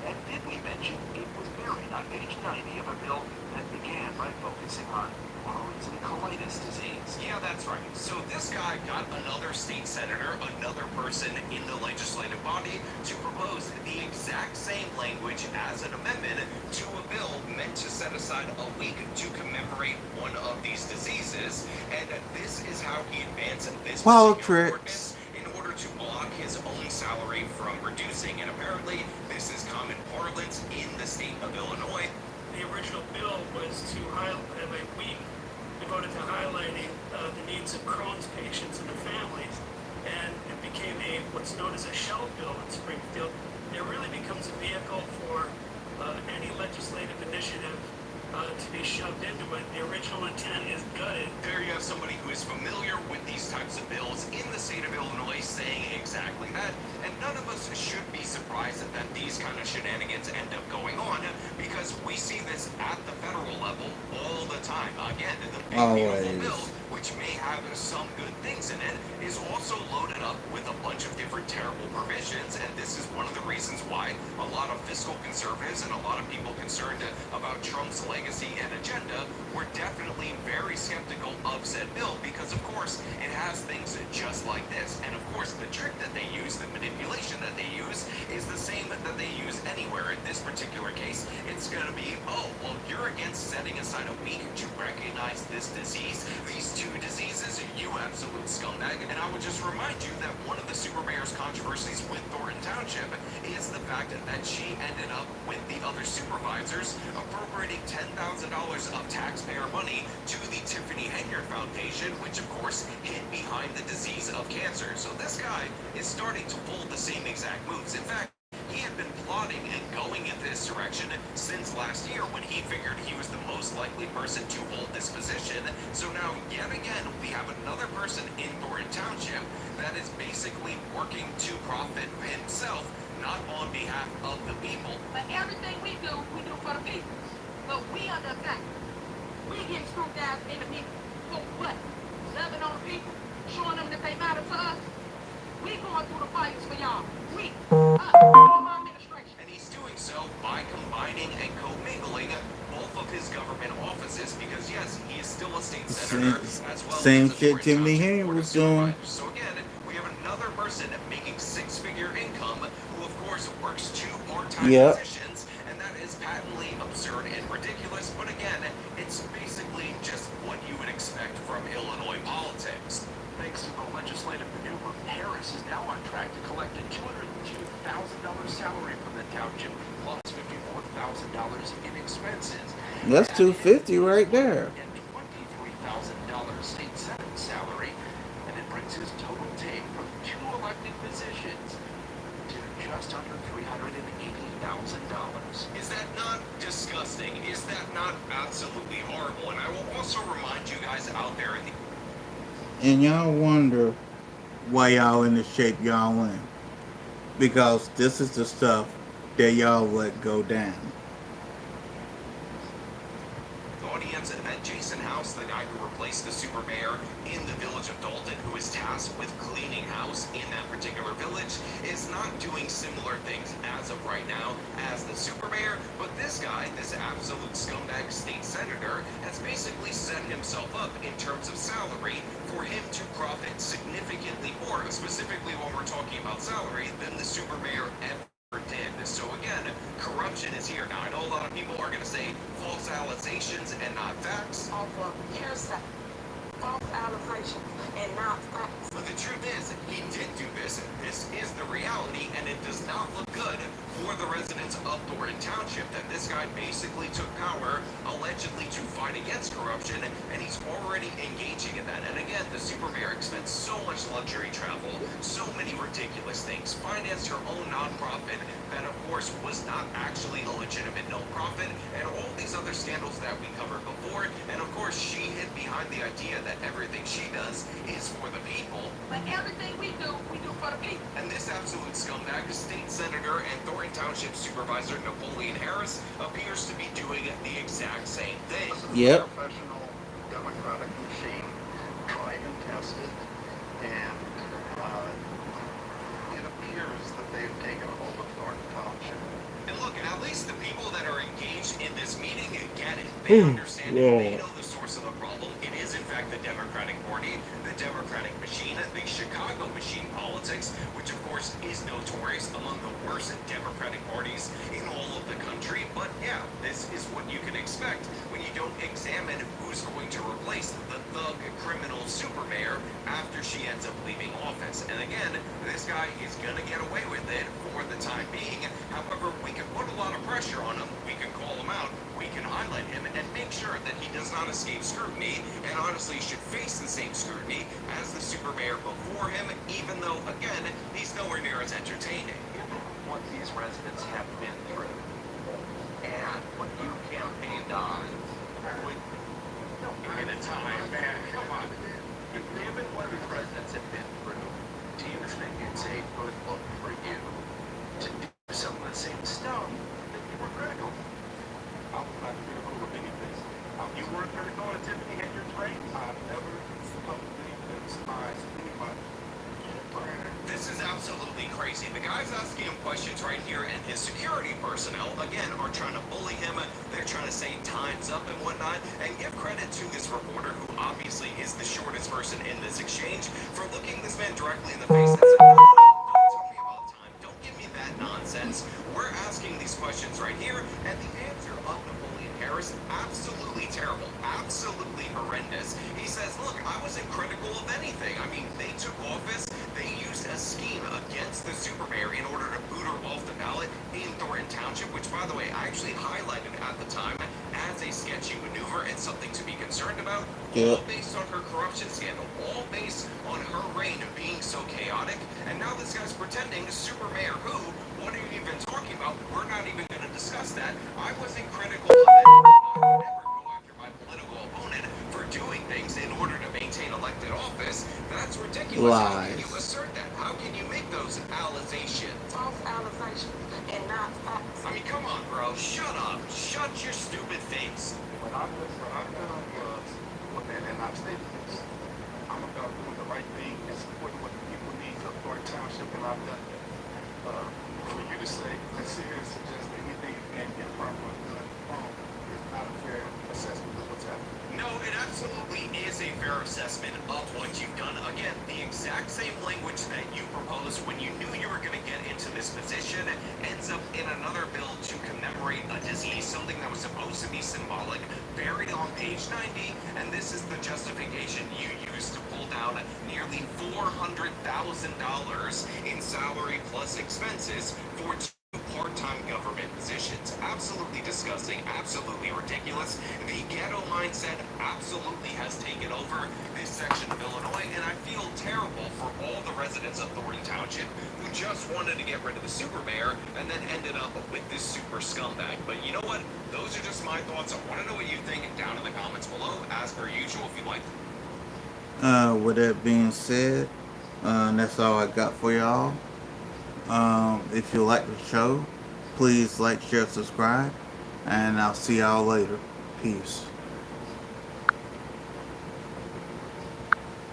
And did we mention it was buried on page 90 of a bill that began by focusing on Crohn's and colitis disease? Yeah, that's right. So this guy got another state senator, another person in the legislative body, to propose the exact same language as an amendment to a bill meant to set aside a week to commemorate one of these diseases, And this is how he advanced this particular ordinance Politics. in order to block his own salary from reducing. And apparently, this is common parlance in the state of Illinois. The original bill was to highlight, we devoted to highlighting the needs of Crohn's patients and their families, and it became what's known as a shell bill in Springfield. It really becomes a vehicle for any legislative initiative to be shoved into it. The original intent is gutted. There you have somebody who is familiar with these types of bills in the state of Illinois saying exactly that. And none of us should be surprised that these kind of shenanigans end up going on, because we see this at the federal level all the time. Again, the big beautiful bill, which may have some good things in it, is also loaded up with a bunch of different terrible provisions. And this is one of the reasons why a lot of fiscal conservatives and a lot of people concerned about Trump's legacy and agenda were definitely very skeptical of said bill, because of course it has things just like this. And of course the trick that they use, the manipulation that they use, is the same that they use anywhere. In this particular case, it's going to be, oh, well, you're against setting aside a week to recognize this disease, these two diseases, you absolute scumbag. And I would just remind you that one of the super mayor's controversies with Thornton Township is the fact that she ended up with the other supervisors appropriating $10,000 of taxpayer money to the Tiffany Henyard Foundation, which of course hid behind the disease of cancer. So this guy is starting to pull the same exact moves. In fact, he had been plotting and going in this direction since last year, when he figured he was the most likely person to hold this position. So now, yet again, we have another person in Thornton Township that is basically working to profit himself, not on behalf of the people. But everything we do for the people. But we under attack. We getting scrutinized in the people. For what? Loving on the people? Showing them that they matter to us? We going through the fights for y'all. We, my administration. And he's doing so by combining and commingling both of his government offices, because yes, he is still a state senator as well Same as shit Tiffany Henyard was doing. So again, we have another person making six-figure income who of course works two part-time positions, and that is patently absurd and ridiculous. But again, it's basically just what you would expect from Illinois politics. Thanks to the legislative maneuver, Harris is now on track to collect a $202,000 salary from the township, plus $54,000 in expenses. That's $250 right there. And $23,000 state senate salary, and it brings his total take from 2 elected positions to just under $380,000. Is that not disgusting? Is that not absolutely horrible? And I will also remind you guys out there in the And y'all wonder why y'all in the shape y'all in. Because this is the stuff that y'all let go down. audience that Jason House, the guy who replaced the super mayor in the village of Dalton, who is tasked with cleaning house in that particular village, is not doing similar things as of right now as the super mayor. But this guy, this absolute scumbag state senator, has basically set himself up in terms of salary for him to profit significantly more, specifically when we're talking about salary, than the super mayor ever did. So again, corruption is here. Now, I know a lot of people are going to say false allegations and not facts. Off of hearsay, false allegations and not facts. But the truth is, he did do this. This is the reality, and it does not look good for the residents of Thornton Township that this guy basically took power, allegedly to fight against corruption, and he's already engaging in that. And again, the super mayor spent so much luxury travel, so many ridiculous things, financed her own nonprofit that, of course, was not actually a legitimate nonprofit, and all these other scandals that we covered before. And of course, she hid behind the idea that everything she does is for the people. But everything we do for the people. And this absolute scumbag, state senator and Thornton Township supervisor Napoleon Harris, appears to be doing the exact same thing. Yep. Professional democratic machine, tried and tested, and it appears that they've taken hold of Thornton Township. And look, at least the people that are engaged in this meeting get it. They understand it. They know the source of the problem. It is, in fact, fact, the Democratic Party, the Democratic machine, the Chicago machine politics, which of course is notorious among the worst Democratic parties in all of the country. But yeah, this is what you can expect when you don't examine who's going to replace the thug criminal super mayor after she ends up leaving office. And again, this guy is going to get away with it for the time being. However, we can put a lot of pressure on him. We can call him out. We can highlight him and make sure that he does not escape scrutiny, and honestly should face the same scrutiny as the super mayor before him, even though, again, he's nowhere near as entertaining. What these residents have been through, and what you campaigned on, At a time, man, come on. given what these residents have been through, do you think it's a good look for you to do some of the same stuff that you were critical? I was not critical of anything. You weren't critical of Tiffany and your trade. I've never publicly despised anybody. This is absolutely crazy. The guy's asking him questions right here, and his security personnel, again, are trying to bully him. They're trying to say time's up and whatnot, and give credit to this reporter, who obviously is the shortest person in this exchange, for looking this man directly in the face and saying, "No, don't tell me about time. Don't give me that nonsense. We're asking these questions right here," and the answer of Napoleon Harris, absolutely terrible, absolutely horrendous. He says, look, I wasn't critical of anything. I mean, they took office, they used a scheme against the super mayor in order to boot her off the ballot in Thornton Township, which, by the way, I actually highlighted at the time as a sketchy maneuver and something to be concerned about, all based on her corruption scandal, all based on her reign of being so chaotic. And now this guy's pretending super mayor who? What are you even talking about? We're not even going to discuss that. I wasn't critical of it. I would never go after my political opponent for doing things in order to maintain elected office. That's ridiculous. How can you assert that? How can you make those allegations? False allegations and not facts. I mean, come on, bro. Shut up. Shut your stupid face. What I've done was, and I've stated this, I'm about doing the right thing and supporting what the people need of Thornton Township, and I've done that. For you to say, consider and suggest anything and improper or done wrong is not a fair assessment of what's happening. No, it absolutely is a fair assessment of what you've done. Again, the exact same language that you proposed when you knew you were going to get into this position ends up in another bill to commemorate a disease, something that was supposed to be symbolic, buried on page 90, and this is the justification you used to pull down nearly $400,000 in salary plus expenses for part-time government positions. Absolutely disgusting, absolutely ridiculous. The ghetto mindset absolutely has taken over this section of Illinois, and I feel terrible for all the residents of Thornton Township who just wanted to get rid of the super mayor and then ended up with this super scumbag. But you know what? Those are just my thoughts. I want to know what you think down in the comments below, as per usual, if you'd like. With that being said, that's all I got for y'all. If you like the show, please like, share, subscribe, and I'll see y'all later. Peace.